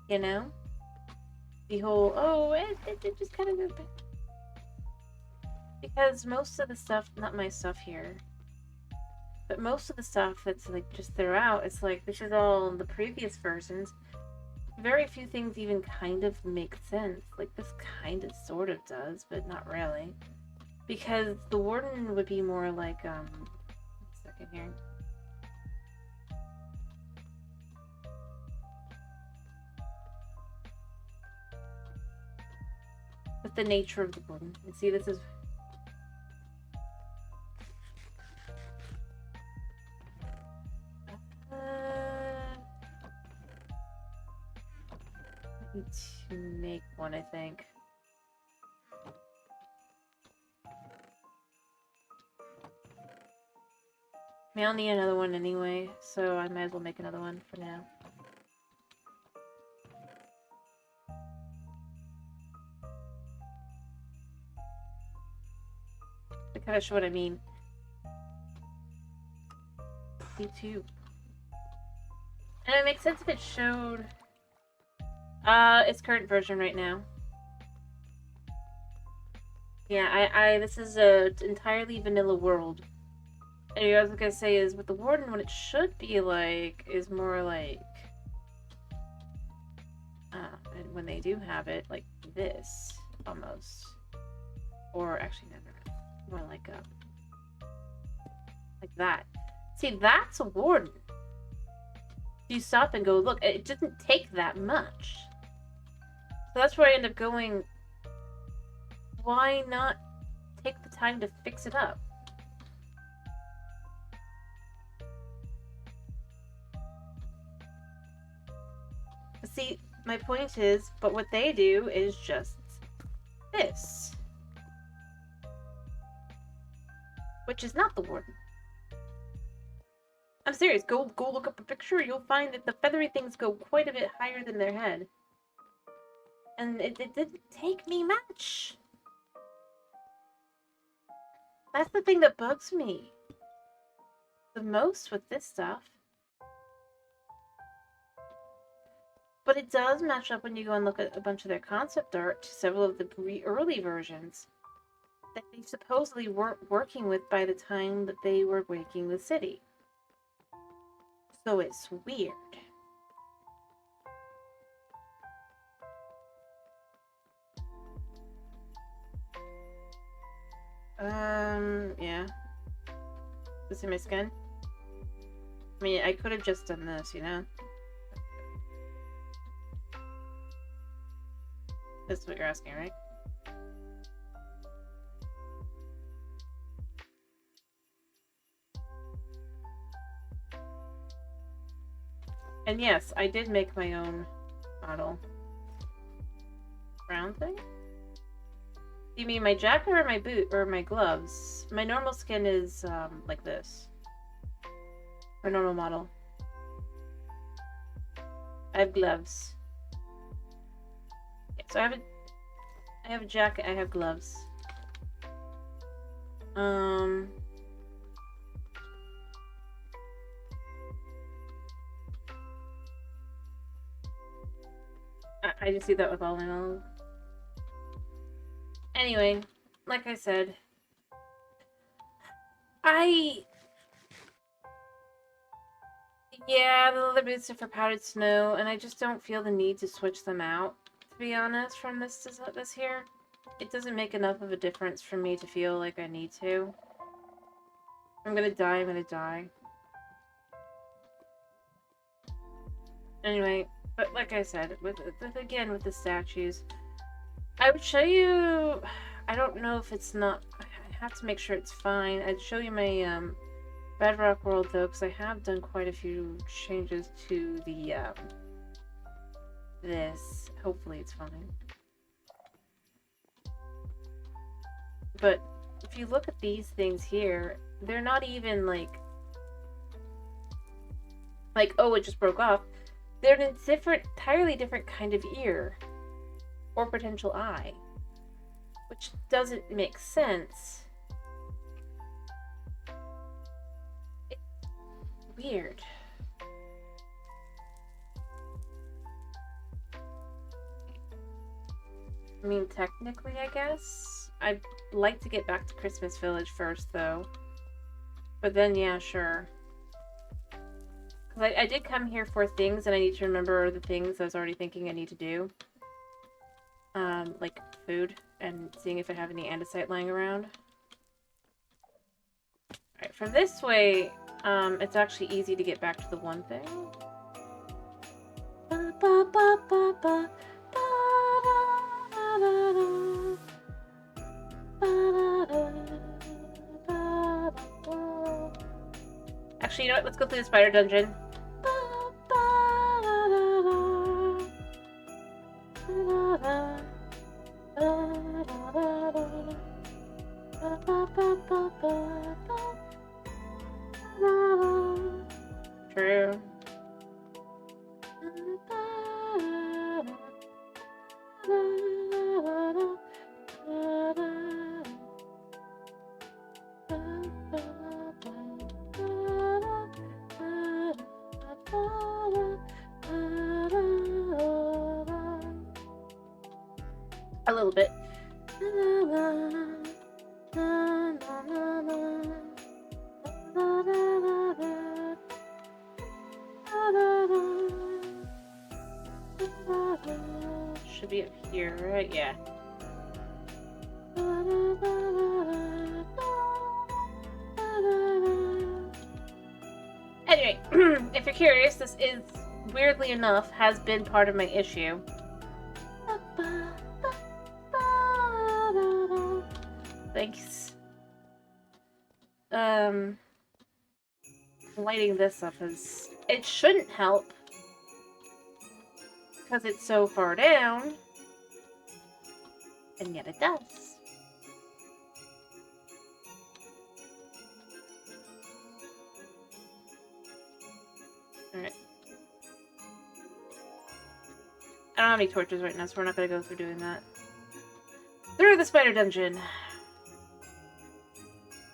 you know? The whole, oh, it just kind of... Because most of the stuff, not my stuff here, but most of the stuff that's like just throughout, it's like, this is all in the previous versions. Very few things even kind of make sense. Like, this kind of sort of does, but not really. Because the Warden would be more like, a second here. With the nature of the Warden. And see, this is... I need to make one, I think. I mean, I'll need another one anyway, so I might as well make another one for now. To kind of show what I mean. Me too. And it makes sense if it showed its current version right now. Yeah, this is a entirely vanilla world. And what I was gonna say is with the Warden, what it should be like is more like and when they do have it, like this almost. Or actually never. More like that. See, that's a Warden. You stop and go look. It didn't take that much. So that's where I end up going. Why not take the time to fix it up? See, my point is, but what they do is just this. Which is not the Warden. I'm serious, go look up a picture, you'll find that the feathery things go quite a bit higher than their head. And it didn't take me much. That's the thing that bugs me the most with this stuff. But it does match up when you go and look at a bunch of their concept art to several of the early versions that they supposedly weren't working with by the time that they were making the city. So it's weird. Yeah. This is my skin? I mean, I could have just done this, you know? That's what you're asking, right? And yes, I did make my own model. Brown thing? You mean my jacket or my boot or my gloves? My normal skin is like this. My normal model. I have gloves. Okay, so I have a jacket, I have gloves. I just see that with all in all. Anyway, like I said, yeah, the leather boots are for powdered snow, and I just don't feel the need to switch them out, to be honest, from this here. It doesn't make enough of a difference for me to feel like I need to. I'm gonna die. Anyway, but like I said, with the statues, I would show you. I don't know if it's not. I have to make sure it's fine. I'd show you my Bedrock World though, because I have done quite a few changes to the this. Hopefully, it's fine. But if you look at these things here, they're not even like oh, it just broke off. They're in a entirely different kind of ear or potential eye, which doesn't make sense. It's weird. I mean, technically, I guess. I'd like to get back to Christmas Village first, though. But then, yeah, sure. Because I did come here for things, and I need to remember the things I was already thinking I need to do. Like food, and seeing if I have any andesite lying around. Alright, from this way, it's actually easy to get back to the one thing. Actually, you know what? Let's go through the spider dungeon. little bit. Should be up here, right? Yeah. Anyway, if you're curious, this is, weirdly enough, has been part of my issue. Thanks. Lighting this up is... It shouldn't help. Because it's so far down. And yet it does. Alright. I don't have any torches right now, so we're not going to go through doing that. Through the spider dungeon.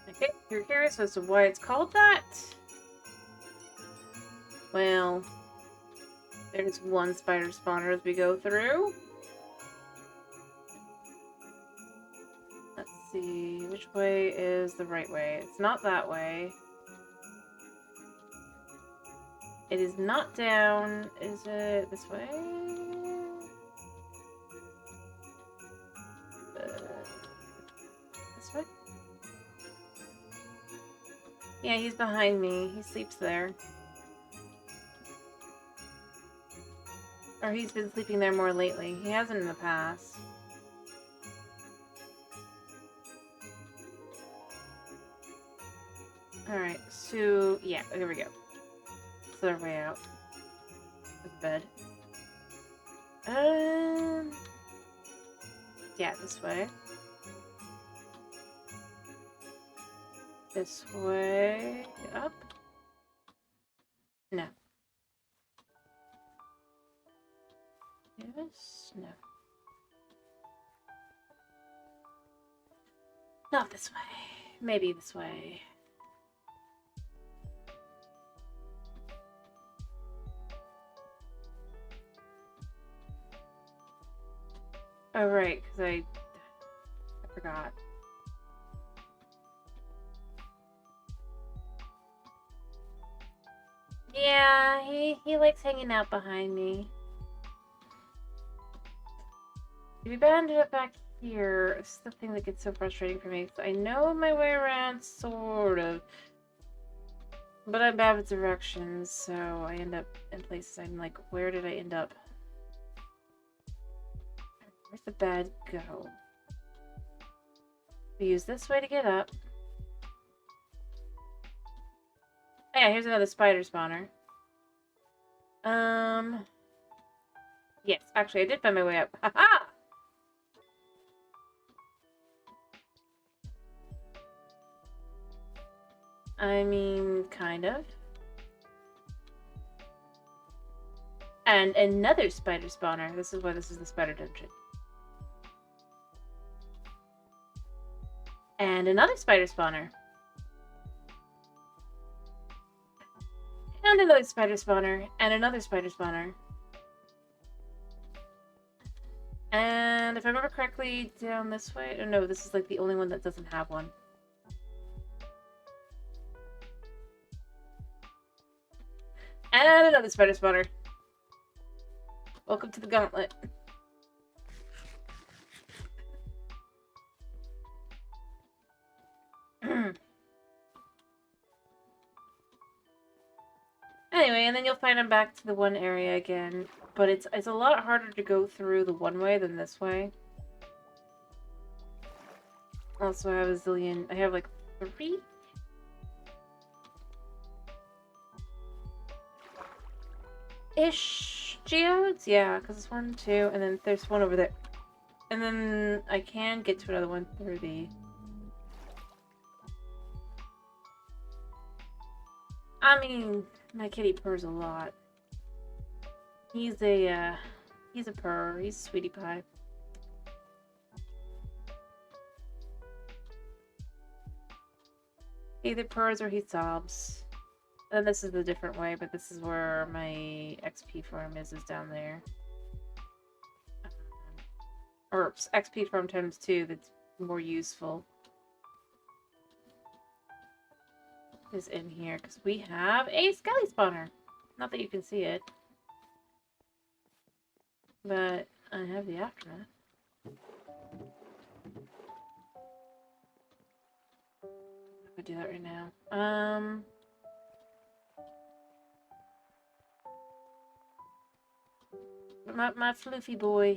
Okay, if you're curious as to why it's called that. Well, there's one spider spawner as we go through. Let's see, which way is the right way? It's not that way. It is not down. Is it this way? This way? Yeah, he's behind me. He sleeps there. Or he's been sleeping there more lately. He hasn't in the past. Alright, so... yeah, here we go. It's our way out. Of bed. Yeah, this way. This way. Up? No. Yes? No. Not this way. Maybe this way. Oh, right, because I forgot. Yeah, he likes hanging out behind me. If we banded it back here, it's the thing that gets so frustrating for me. I know my way around, sort of. But I'm bad with directions, so I end up in places I'm like, where did I end up? Where's the bed go? We use this way to get up. Oh yeah, here's another spider spawner. Yes, actually I did find my way up. Haha! I mean, kind of. And another spider spawner. This is why this is the spider dungeon. And another spider spawner. And another spider spawner. And another spider spawner. And if I remember correctly, down this way... Oh, no, this is like the only one that doesn't have one. And another spider spawner. Welcome to the gauntlet. Anyway, and then you'll find I'm back to the one area again. But it's a lot harder to go through the one way than this way. Also, I have a zillion... I have like 3? Ish geodes? Yeah, because it's 1, 2, and then there's one over there. And then I can get to another one through the... I mean, my kitty purrs a lot. He's a purr. He's a sweetie pie. He either purrs or he sobs. And this is the different way, but this is where my XP farm is down there. Or XP farm times 2 that's more useful is in here, because we have a skelly spawner. Not that you can see it, but I have the aftermath. I'll do that right now. My floofy boy,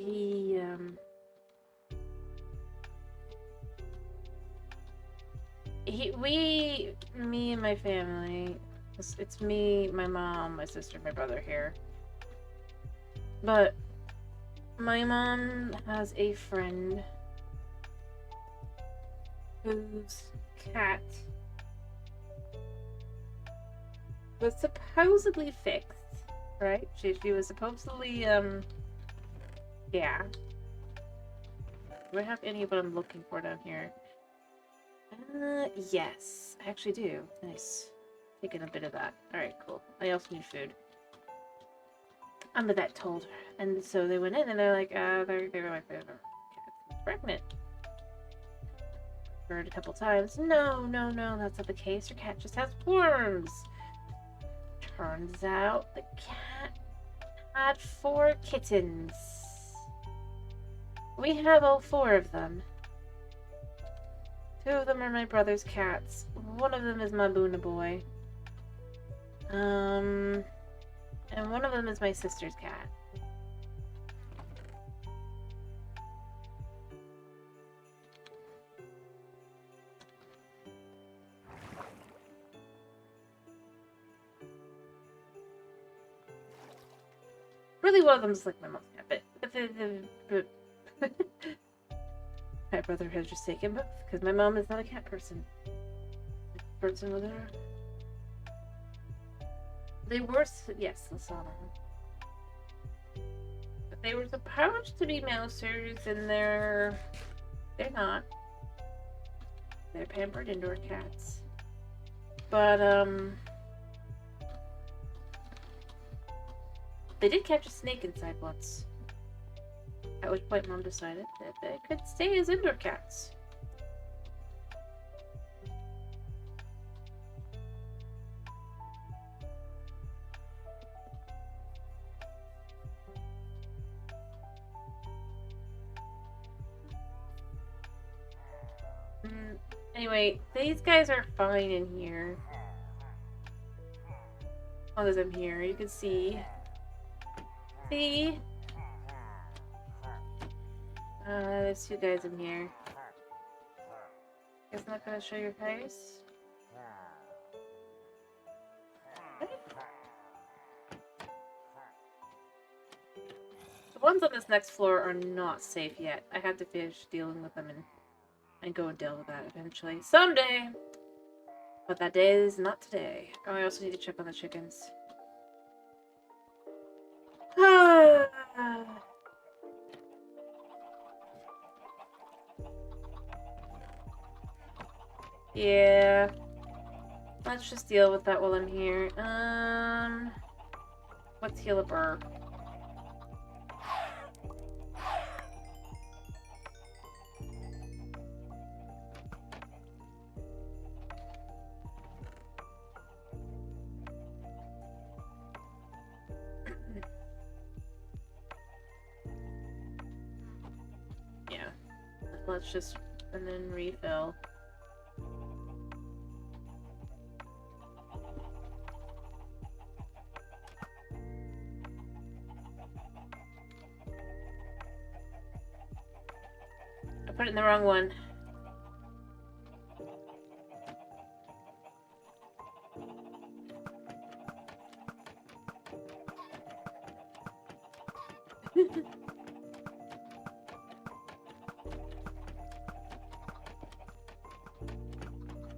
me and my family, it's me, my mom, my sister, my brother here. But my mom has a friend whose cat was supposedly fixed, right? She was supposedly, yeah. Do I have any of what I'm looking for down here? Yes, I actually do. Nice. Taking a bit of that. Alright, cool. I also need food. The vet told her. And so they went in and they're like, they were like, their cat's pregnant. Heard a couple times, no, that's not the case. Your cat just has worms. Turns out the cat had 4 kittens. We have all 4 of them. 2 of them are my brother's cats. One of them is my Boona boy. And one of them is my sister's cat. Really, one of them is like my mom's cat, but my brother has just taken both because my mom is not a cat person. Person with her. They were, yes, Lasana. But they were supposed to be mousers, and they're not. They're pampered indoor cats. But they did catch a snake inside once. At which point Mom decided that they could stay as indoor cats. Anyway, these guys are fine in here. As long as I'm here, you can see. See? There's 2 guys in here. Guess I'm not gonna show your face. The ones on this next floor are not safe yet. I had to finish dealing with them and go and deal with that eventually. Someday! But that day is not today. Oh, I also need to check on the chickens. Yeah. Let's just deal with that while I'm here. Let's heal a burr. Yeah. Let's just, and then refill. I put it in the wrong one.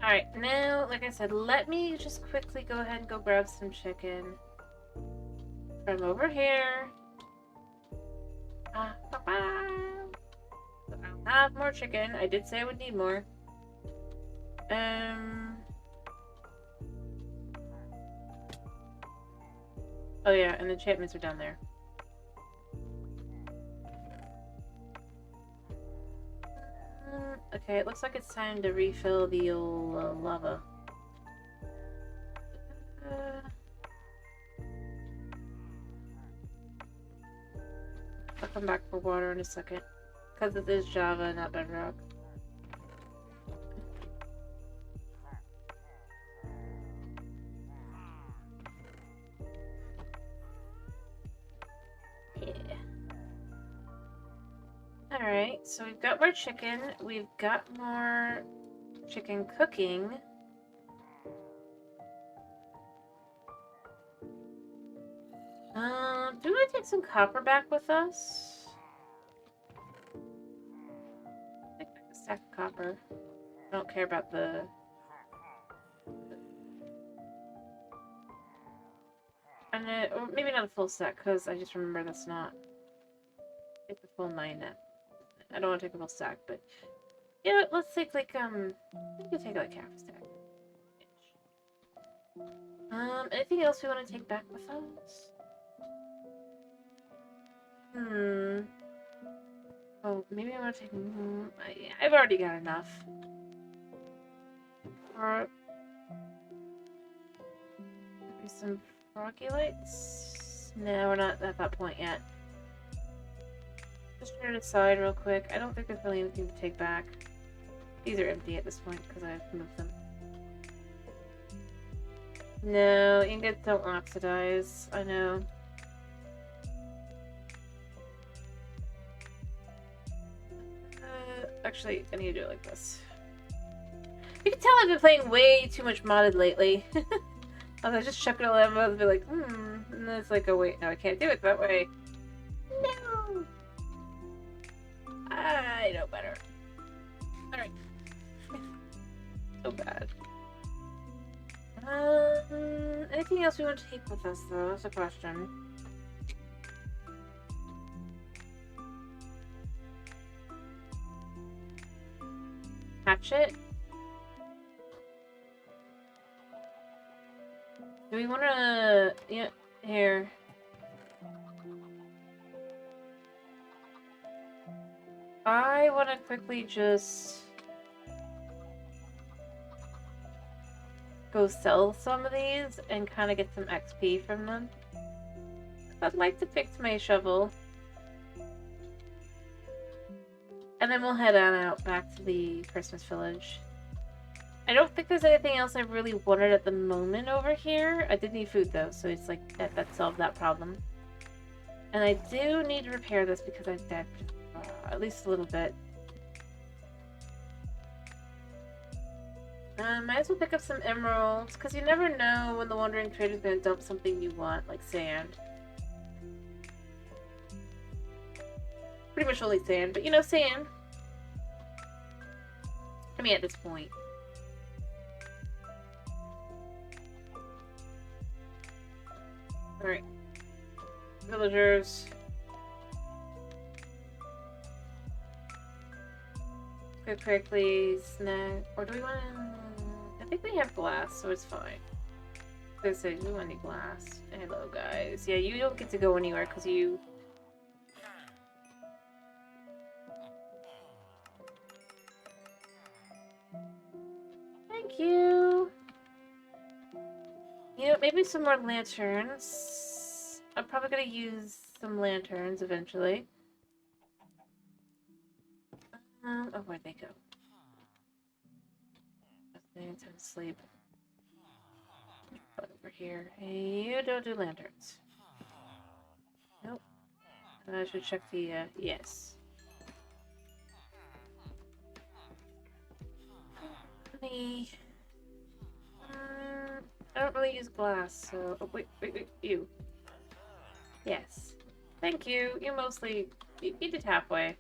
Alright, now, like I said, let me just quickly go ahead and go grab some chicken from over here. I'll have more chicken. I did say I would need more. Oh yeah, and the enchantments are down there. Okay, it looks like it's time to refill the old lava. I'll come back for water in a second. Because it is Java, not Bedrock. Yeah. Alright, so we've got more chicken. We've got more chicken cooking. Do we want to take some copper back with us? Take back a stack of copper. I don't care about the... or maybe not a full stack, because I just remember that's not... It's a full 9 net. I don't want to take a full stack, but... Yeah, let's take like, we can take like half a stack. Anything else we want to take back with us? Oh, maybe I want to take... I've already got enough. Or... Maybe some froggy lights? No, we're not at that point yet. Just turn it aside real quick. I don't think there's really anything to take back. These are empty at this point because I've moved them. No, ingots don't oxidize. I know. Actually, I need to do it like this. You can tell I've been playing way too much modded lately. I just chuck it all in and be like, and then it's like, oh wait, no, I can't do it that way. No! I know better. Alright. So bad. Anything else we want to take with us, though? That's a question. Hatchet? Do we want to... Yeah, here. I want to quickly just... go sell some of these and kind of get some XP from them. I'd like to fix my shovel. And then we'll head on out back to the Christmas village. I don't think there's anything else I really wanted at the moment over here. I did need food though, so it's like that solved that problem. And I do need to repair this because I've dead at least a little bit. Might as well pick up some emeralds, because you never know when the Wandering Trader is going to dump something you want, like sand. Pretty much only sand, but you know, sand. I mean, at this point. Alright. Villagers. Go quickly snag. Or do we want to... I think we have glass, so it's fine. I was gonna say, we want any glass. Hello, guys. Yeah, you don't get to go anywhere because you... Thank you! You know, maybe some more lanterns. I'm probably gonna use some lanterns eventually. Oh, where'd they go? Time to sleep. Put over here. You don't do lanterns. Nope. I should check the, yes. Honey. I don't really use glass, so... Oh, wait, you. Yes. Thank you. You mostly... You did halfway.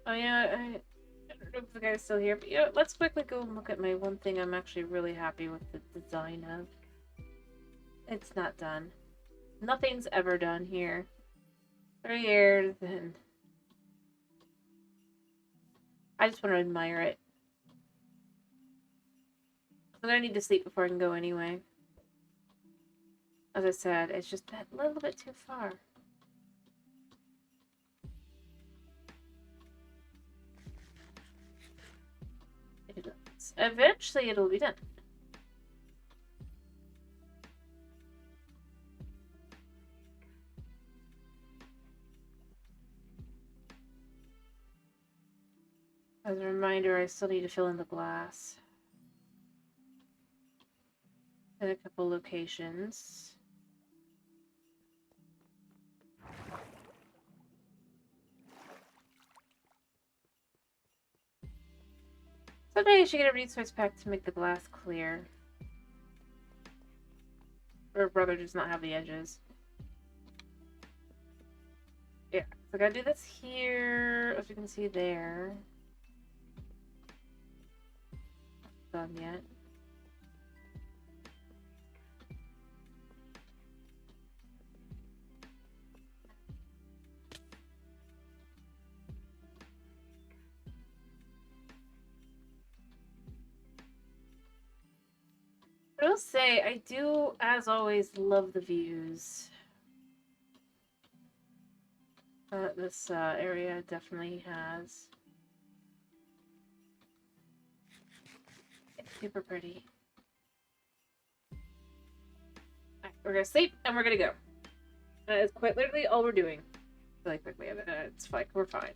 Oh yeah, I don't know if the guy's still here, but you know, let's quickly go and look at my one thing I'm actually really happy with the design of. It's not done. Nothing's ever done here. 3 years, and... I just want to admire it. I'm gonna need to sleep before I can go anyway. As I said, it's just that little bit too far. Eventually it'll be done. As a reminder, I still need to fill in the glass in a couple locations. Someday I should get a resource pack to make the glass clear. Or rather, just not have the edges. Yeah, so I gotta do this here, as you can see there. Not done yet. I will say, I do, as always, love the views. This area definitely has. It's super pretty. Alright, we're gonna sleep and we're gonna go. That is quite literally all we're doing. Really quickly, it's fine. We're fine.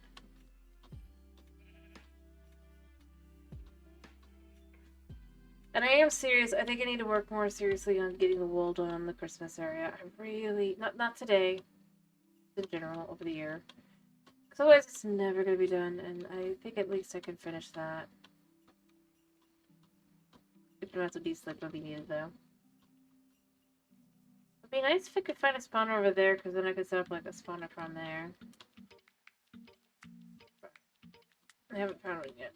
And I am serious. I think I need to work more seriously on getting the wool done on the Christmas area. I really, not today, in general, over the year. Because otherwise it's never going to be done, and I think at least I can finish that. Good amounts of D-slip will be needed, though. It'd be nice if I could find a spawner over there, because then I could set up like a spawner from there. I haven't found one yet.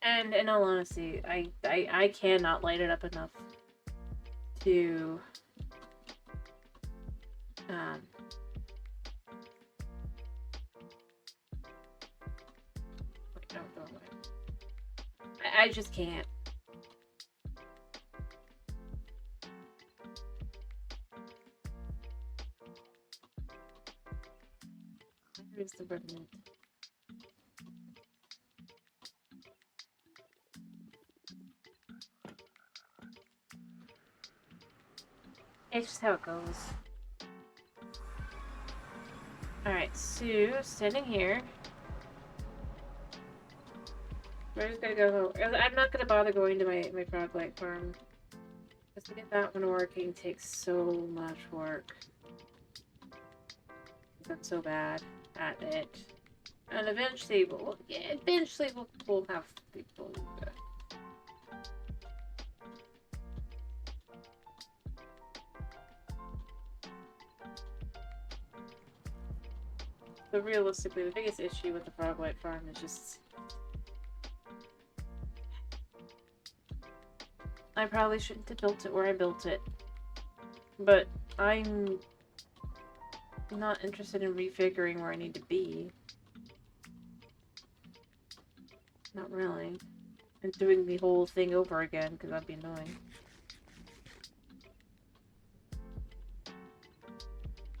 And in all honesty, I cannot light it up enough to wait, no, go away. I just can't. Where's the remnant? It's just how it goes. Alright, Sue, standing here. We're just gonna go. I'm not gonna bother going to my frog light farm. Just to get that one working takes so much work. I'm so bad at it. And eventually we'll have people do that. But realistically, the biggest issue with the Froglight farm is just... I probably shouldn't have built it where I built it. But I'm not interested in refiguring where I need to be. Not really. And doing the whole thing over again, because that'd be annoying.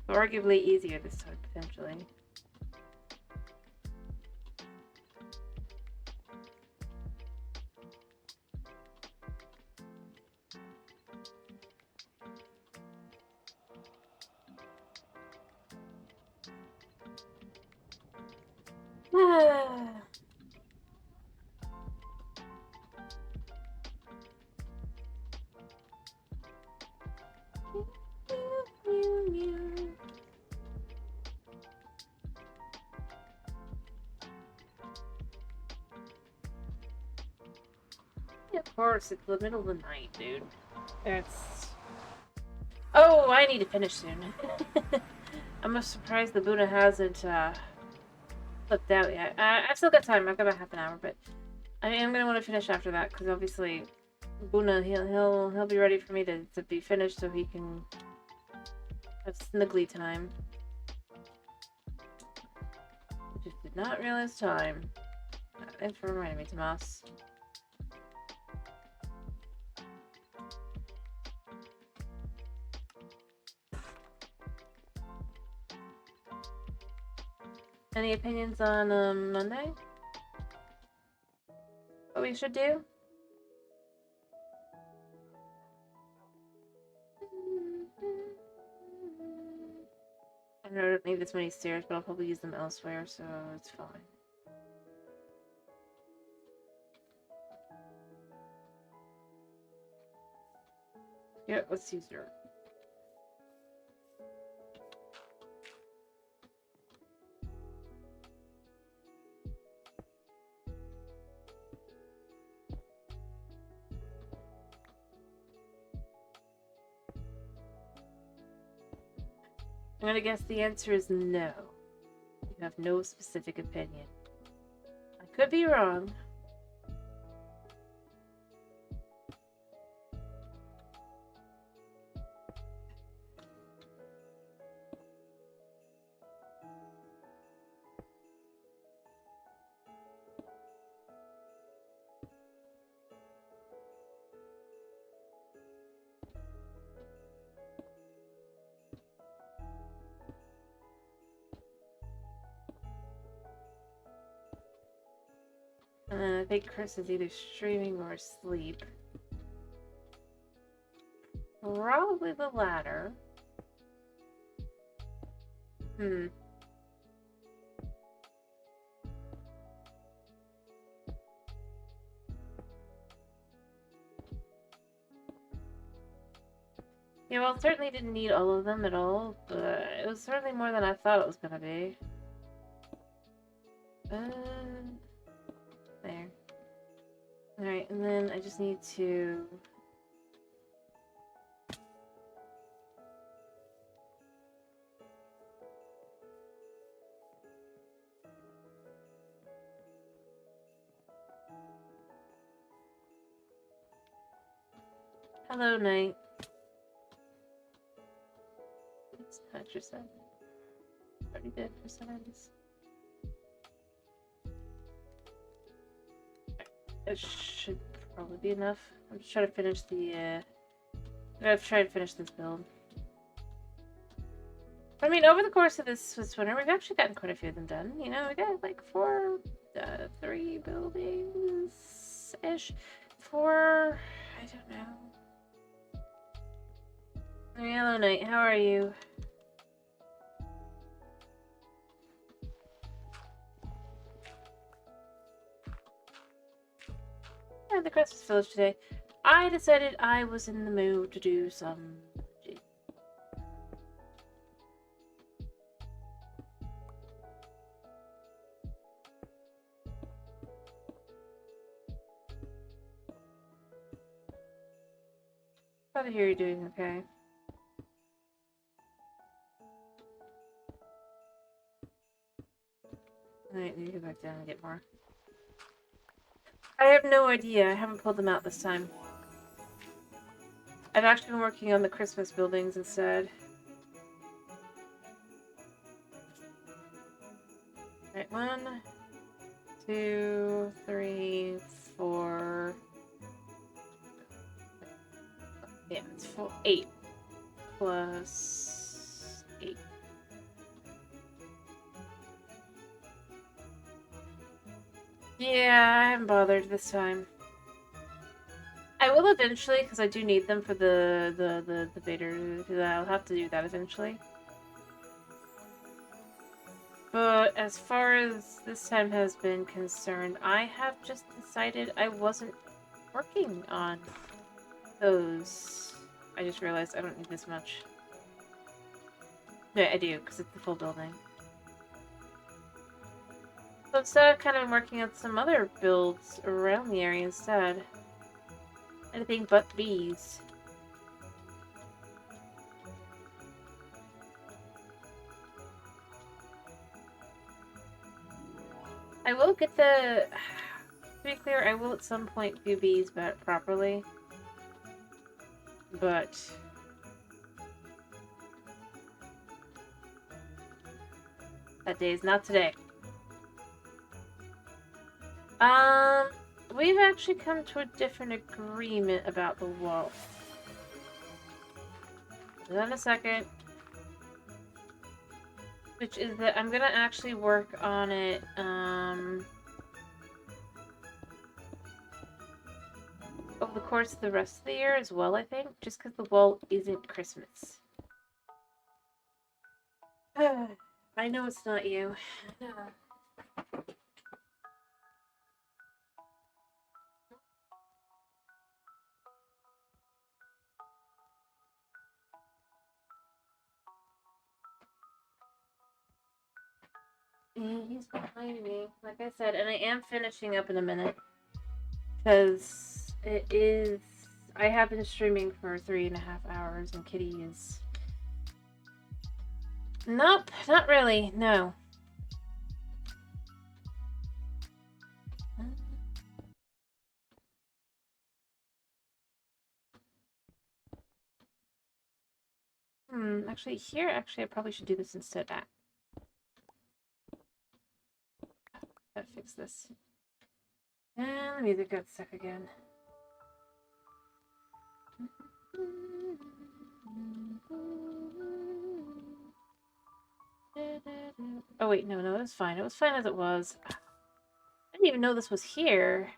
Arguably easier this time, potentially. Of course, it's the middle of the night, dude. That's... Oh, I need to finish soon. I'm surprised the Buddha hasn't flipped out yet. I've still got time. I've got about half an hour, but I am gonna want to finish after that because obviously, Buna he'll be ready for me to be finished so he can have snuggly time. I just did not realize time. Thanks for reminding me, Tomas. Any opinions on Monday? What we should do? I know I don't need this many stairs, but I'll probably use them elsewhere, so it's fine. Yeah, let's use dirt. I'm gonna guess the answer is no. You have no specific opinion. I could be wrong. I think Chris is either streaming or asleep. Probably the latter. Yeah, well, it certainly didn't need all of them at all, but it was certainly more than I thought it was gonna be. There. Alright, and then I just need to... Hello, Knight. It's not your son. Already did for sons. It should probably be enough. I'm just trying to finish the, I've tried to finish this build. I mean, over the course of this winter, we've actually gotten quite a few of them done. You know, we got like 3 buildings-ish. 4, I don't know. Hello, Knight, how are you? At the Christmas Village today, I decided I was in the mood to do some magic. Glad to hear you're doing okay. Alright, need to go back down and get more. I have no idea. I haven't pulled them out this time. I've actually been working on the Christmas buildings instead. Alright, 1, 2, 3, 4. Yeah, it's 8 plus 8. Yeah, I haven't bothered this time. I will eventually, because I do need them for the Vader. I'll have to do that eventually. But as far as this time has been concerned, I have just decided I wasn't working on those. I just realized I don't need this much. Yeah, I do, because it's the full building. So instead, I've kind of been working on some other builds around the area instead. Anything but bees. I will get the... To be clear, I will at some point do bees properly. But... that day is not today. We've actually come to a different agreement about the wall. Hold on a second. which is that I'm gonna actually work on it, over the course of the rest of the year as well, I think, just because the wall isn't Christmas. I know it's not you. Yeah, he's behind me, like I said, and I am finishing up in a minute. Because it is... I have been streaming for 3.5 hours, and Kitty is... Nope, not really, no. Actually, I probably should do this instead. Gotta fix this. And the music got stuck again. Oh wait, no, it was fine. It was fine as it was. I didn't even know this was here.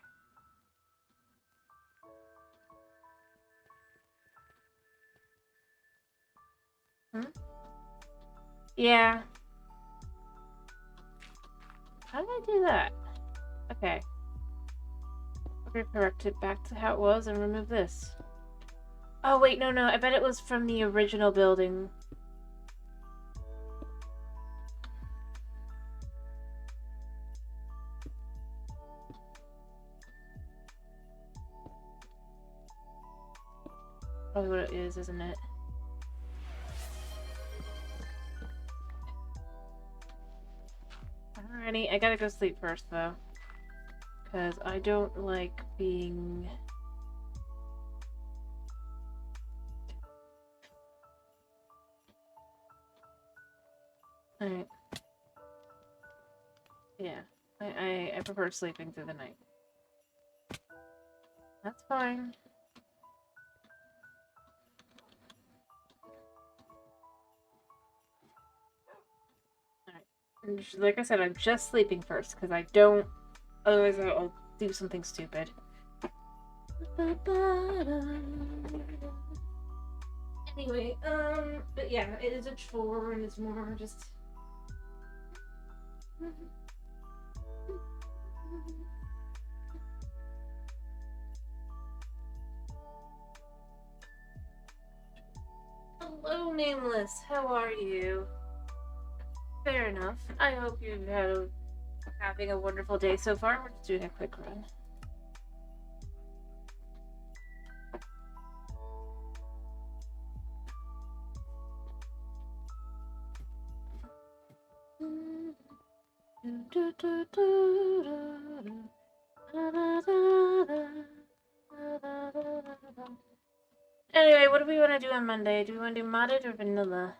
Yeah. How did I do that? Okay. We're gonna correct it back to how it was and remove this. Oh wait, no, I bet it was from the original building. Probably what it is, isn't it? Alrighty, I gotta go sleep first though. Because I don't like being... Alright. Yeah, I prefer sleeping through the night. That's fine. Alright. Like I said, I'm just sleeping first, because I don't... Otherwise I'll do something stupid. Anyway, but yeah, it is a chore, and it's more just... Hello, Nameless. How are you? Fair enough. I hope you've having a wonderful day so far. We're just doing a quick run. Anyway, what do we want to do on Monday? Do we want to do modded or vanilla?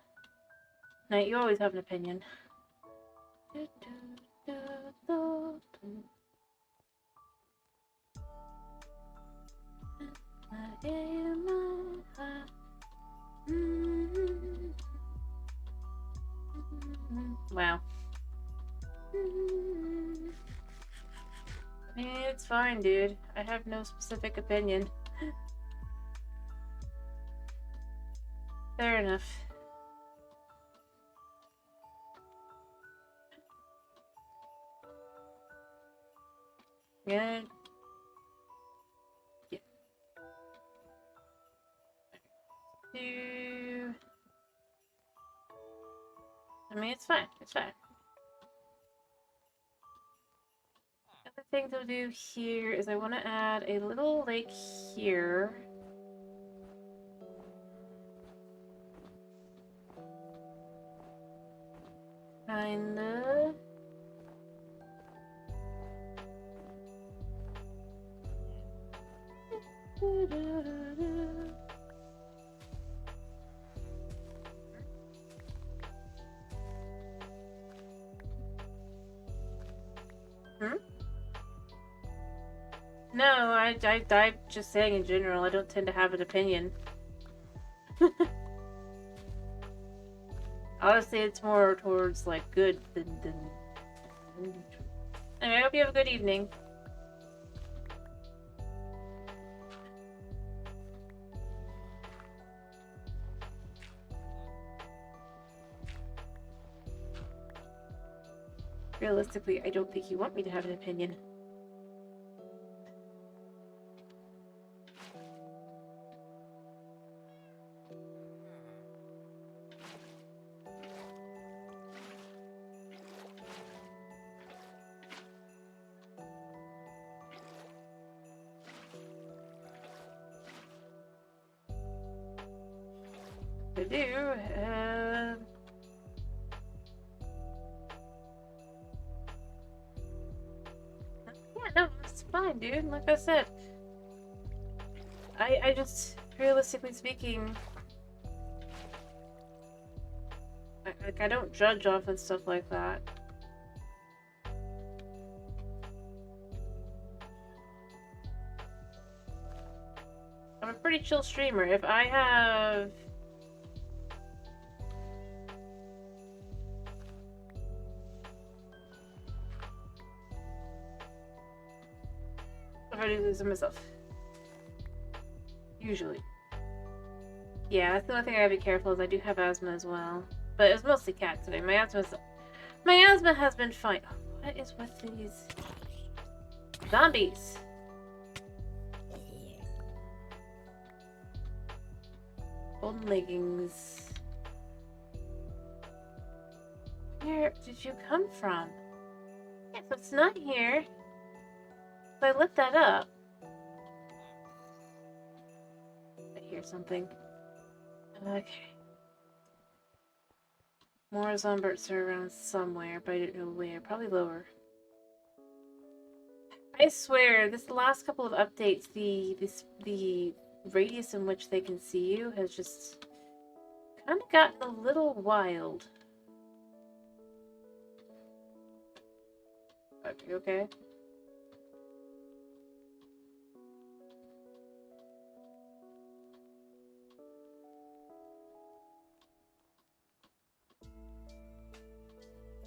Night, you always have an opinion. Wow. It's fine, dude. I have no specific opinion. Fair enough. Good. Yeah. I mean, it's fine. It's fine. Other thing to do here is I want to add a little lake here. Kinda. No, I'm just saying in general, I don't tend to have an opinion. Honestly, it's more towards like good than neutral. Anyway, I hope you have a good evening. Realistically, I don't think you want me to have an opinion. I do. Yeah, no, it's fine, dude. Like I said, I just, realistically speaking, I don't judge off and stuff like that. I'm a pretty chill streamer. If I have... If I do lose myself. Usually. Yeah, that's the only thing I gotta be careful is I do have asthma as well. But it's mostly cat today. My asthma has been fine. Oh, what is with these zombies? Golden leggings. Where did you come from? Yeah, so it's not here. So I lit that up. I hear something. Okay. More zombies are around somewhere, but I don't know where. Probably lower. I swear, this last couple of updates, the radius in which they can see you has just kind of gotten a little wild. Are you okay?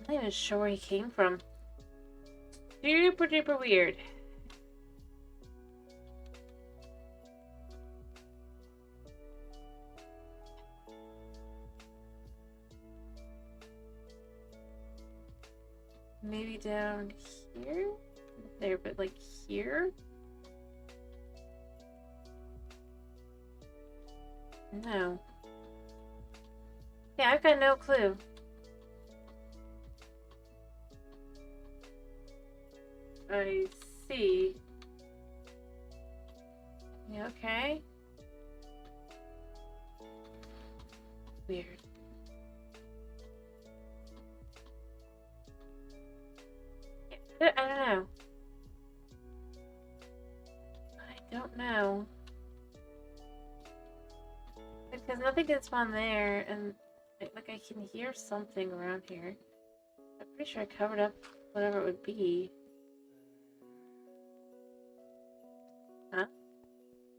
I'm not even sure where he came from. Super duper weird. Maybe down here? There, but like here? No. Yeah, I've got no clue. I see. Yeah, okay. Weird. Yeah, I don't know. I don't know. Because nothing can spawn there, and like I can hear something around here. I'm pretty sure I covered up whatever it would be. Huh?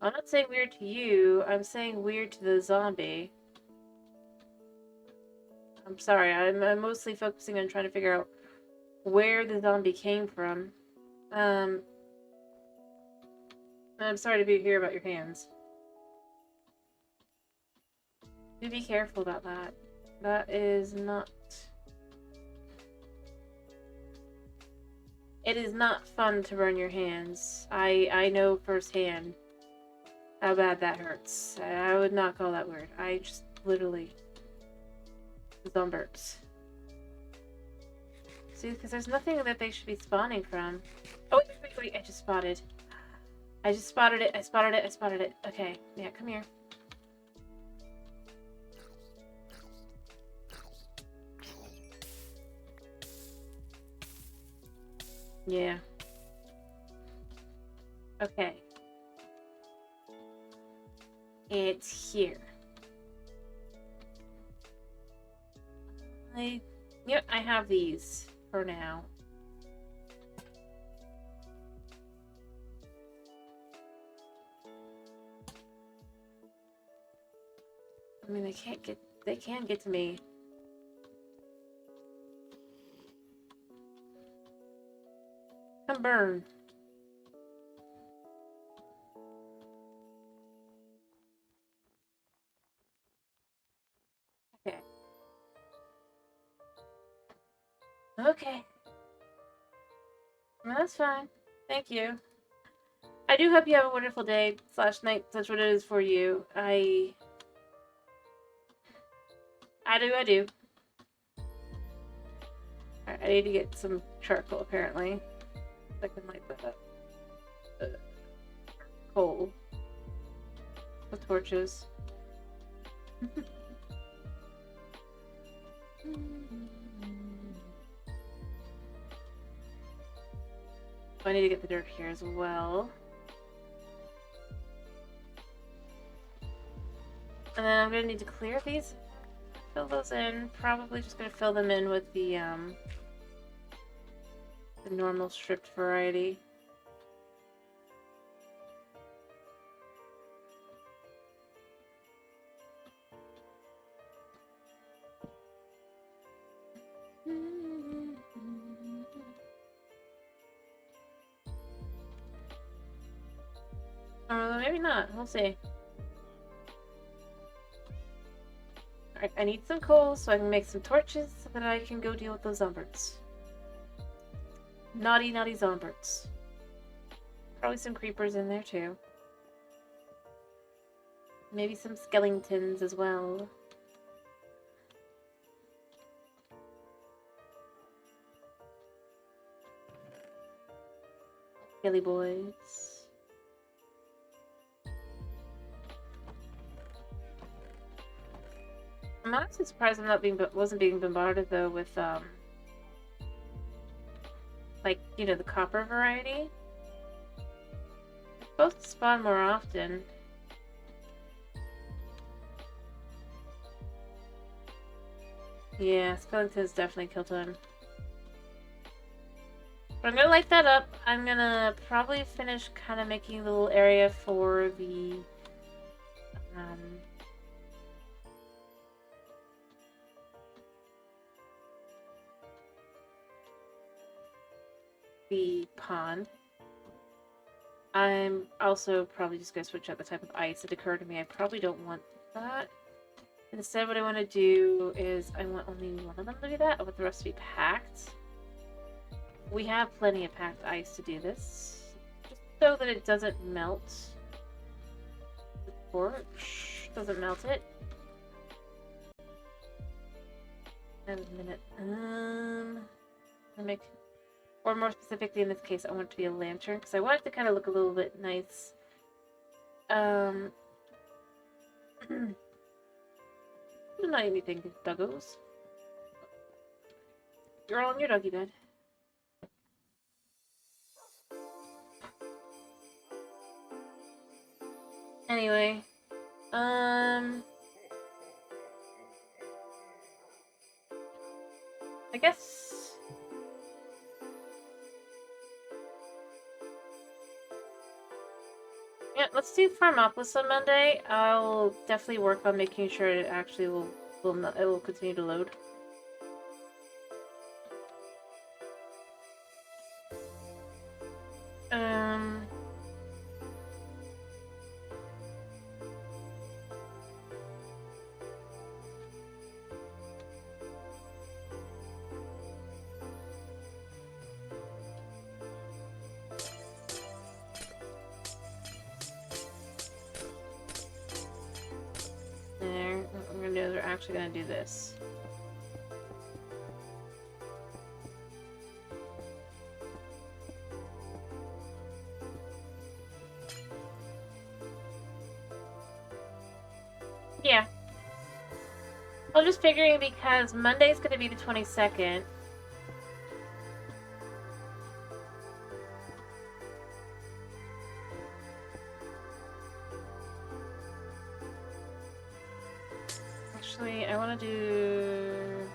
I'm not saying weird to you, I'm saying weird to the zombie. I'm sorry, I'm mostly focusing on trying to figure out where the zombie came from. I'm sorry to hear about your hands. Do be careful about that. That is not... It is not fun to burn your hands. I know firsthand how bad that hurts. I would not call that weird. I just literally... Zombies. See, because there's nothing that they should be spawning from. Oh, wait, I just spotted. I just spotted it, I spotted it. Okay, yeah, come here. Yeah. Okay. It's here. Yep, I have these for now. I mean, they can get to me. Come burn. Okay. Okay. Well, that's fine. Thank you. I do hope you have a wonderful day / night, such what it is for you. I do. Alright, I need to get some charcoal, apparently. I can light that up. Coal. With torches. I need to get the dirt here as well. And then I'm gonna need to clear these. Fill those in. Probably just gonna fill them in with the normal stripped variety. Maybe not. We'll see. Alright, I need some coal so I can make some torches so that I can go deal with those zombies. Naughty, naughty zombies. Probably some creepers in there too. Maybe some skeletons as well. Skelly boys. I'm honestly surprised I'm wasn't being bombarded though with like, you know, the copper variety. They're supposed to spawn more often. Yeah, skeletons definitely kill time. But I'm gonna light that up. I'm gonna probably finish kind of making a little area for the pond. I'm also probably just gonna switch out the type of ice. It occurred to me I probably don't want that. Instead, what I want to do is I want only one of them to be that. I want the rest to be packed. We have plenty of packed ice to do this. Just so that it doesn't melt. The torch doesn't melt it. And a minute. Let me make, or more specifically in this case, I want it to be a lantern because I want it to kind of look a little bit nice. Not anything, doggos. You're all in your doggy bed. Anyway, I guess yeah, let's do Farmopolis on Monday. I'll definitely work on making sure it actually it will continue to load. There, what we're gonna do is we're actually gonna do this. Yeah. I was just figuring because Monday's gonna be the 22nd. Actually, I want to do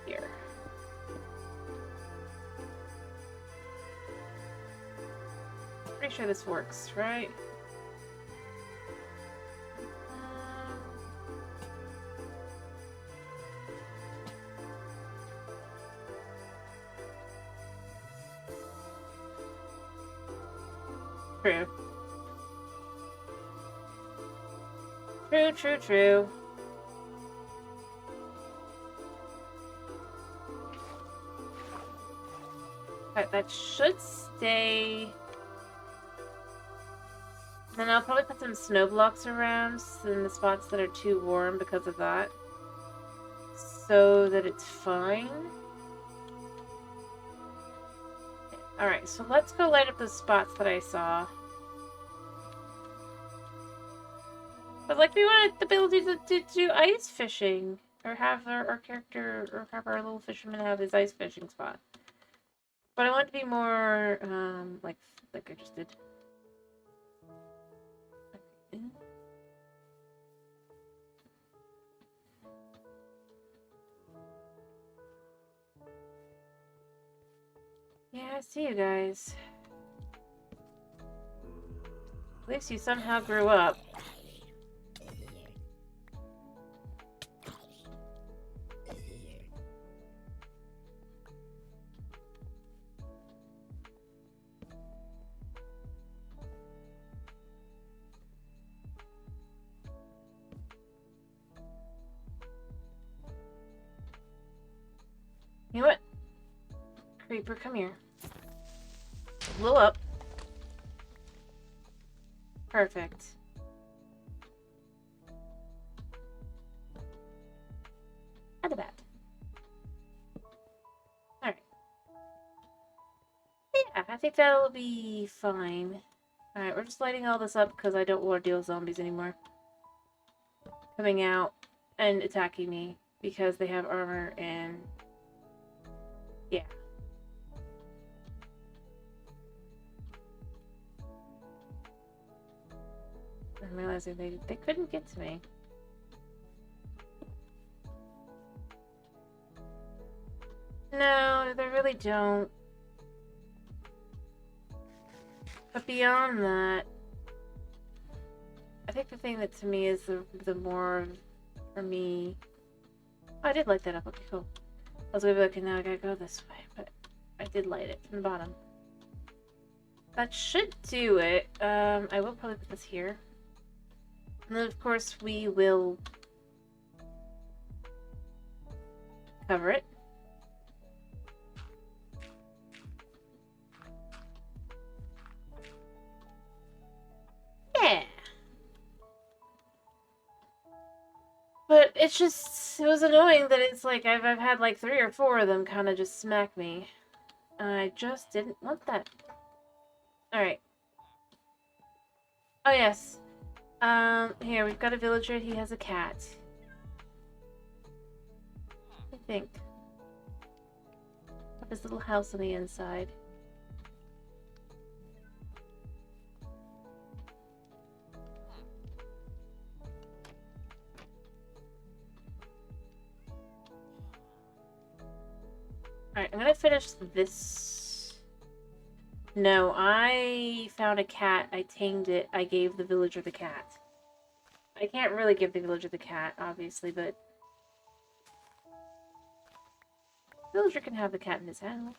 here. Pretty sure this works, right? True. True, true, true. That should stay. Then I'll probably put some snow blocks around in the spots that are too warm because of that. So that it's fine. Alright, so let's go light up the spots that I saw. But like we wanted the ability to do ice fishing. Or have our character, or have our little fisherman have his ice fishing spot. But I want it to be more, like I just did. Yeah, I see you guys. At least you somehow grew up. You know what? Creeper, come here. Blow up. Perfect. Not bad. Alright. Yeah, I think that'll be fine. Alright, we're just lighting all this up because I don't want to deal with zombies anymore. Coming out and attacking me because they have armor and... yeah. I'm realizing they couldn't get to me. No, they really don't. But beyond that, I think the thing that to me is the more for me... oh, I did light that up. Okay, cool. I was gonna be like, okay, now I gotta go this way, but I did light it from the bottom. That should do it. I will probably put this here. And then, of course, we will cover it. Yeah. But it's just, it was annoying that it's like, I've had like 3 or 4 of them kind of just smack me. I just didn't want that. Alright. Oh, yes. Here, we've got a villager. He has a cat. I think. Up his little house on the inside. Alright, I'm gonna finish this. No, I found a cat. I tamed it. I gave the villager the cat. I can't really give the villager the cat, obviously, but... the villager can have the cat in his house.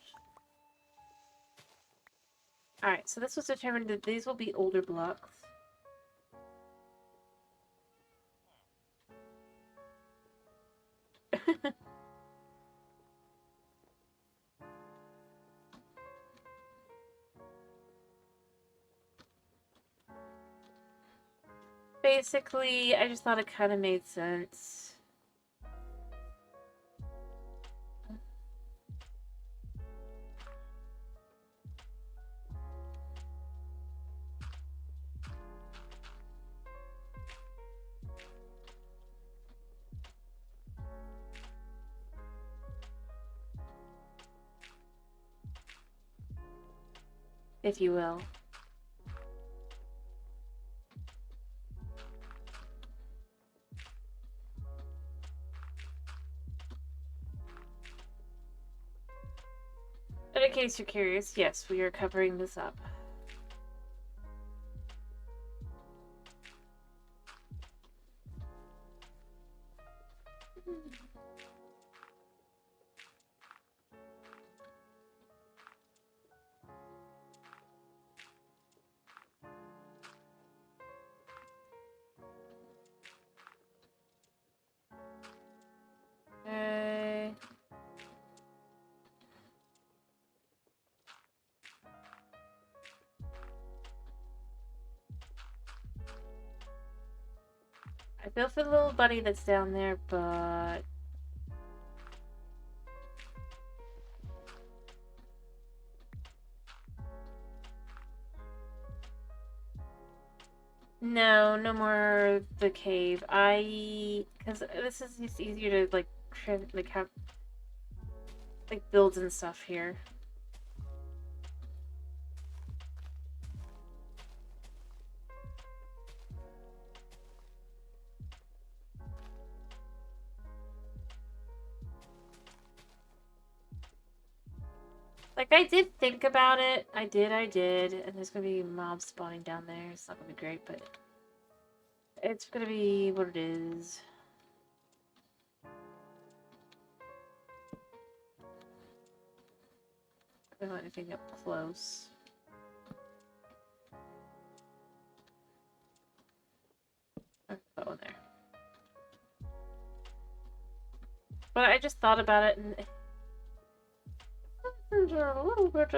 Alright, so this was determined that these will be older blocks. Basically, I just thought it kind of made sense. If you will. But in case you're curious, yes, we are covering this up. I feel for the little buddy that's down there, but... No, no more the cave. Because this is just easier to, like, have, like, builds and stuff here. Like, I did think about it. I did. And there's gonna be mobs spawning down there. It's not gonna be great, but it's gonna be what it is. I don't want anything up close. I'll put that one there. But I just thought about it, and it's a little bit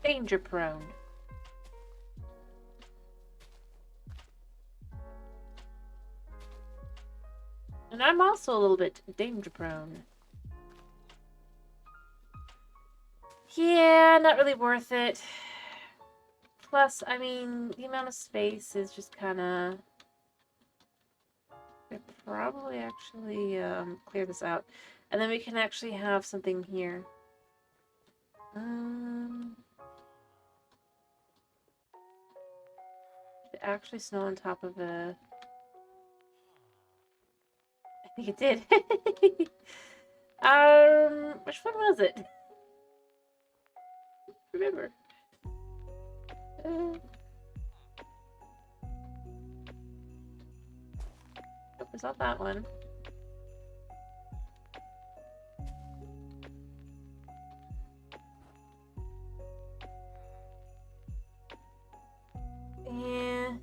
danger prone. And I'm also a little bit danger prone. Yeah, not really worth it. Plus, I mean, the amount of space is just kind of... I probably actually clear this out. And then we can actually have something here. Did it actually snow on top of the... I think it did. Which one was it? Remember. Nope, it's not that one. Yeah.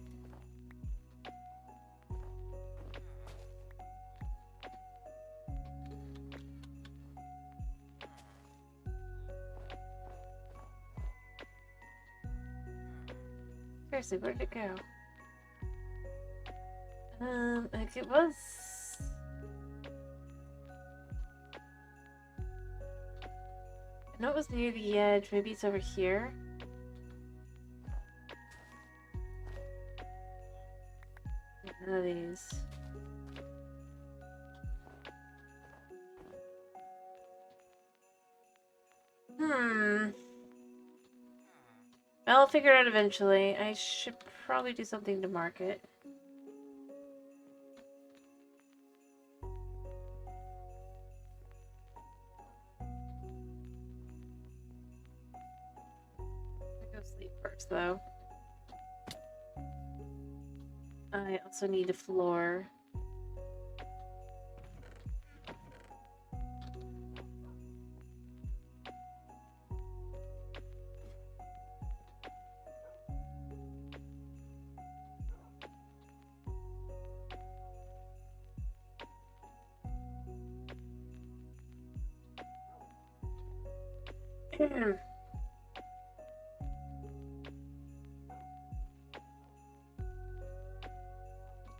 Seriously, where did it go? Like it was... I know it was near the edge. Maybe it's over here. None of these. I'll figure it out eventually. I should probably do something to market. I'll go sleep first, though. I also need a floor.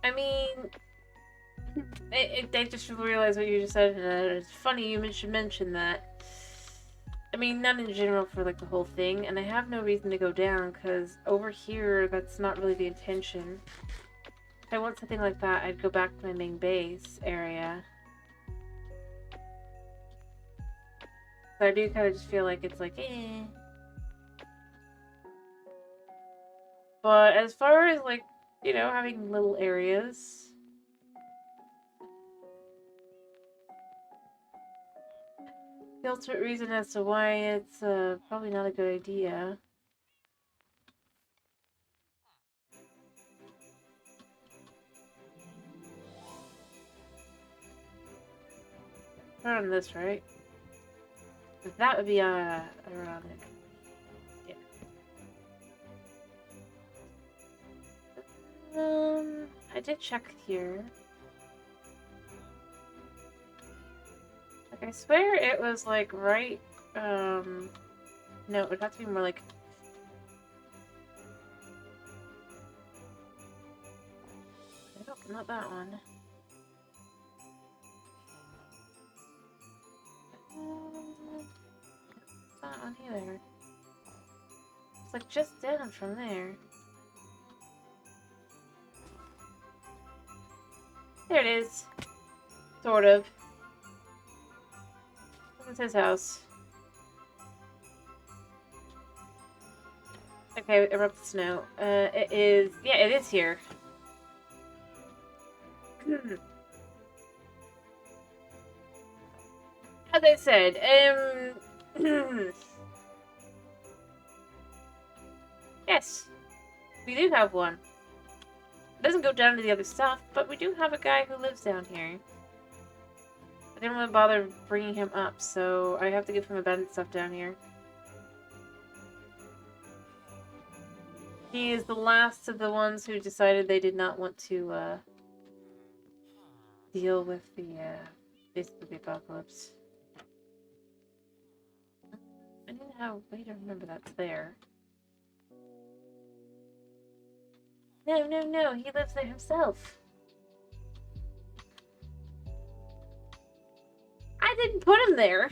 I mean, I just realized what you just said, and it's funny you should mention that. I mean, not in general for like the whole thing, and I have no reason to go down, because over here, that's not really the intention. If I want something like that, I'd go back to my main base area. So I do kind of just feel like it's like, eh. But as far as like, you know, having little areas... The ultimate reason as to why it's probably not a good idea. Put on this, right? That would be ironic. Yeah. I did check here. Like, I swear it was like right. No, it would have to be more like. not that one. Not that one either. It's like just down from there. There it is. Sort of. This is his house. Okay, erupt the snow. It is... Yeah, it is here. As I said, yes, we do have one. It doesn't go down to the other stuff, but we do have a guy who lives down here. I didn't want to bother bringing him up, so I have to give him abandoned stuff down here. He is the last of the ones who decided they did not want to deal with the basically the apocalypse. I didn't have a way to remember that's there. No, no, no, he lives there himself. I didn't put him there.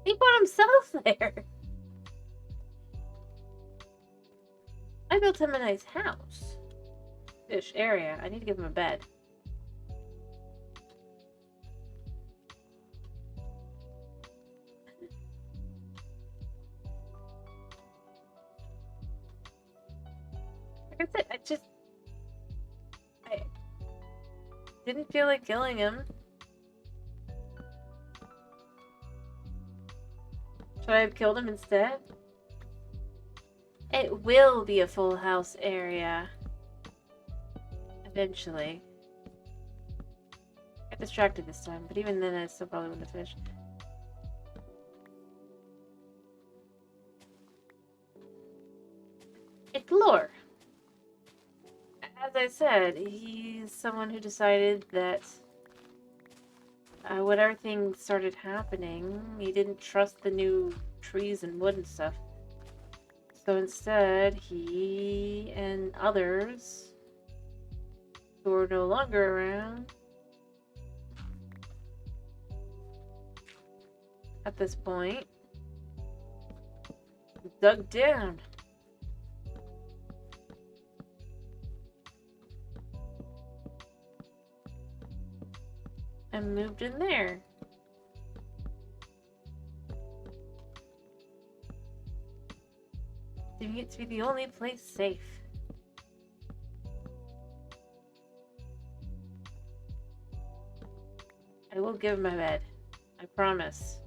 He put himself there. I built him a nice house. Ish area. I need to give him a bed. Like I said, I didn't feel like killing him. Should I have killed him instead? It will be a full house area. Eventually. I got distracted this time, but even then I still probably wouldn't have finished. It's lore. As I said, he's someone who decided that when everything started happening, he didn't trust the new trees and wood and stuff. So instead, he and others who are no longer around at this point dug down. And moved in there. Deeming it to be the only place safe. I will give him my bed. I promise.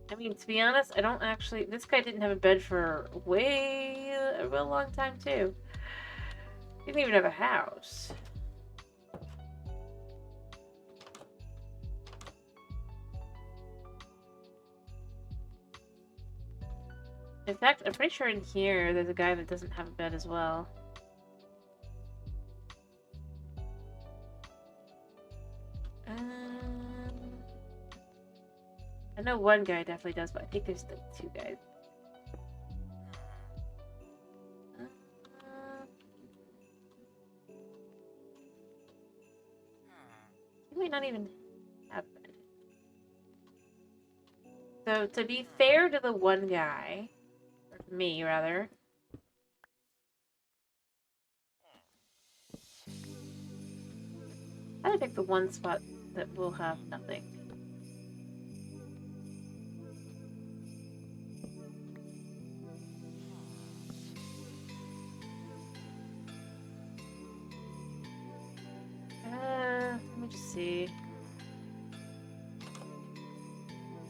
I mean, to be honest, I don't actually... This guy didn't have a bed for a real long time, too. He didn't even have a house. In fact, I'm pretty sure in here there's a guy that doesn't have a bed as well. I know one guy definitely does, but I think there's like two guys. He might not even have a bed. So, to be fair to the one guy, or to me rather, I would pick the one spot that will have nothing. Let me just see.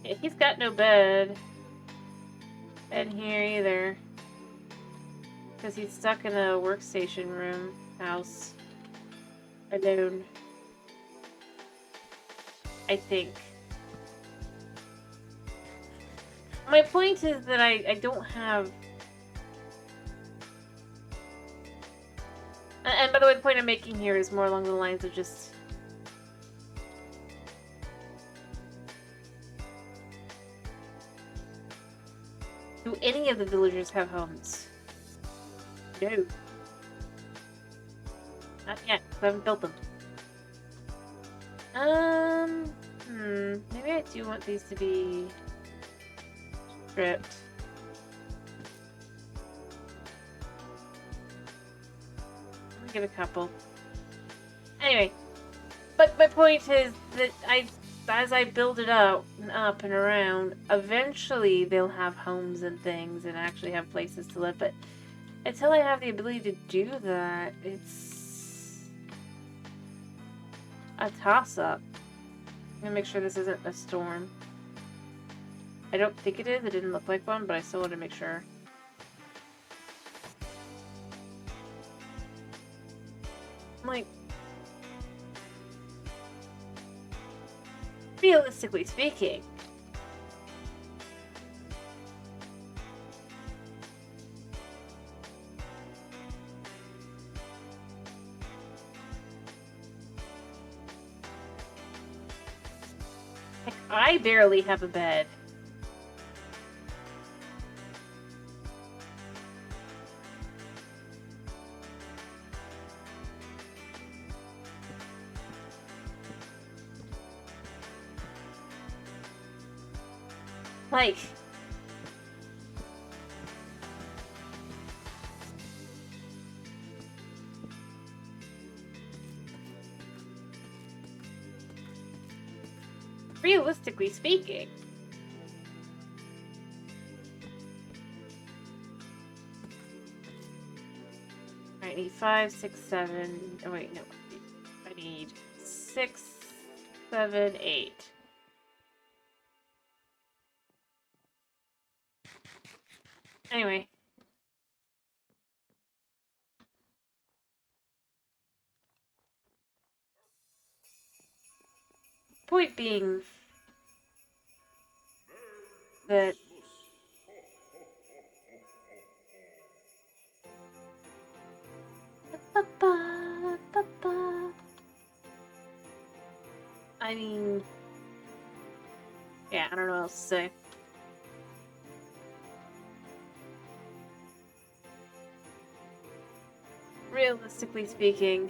Yeah, he's got no bed in here either. Because he's stuck in a workstation room house. Alone. I think. My point is that I don't have... And by the way, the point I'm making here is more along the lines of just... Do any of the villagers have homes? No. Not yet, 'cause I haven't built them. Maybe I do want these to be stripped. Let me give a couple. Anyway, but my point is that as I build it out and up and around, eventually they'll have homes and things and actually have places to live. But until I have the ability to do that, it's a toss-up. I'm gonna make sure this isn't a storm. I don't think it is. It didn't look like one, but I still want to make sure. Like, realistically speaking, heck, I barely have a bed. Like, realistically speaking, I need 5, 6, 7. Oh wait, no, I need 6, 7, 8. Anyway. Point being that I mean, yeah, I don't know what else to say. Realistically speaking,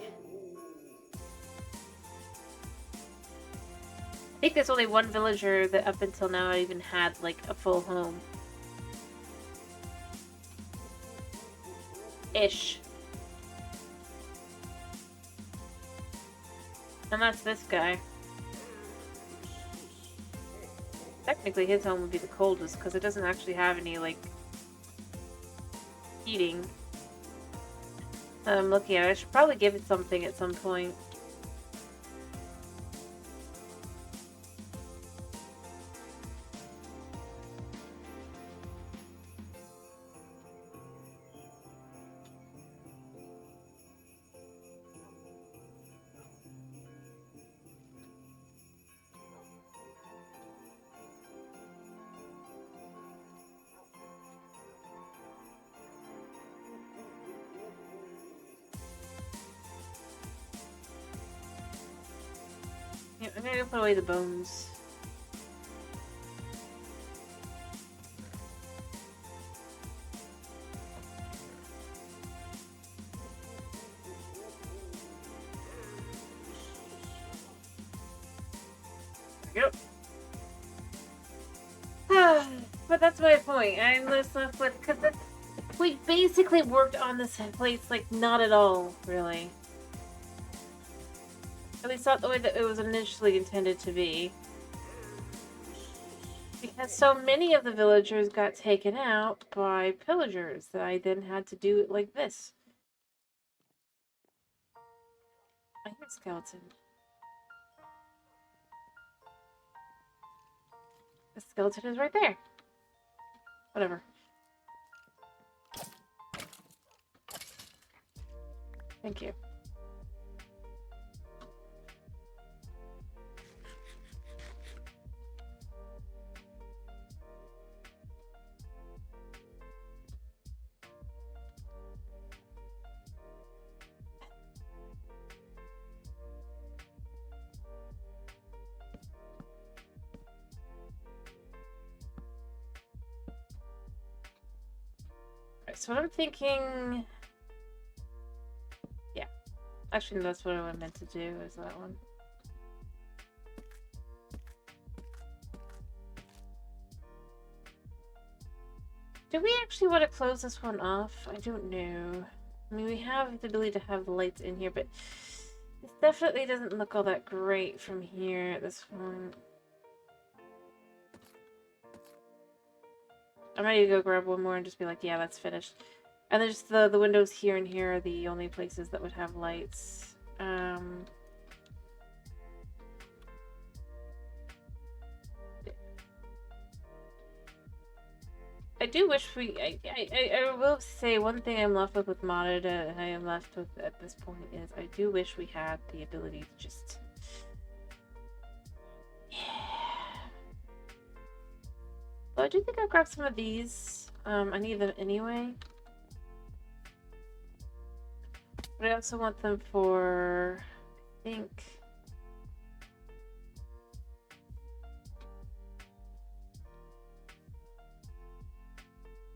I think there's only one villager that up until now even had, like, a full home. Ish. And that's this guy. Technically, his home would be the coldest, because it doesn't actually have any, like, heating. I'm looking at it. I should probably give it something at some point. Yeah, I'm gonna put away the bones. Yep. But that's my point. I'm left with, because we basically worked on this place like not at all, really. At least not the way that it was initially intended to be. Because so many of the villagers got taken out by pillagers that I then had to do it like this. I hear a skeleton. The skeleton is right there. Whatever. Thank you. so what I'm thinking... Yeah. Actually, that's what I meant to do, is that one. Do we actually want to close this one off? I don't know. I mean, we have the ability to have the lights in here, but this definitely doesn't look all that great from here, this one. I might need to go grab one more and just be like, yeah, that's finished. And then just the windows here and here are the only places that would have lights. I do wish I will say one thing I'm left with modded and I am left with at this point is I do wish we had the ability to just... Yeah. Well, I do think I'll grab some of these. I need them anyway. But I also want them for, I think...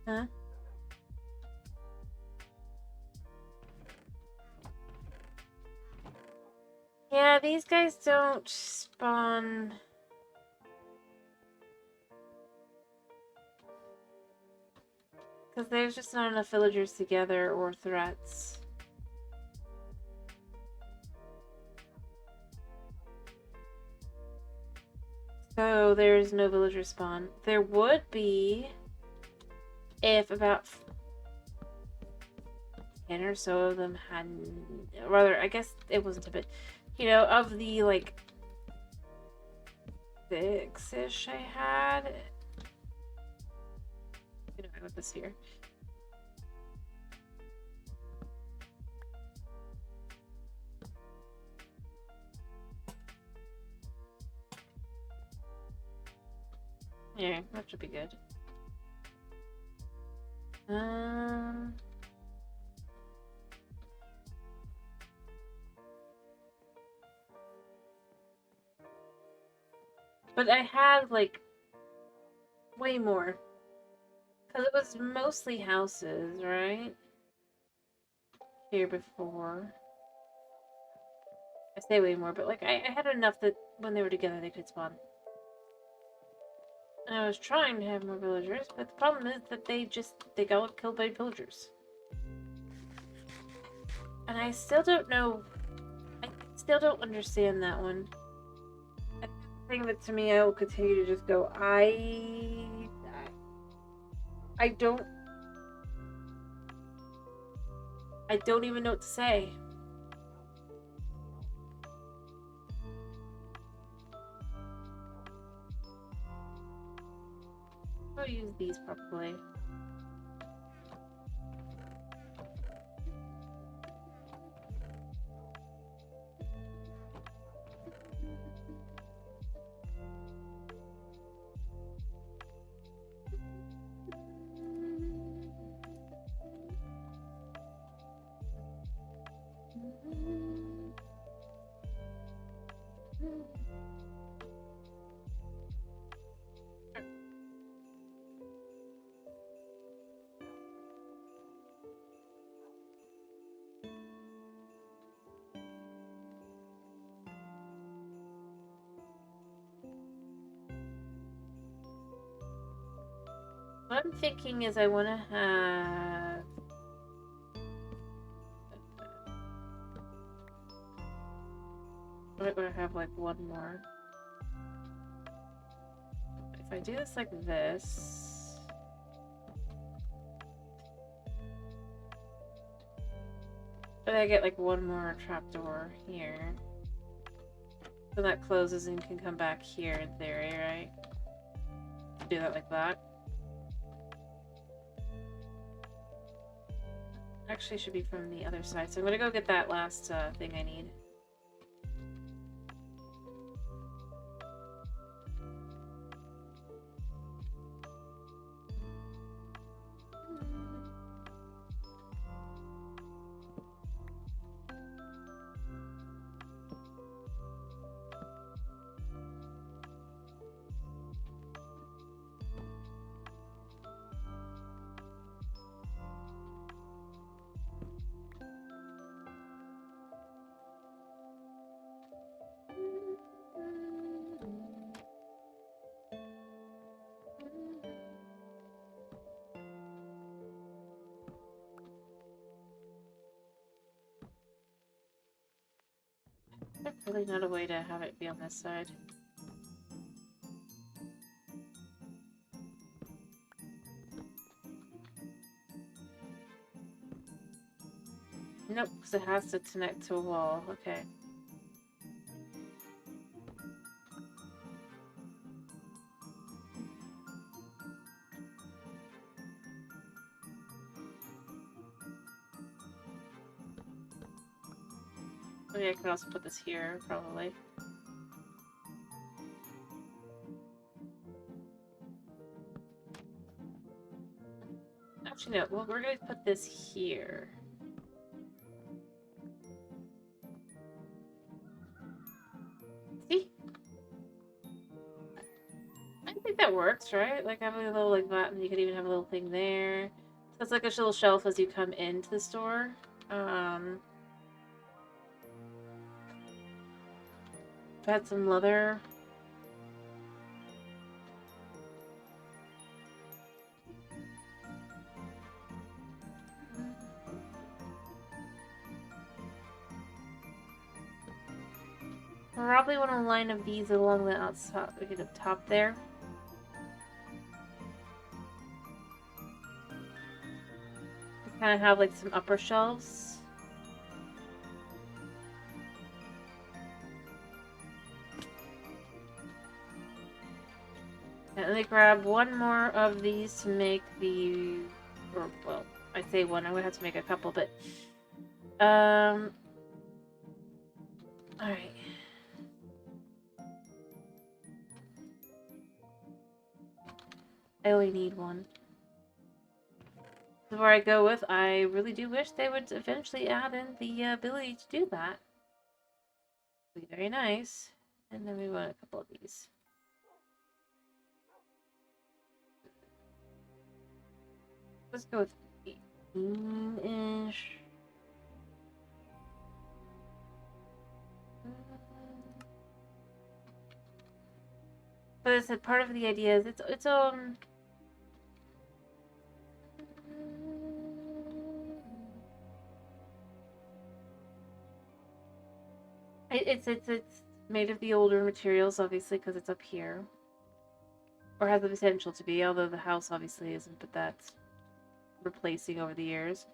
Huh? Yeah, these guys don't spawn... Because there's just not enough villagers together or threats. So there's no villager spawn. There would be if about 10 or so of them had, rather, I guess it wasn't a bit, you know, of the like 6-ish I had. You know, I got this here. Yeah, that should be good. But I had like way more. Because it was mostly houses, right? Here before. I say way more, but like I had enough that when they were together they could spawn. And I was trying to have more villagers, but the problem is that they got killed by villagers. And I still don't know, I still don't understand that one. I think that to me I will continue to just go, I don't even know what to say. I'll use these probably. What I'm thinking is I want to have... I'm going to have like one more. If I do this like this... But I get like one more trapdoor here. So that closes and can come back here in theory, right? Do that like that. Actually, should be from the other side. So I'm gonna go get that last thing I need. really not a way to have it be on this side. Nope, because it has to connect to a wall. Okay. Maybe I could also put this here, probably. Actually, no. Well, we're going to put this here. See? I think that works, right? Like having a little like that, and you could even have a little thing there. So it's like a little shelf as you come into the store. Had some leather. Probably want a line of these along the outside, like the top there. Kind of have like some upper shelves. And then grab one more of these to make the, or well, I say one. I'm gonna have to make a couple, but all right. I only need one. Before I go with, I really do wish they would eventually add in the ability to do that. Be very nice. And then we want a couple of these. Let's go with 18-ish. But as I said, part of the idea is it's made of the older materials, obviously, because it's up here. Or has the potential to be, although the house obviously isn't, but that's replacing over the years.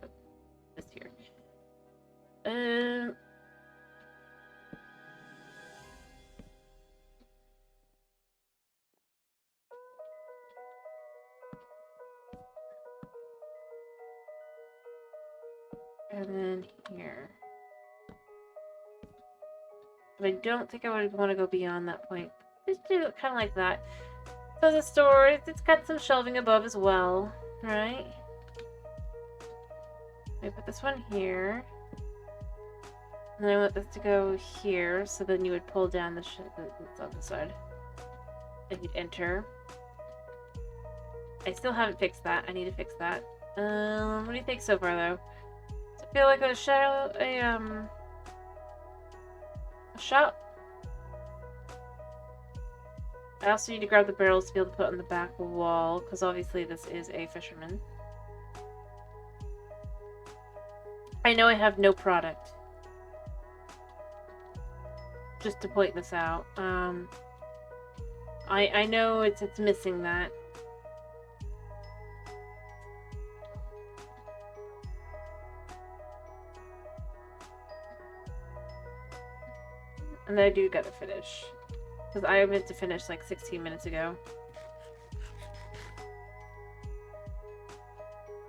Put this here. And then here. But I don't think I would want to go beyond that point. Just do it kind of like that. So the store, it's got some shelving above as well, right? I put this one here. And then I want this to go here, so then you would pull down the that's on the side. And you'd enter. I still haven't fixed that. I need to fix that. What do you think so far, though? Does it feel like a shop? I also need to grab the barrels to be able to put on the back wall, because obviously this is a fisherman. I know I have no product. Just to point this out. I know it's missing that. And I do gotta finish. Because I meant to finish like 16 minutes ago.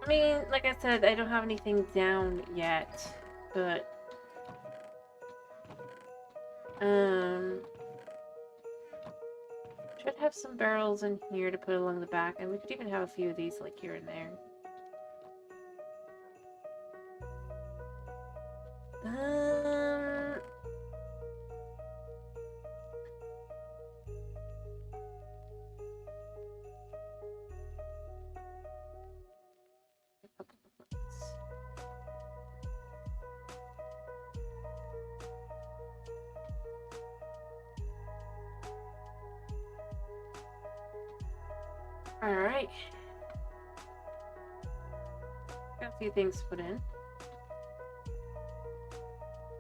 I mean, like I said, I don't have anything down yet. But... should have some barrels in here to put along the back. And we could even have a few of these like here and there. Alright. Got a few things to put in.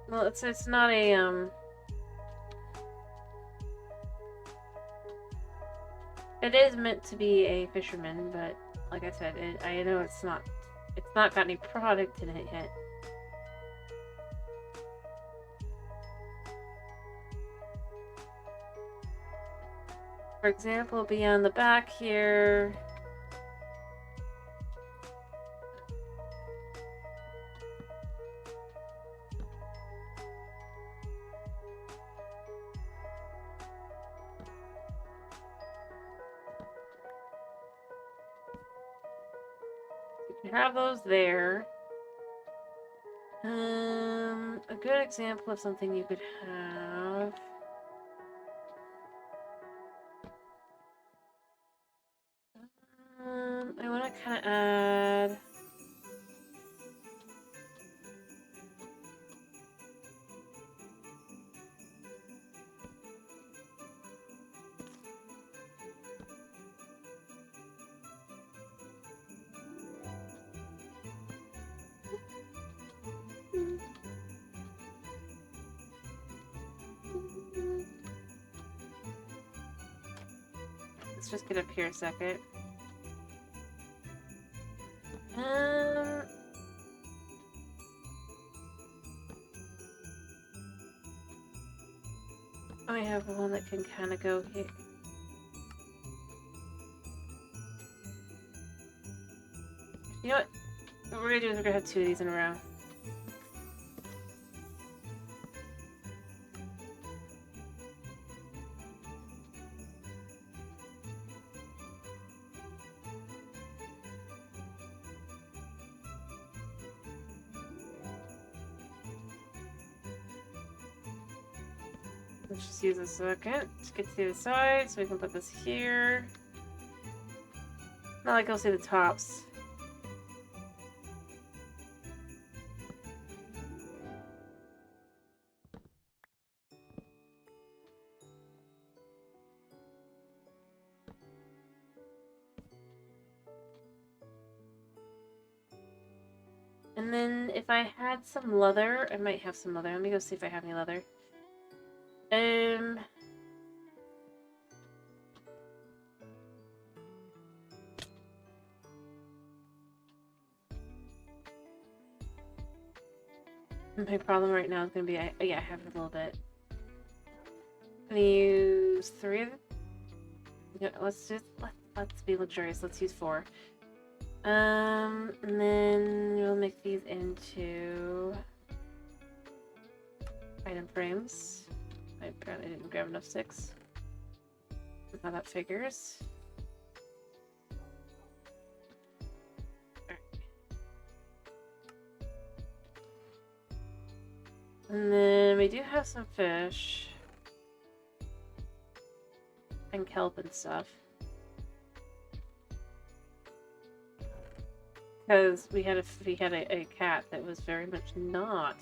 Well, it's not a, it is meant to be a fisherman, but like I said, I know it's not got any product in it yet. For example, beyond the back here, you have those there. A good example of something you could have. I want to kind of add. Let's just get up here a second. I have one that can kind of go here. You know what we're gonna do is we're gonna have two of these in a row. Let's just use a second to get to the other side so we can put this here. Not like I'll see the tops. And then if I had some leather, I might have some leather. Let me go see if I have any leather. My problem right now is gonna be, yeah, I have a little bit. I'm gonna use 3 of them. Yeah, let's be luxurious. Let's use 4. And then we'll make these into item frames. I apparently didn't grab enough sticks. How that figures. Alright. And then we do have some fish. And kelp and stuff. Because we had a cat that was very much not.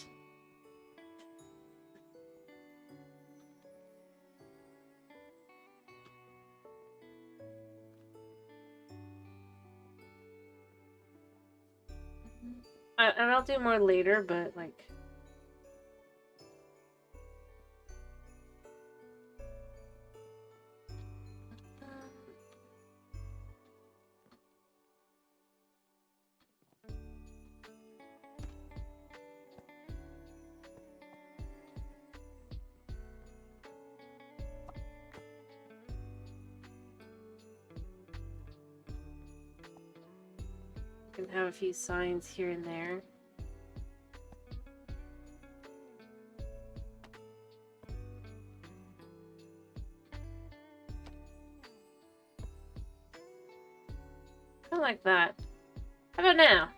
And I'll do more later, but like. Can have a few signs here and there. Kind of like that. How about now?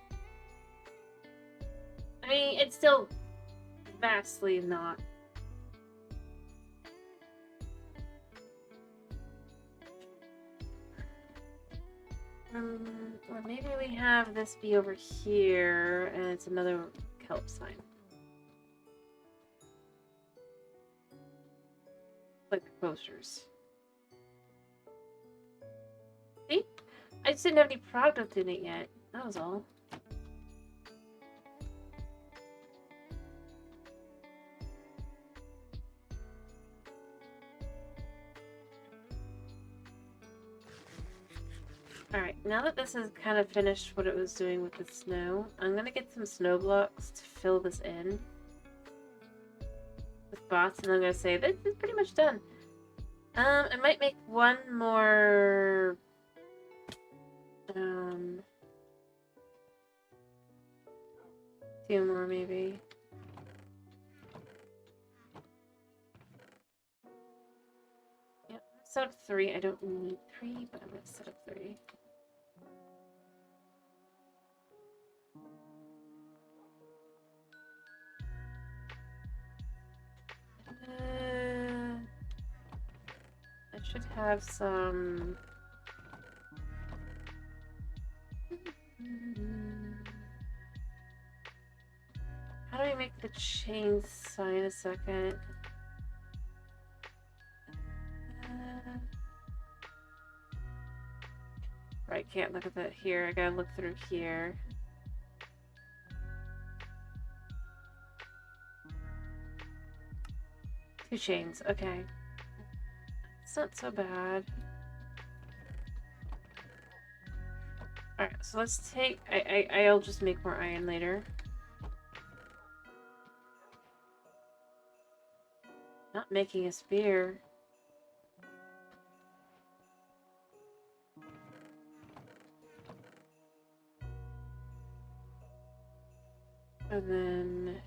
I mean, it's still vastly not. Or maybe we have this be over here, and it's another kelp sign. Like the posters. See? I just didn't have any product in it yet. That was all. Alright, now that this has kind of finished what it was doing with the snow, I'm gonna get some snow blocks to fill this in. The spots, and I'm gonna say, this is pretty much done. I might make one more... two more, maybe. Yep, set up 3. I don't need 3, but I'm gonna set up 3. I should have some... How do I make the chain sign a second? Right, can't look at that here. I gotta look through here. Two chains, okay. It's not so bad. Alright, so let's take... I'll just make more iron later. Not making a spear. And then...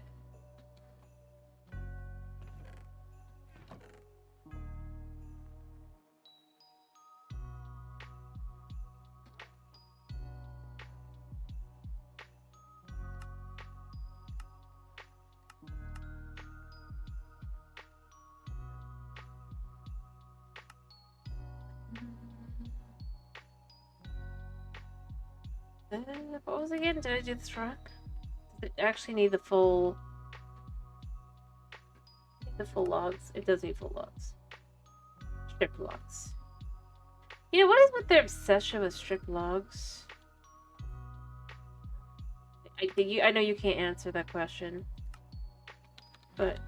what was it again? Did I do this wrong? Does it actually need the full... logs? It does need full logs. Strip logs. You know, what is with their obsession with strip logs? I know you can't answer that question. But...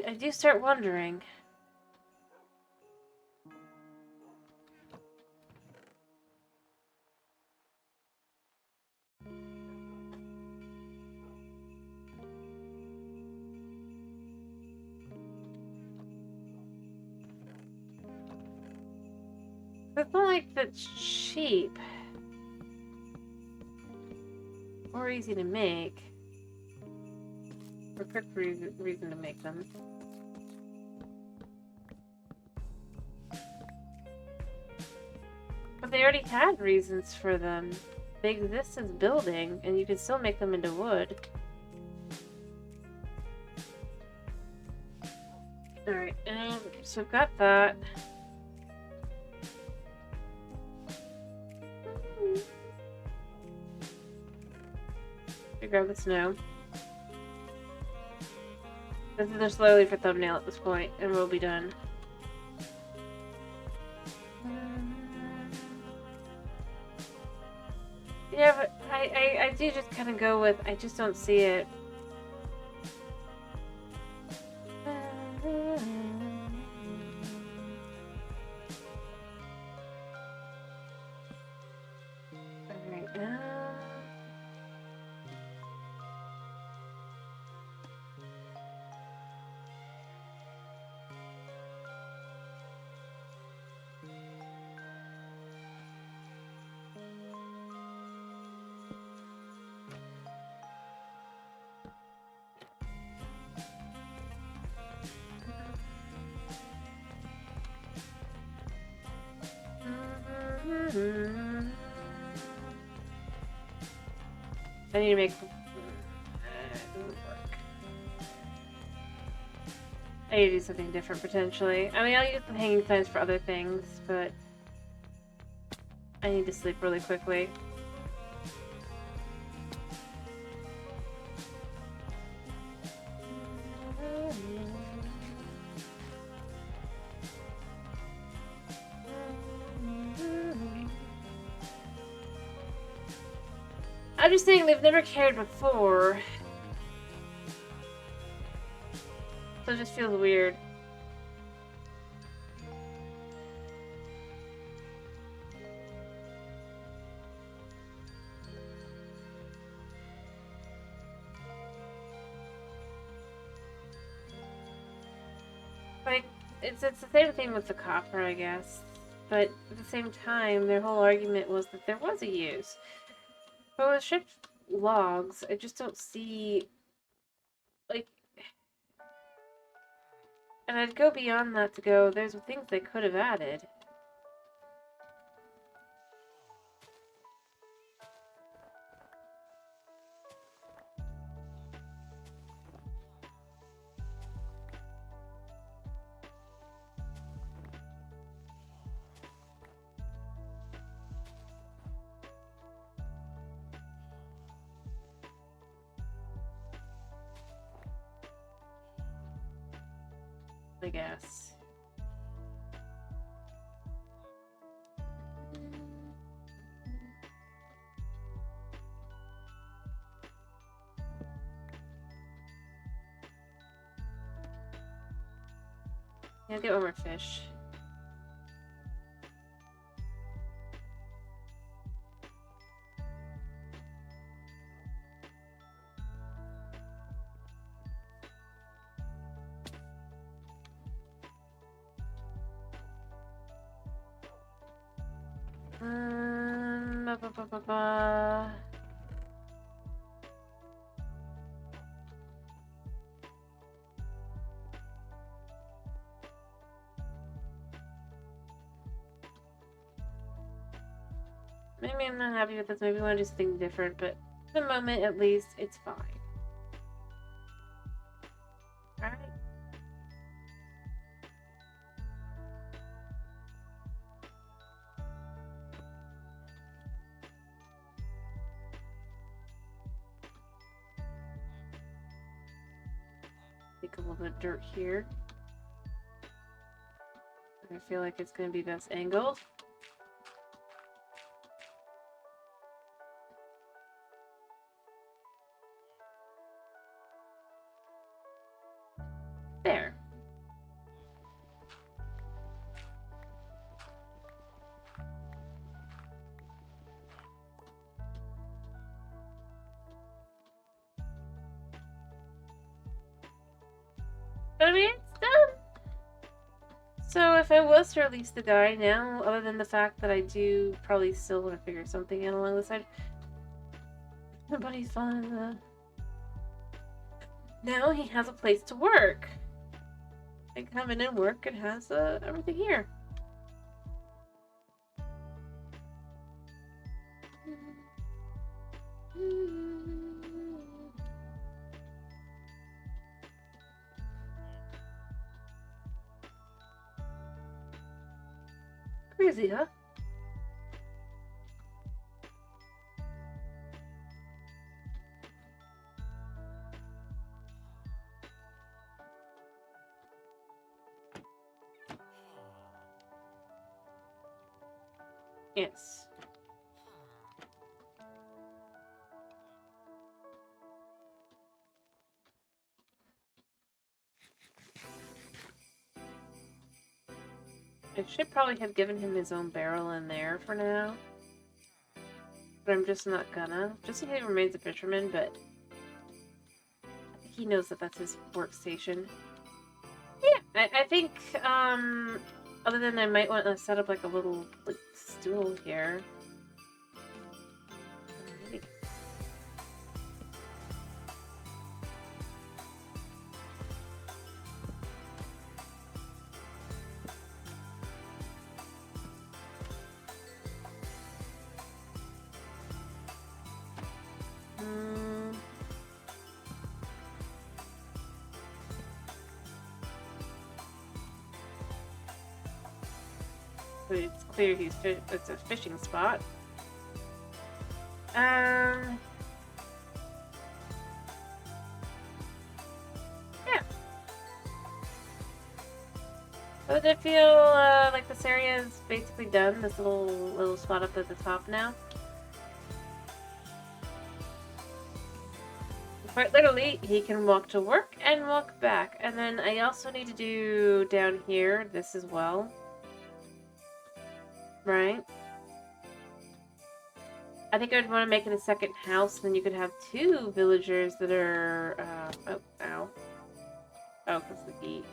I do start wondering. It's not like that's cheap. Or easy to make. For quick reason to make them. But they already had reasons for them. They exist as building, and you can still make them into wood. Alright, so we've got that. Grab the snow. This is just slowly for thumbnail at this point, and we'll be done. Yeah, but I do just kind of go with, I just don't see it. I need to make... I need to do something different, potentially. I mean, I'll use the hanging signs for other things, but... I need to sleep really quickly. I'm just saying they've never cared before. So it just feels weird. Like, it's the same thing with the copper, I guess. But at the same time, their whole argument was that there was a use. But with shipped logs, I just don't see, like... And I'd go beyond that to go, there's things they could have added. I guess. Yeah, I'll get one more fish. Ba, ba, ba, ba. Maybe I'm not happy with this. Maybe I want to do something different, but for the moment, at least, it's fine. Alright. Take a little bit of dirt here. I feel like it's going to be best angled. There. But I mean, it's done. So if I was to release the guy now, other than the fact that I do probably still want to figure something out along the side, but he's fine. Now he has a place to work. I can come in and work and has everything here. Crazy, huh? Yes. I should probably have given him his own barrel in there for now. But I'm just not gonna. Just in case he remains a fisherman, but I think he knows that that's his workstation. Yeah, I think, other than I might want to set up like a little like stool here. Maybe. But it's clear it's a fishing spot. Yeah. So did it feel like this area is basically done? This little spot up at the top now? Quite literally, he can walk to work and walk back. And then I also need to do down here this as well. Right? I think I'd want to make it a second house, then you could have 2 villagers that are, oh, ow. Oh, because the heat.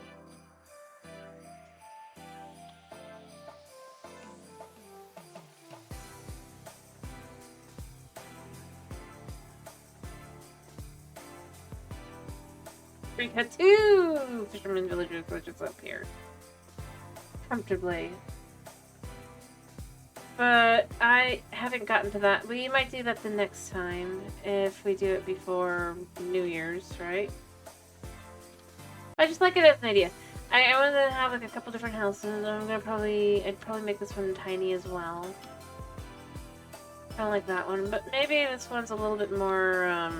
We had 2 fishermen villagers just up here. Comfortably. But I haven't gotten to that. We might do that the next time if we do it before New Year's, right? I just like it as an idea. I want to have like a couple different houses. I'd probably make this one tiny as well. I don't like that one, but maybe this one's a little bit more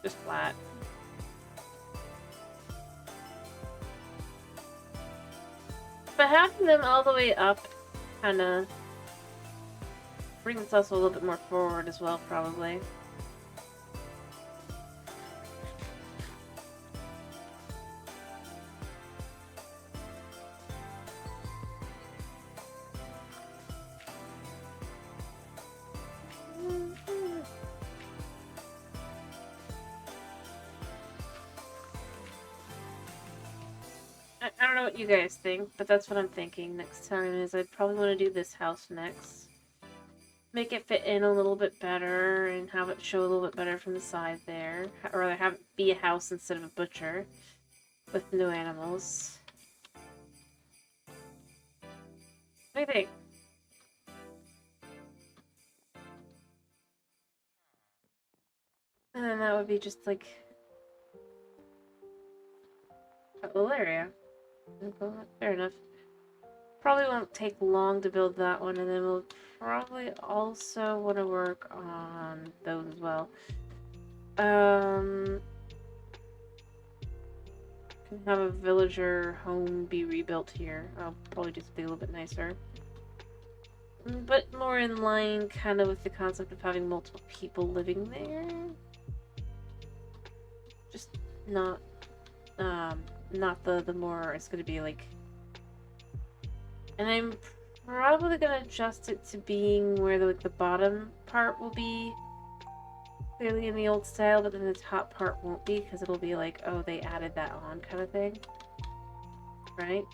just flat. But having them all the way up kind of brings us a little bit more forward as well, probably. I don't know what you guys think, but that's what I'm thinking next time is I'd probably want to do this house next. Make it fit in a little bit better and have it show a little bit better from the side there. Or rather have it be a house instead of a butcher with no animals. What do you think? And then that would be just like a little area. Fair enough. Probably won't take long to build that one, and then we'll probably also want to work on those as well. Can have a villager home be rebuilt here. I'll probably just be a little bit nicer. But more in line kind of with the concept of having multiple people living there. Just not the more it's gonna be like. And I'm probably gonna adjust it to being where the bottom part will be clearly in the old style, but then the top part won't be because it'll be like, oh, they added that on kind of thing. Right?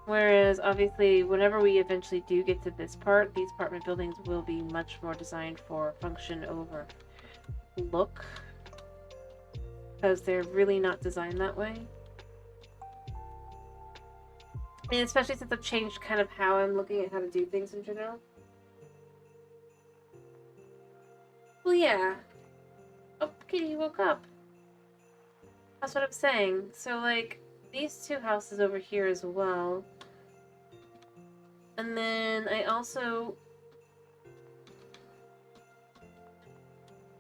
Whereas, obviously, whenever we eventually do get to this part, these apartment buildings will be much more designed for function over look. Because they're really not designed that way. And especially since I've changed kind of how I'm looking at how to do things in general. Well, yeah. Oh, Kitty woke up. That's what I'm saying. So, like, these 2 houses over here as well. And then I also...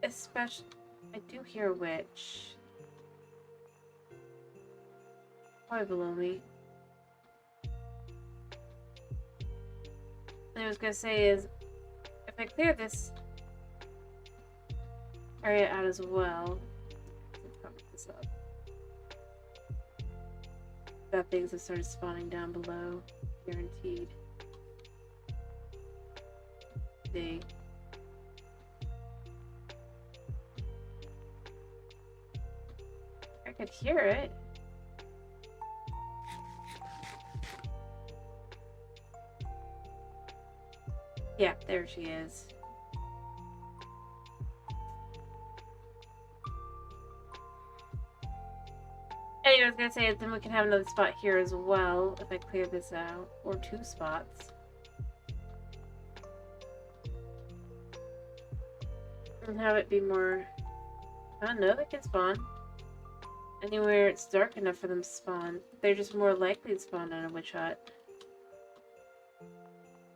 Especially... I do hear a witch. Probably below me. And I was gonna say is... If I clear this area out as well... This up. That things have started spawning down below. Guaranteed. See. I could hear it. Yeah, there she is. Anyway, I was gonna say, then we can have another spot here as well, if I clear this out. Or 2 spots. And have it be more... I don't know, they can spawn. Anywhere it's dark enough for them to spawn. They're just more likely to spawn in a witch hut.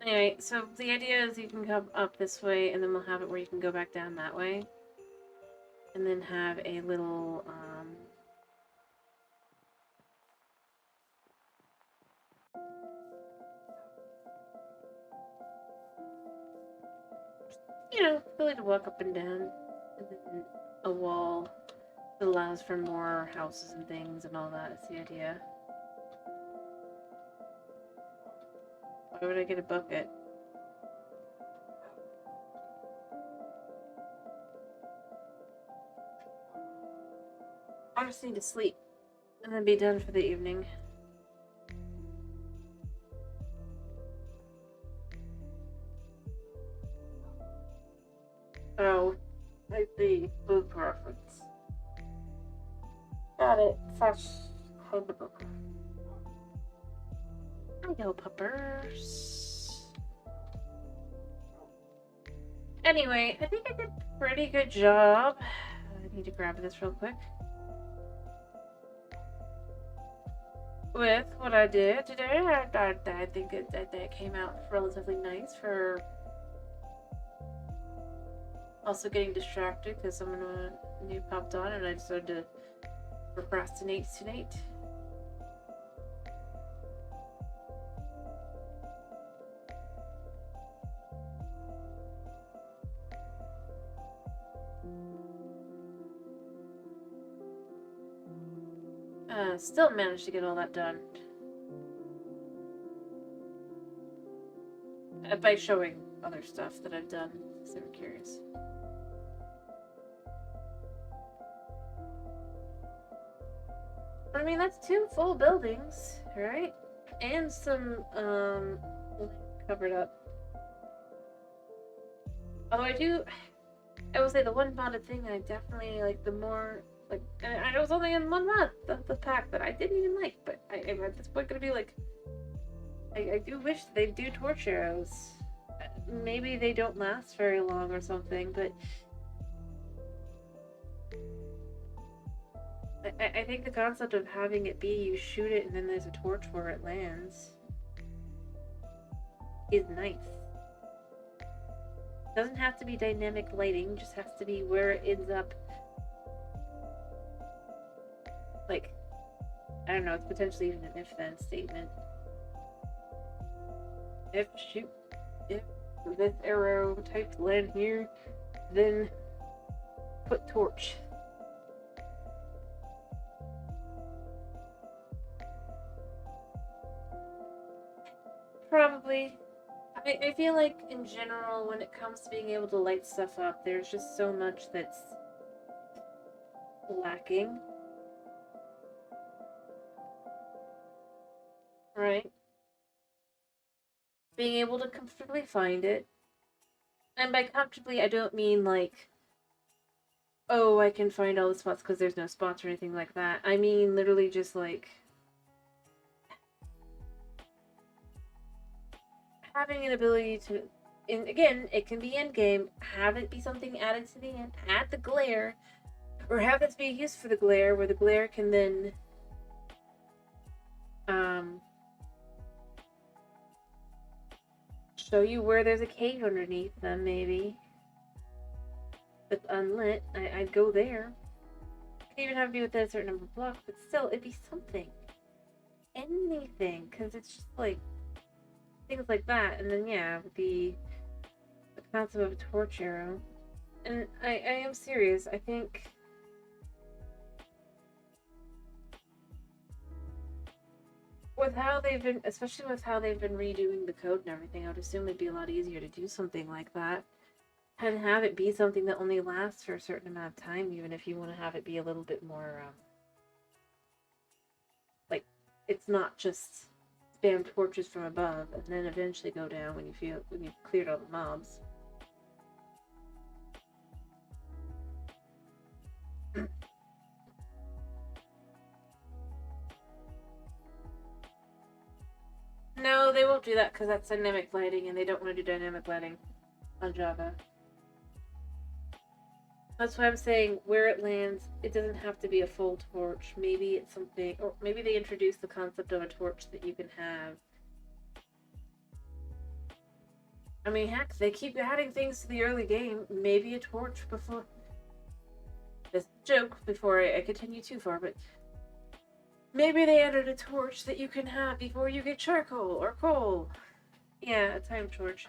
Anyway, so the idea is you can come up this way, and then we'll have it where you can go back down that way. And then have a little, you know, ability to walk up and down, and then a wall that allows for more houses and things and all that is the idea. Why would I get a bucket? I just need to sleep and then be done for the evening. Oh, I see. Book reference. Got it. Fetch hold the book. I know, puppers. Anyway, I think I did a pretty good job. I need to grab this real quick. With what I did today, I think that came out relatively nice for also getting distracted because someone new popped on and I decided to procrastinate tonight. Still managed to get all that done. By showing other stuff that I've done, if they were curious. I mean, that's 2 full buildings, right? And some, covered up. Although I will say the one modded thing I definitely like the more, like, and I was only in 1 mod, the pack that I didn't even like, but I'm at this point gonna be like, I do wish they do torch arrows. Maybe they don't last very long or something, but I think the concept of having it be you shoot it and then there's a torch where it lands is nice. It doesn't have to be dynamic lighting, just has to be where it ends up. Like, I don't know, it's potentially even an if-then statement. If this arrow type land here, then put torch. Probably. I feel like in general, when it comes to being able to light stuff up, there's just so much that's lacking. Right? Being able to comfortably find it. And by comfortably, I don't mean like, oh, I can find all the spots because there's no spots or anything like that. I mean literally just like having an ability to, and again, it can be end game, have it be something added to the end, add the glare, or have this be used for the glare, where the glare can then show you where there's a cave underneath them, maybe. That's unlit. I'd go there. Could even have to be within a certain number of blocks, but still, it'd be something. Anything, because it's just like things like that, and then yeah, the concept of a torch arrow. And I am serious. I think with how they've been, especially with how they've been redoing the code and everything, I would assume it'd be a lot easier to do something like that and have it be something that only lasts for a certain amount of time, even if you want to have it be a little bit more like it's not just spam torches from above and then eventually go down when you've cleared all the mobs. No, they won't do that because that's dynamic lighting and they don't want to do dynamic lighting on Java. That's why I'm saying where it lands, it doesn't have to be a full torch. Maybe it's something, or maybe they introduce the concept of a torch that you can have. I mean, heck, they keep adding things to the early game. Maybe a torch before. This joke before I continue too far, but maybe they added a torch that you can have before you get charcoal or coal. Yeah, a time torch.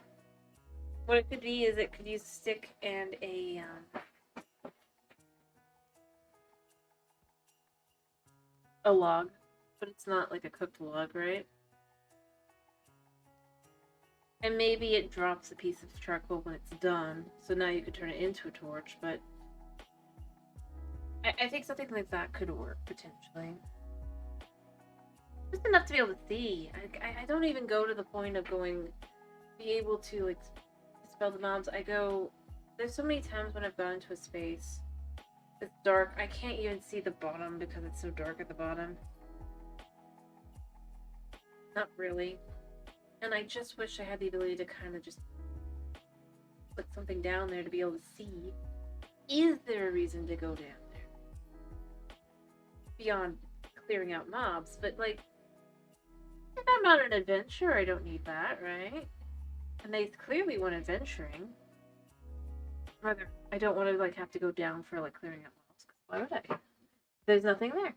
What it could be is it could use a stick and a log, but it's not like a cooked log, right? And maybe it drops a piece of charcoal when it's done, so now you could turn it into a torch, but I think something like that could work, potentially. Just enough to be able to see. I don't even go to the point of going, be able to, like, dispel the mobs. There's so many times when I've gone into a space, it's dark, I can't even see the bottom because it's so dark at the bottom. Not really. And I just wish I had the ability to kind of just put something down there to be able to see. Is there a reason to go down there? Beyond clearing out mobs, but like, if I'm on an adventure, I don't need that, right? And they clearly want adventuring. Rather, I don't want to like have to go down for like clearing out mobs. Why would I? There's nothing there.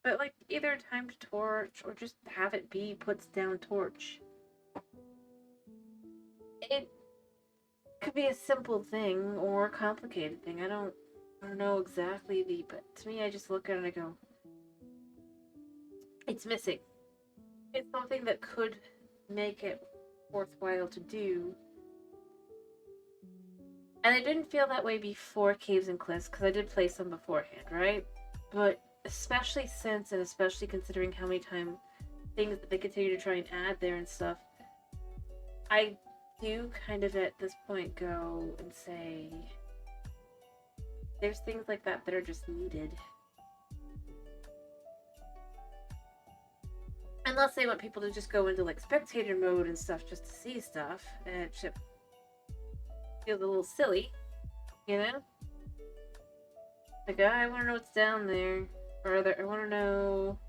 But like either timed torch or just have it be puts down torch. It could be a simple thing or a complicated thing. I don't know exactly but to me I just look at it and I go, it's missing. It's something that could make it worthwhile to do. And I didn't feel that way before Caves and Cliffs, because I did play some beforehand, right? But especially since, and especially considering how many things that they continue to try and add there and stuff, I do kind of at this point go and say, there's things like that that are just needed. Unless they want people to just go into like spectator mode and stuff just to see stuff, and it just feels a little silly, you know? Like, I want to know what's down there, or I want to know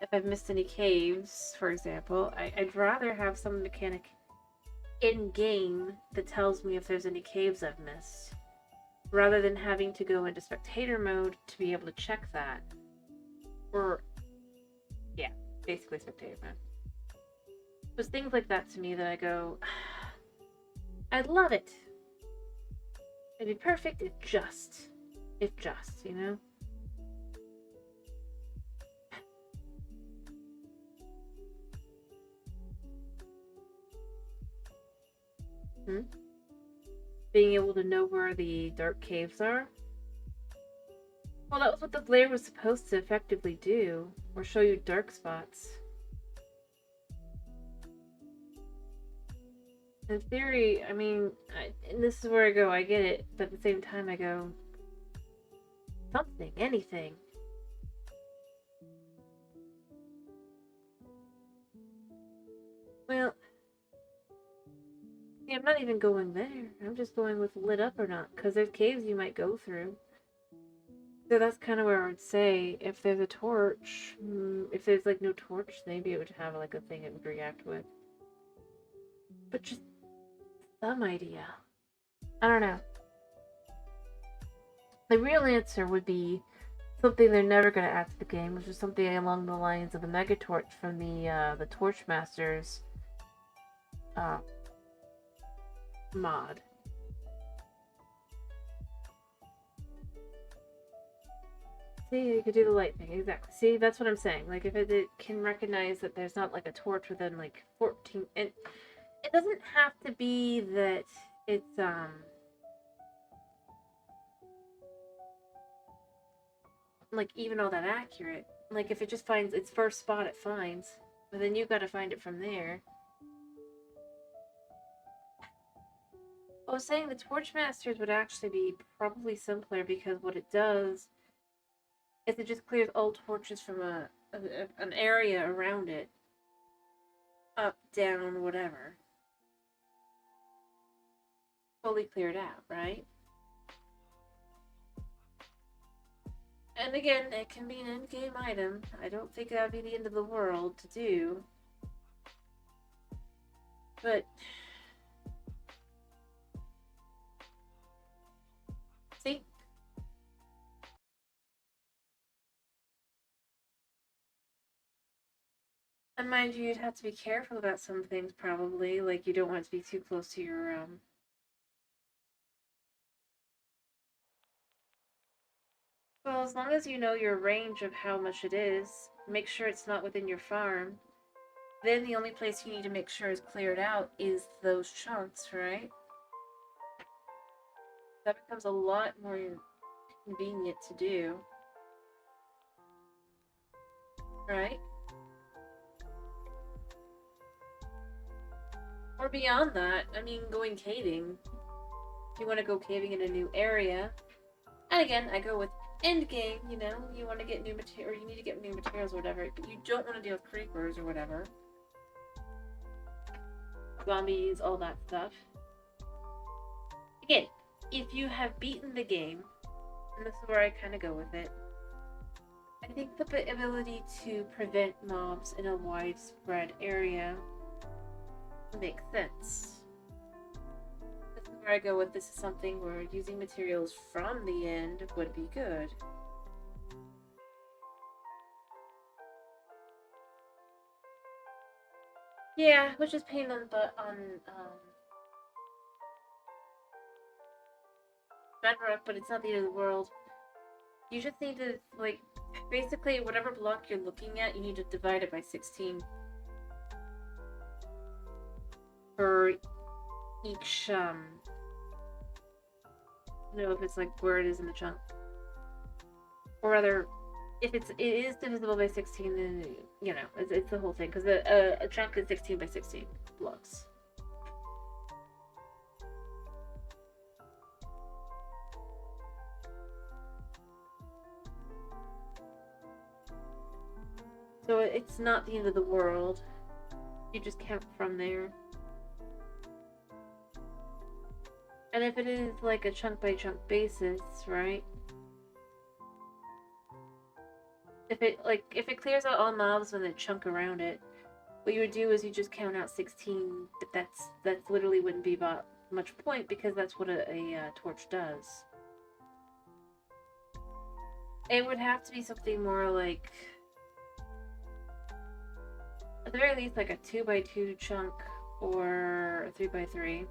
if I've missed any caves, for example. I'd rather have some mechanic in-game that tells me if there's any caves I've missed, rather than having to go into spectator mode to be able to check that. Or, yeah, basically spectator mode. There's things like that to me that I go, I'd love it. It'd be perfect if just, you know? Being able to know where the dark caves are? Well, that was what the glare was supposed to effectively do, or show you dark spots. In theory, I mean, and this is where I go, I get it, but at the same time I go, something, anything. Well, yeah, I'm not even going there. I'm just going with lit up or not, because there's caves you might go through. So that's kind of where I would say, if there's a torch, if there's like no torch, maybe it would have like a thing it would react with. But just some idea. I don't know. The real answer would be something they're never going to add to the game, which is something along the lines of the Mega Torch from the Torchmasters mod. See, you could do the light thing, exactly. See, that's what I'm saying. Like, if it can recognize that there's not like a torch within like 14, and it doesn't have to be that it's like even all that accurate. Like, if it just finds its first spot it finds, but then you've got to find it from there. I was saying the Torchmasters would actually be probably simpler, because what it does is it just clears all torches from an area around it. Up, down, whatever. Fully cleared out, right? And again, it can be an in-game item. I don't think that would be the end of the world to do. But see? And mind you, you'd have to be careful about some things, probably. Like, you don't want it to be too close to your, Well, as long as you know your range of how much it is, make sure it's not within your farm. Then the only place you need to make sure is cleared out is those chunks, right? That becomes a lot more convenient to do. Right? Or beyond that, I mean, going caving. If you want to go caving in a new area, and again, I go with end game, you know, you want to get new material, or you need to get new materials or whatever, but you don't want to deal with creepers or whatever. Zombies, all that stuff. Again, if you have beaten the game, and this is where I kind of go with it, I think the ability to prevent mobs in a widespread area makes sense. This is where I go with this is something where using materials from the end would be good. Yeah, which is pain on Bedrock, but it's not the end of the world. You just need to, like, basically whatever block you're looking at, you need to divide it by 16. For each, I don't know if it's like where it is in the chunk. Or rather, if it is divisible by 16, then, you know, it's the whole thing. Because a chunk is 16 by 16 blocks. So it's not the end of the world. You just count from there. And if it is like a chunk by chunk basis, right? If it clears out all mobs and then chunk around it, what you would do is you just count out 16, but that's literally wouldn't be about much point because that's what a torch does. It would have to be something more like, at the very least, like a 2x2 chunk or a 3x3.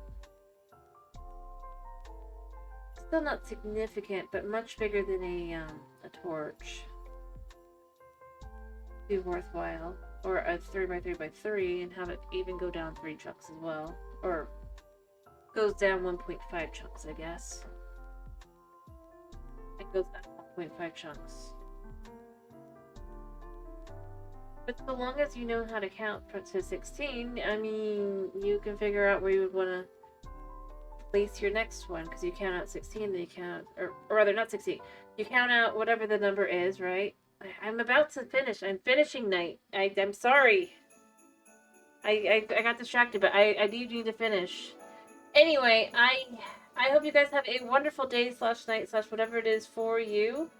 Still not significant, but much bigger than a torch. Be worthwhile. Or a 3x3x3 and have it even go down 3 chunks as well. Or goes down 1.5 chunks, I guess. It goes down 1.5 chunks. But so long as you know how to count to 16, I mean, you can figure out where you would want to place your next one, because you count out 16, then you count, or rather, not 16. You count out whatever the number is, right? I'm about to finish. I'm finishing night. I'm sorry. I got distracted, but I do need to finish. Anyway, I hope you guys have a wonderful day / night / whatever it is for you.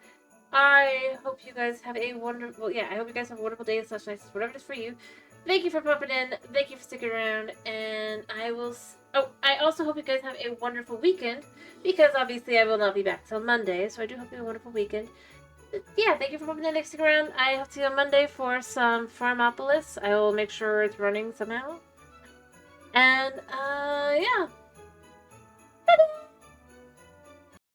I hope you guys have a wonderful, I hope you guys have a wonderful day / night / whatever it is for you. Thank you for popping in. Thank you for sticking around. And I will... Oh, I also hope you guys have a wonderful weekend. Because obviously I will not be back till Monday. So I do hope you have a wonderful weekend. Yeah, thank you for popping in and sticking around. I hope to see you on Monday for some Farmopolis. I will make sure it's running somehow. And, yeah. Bye-bye!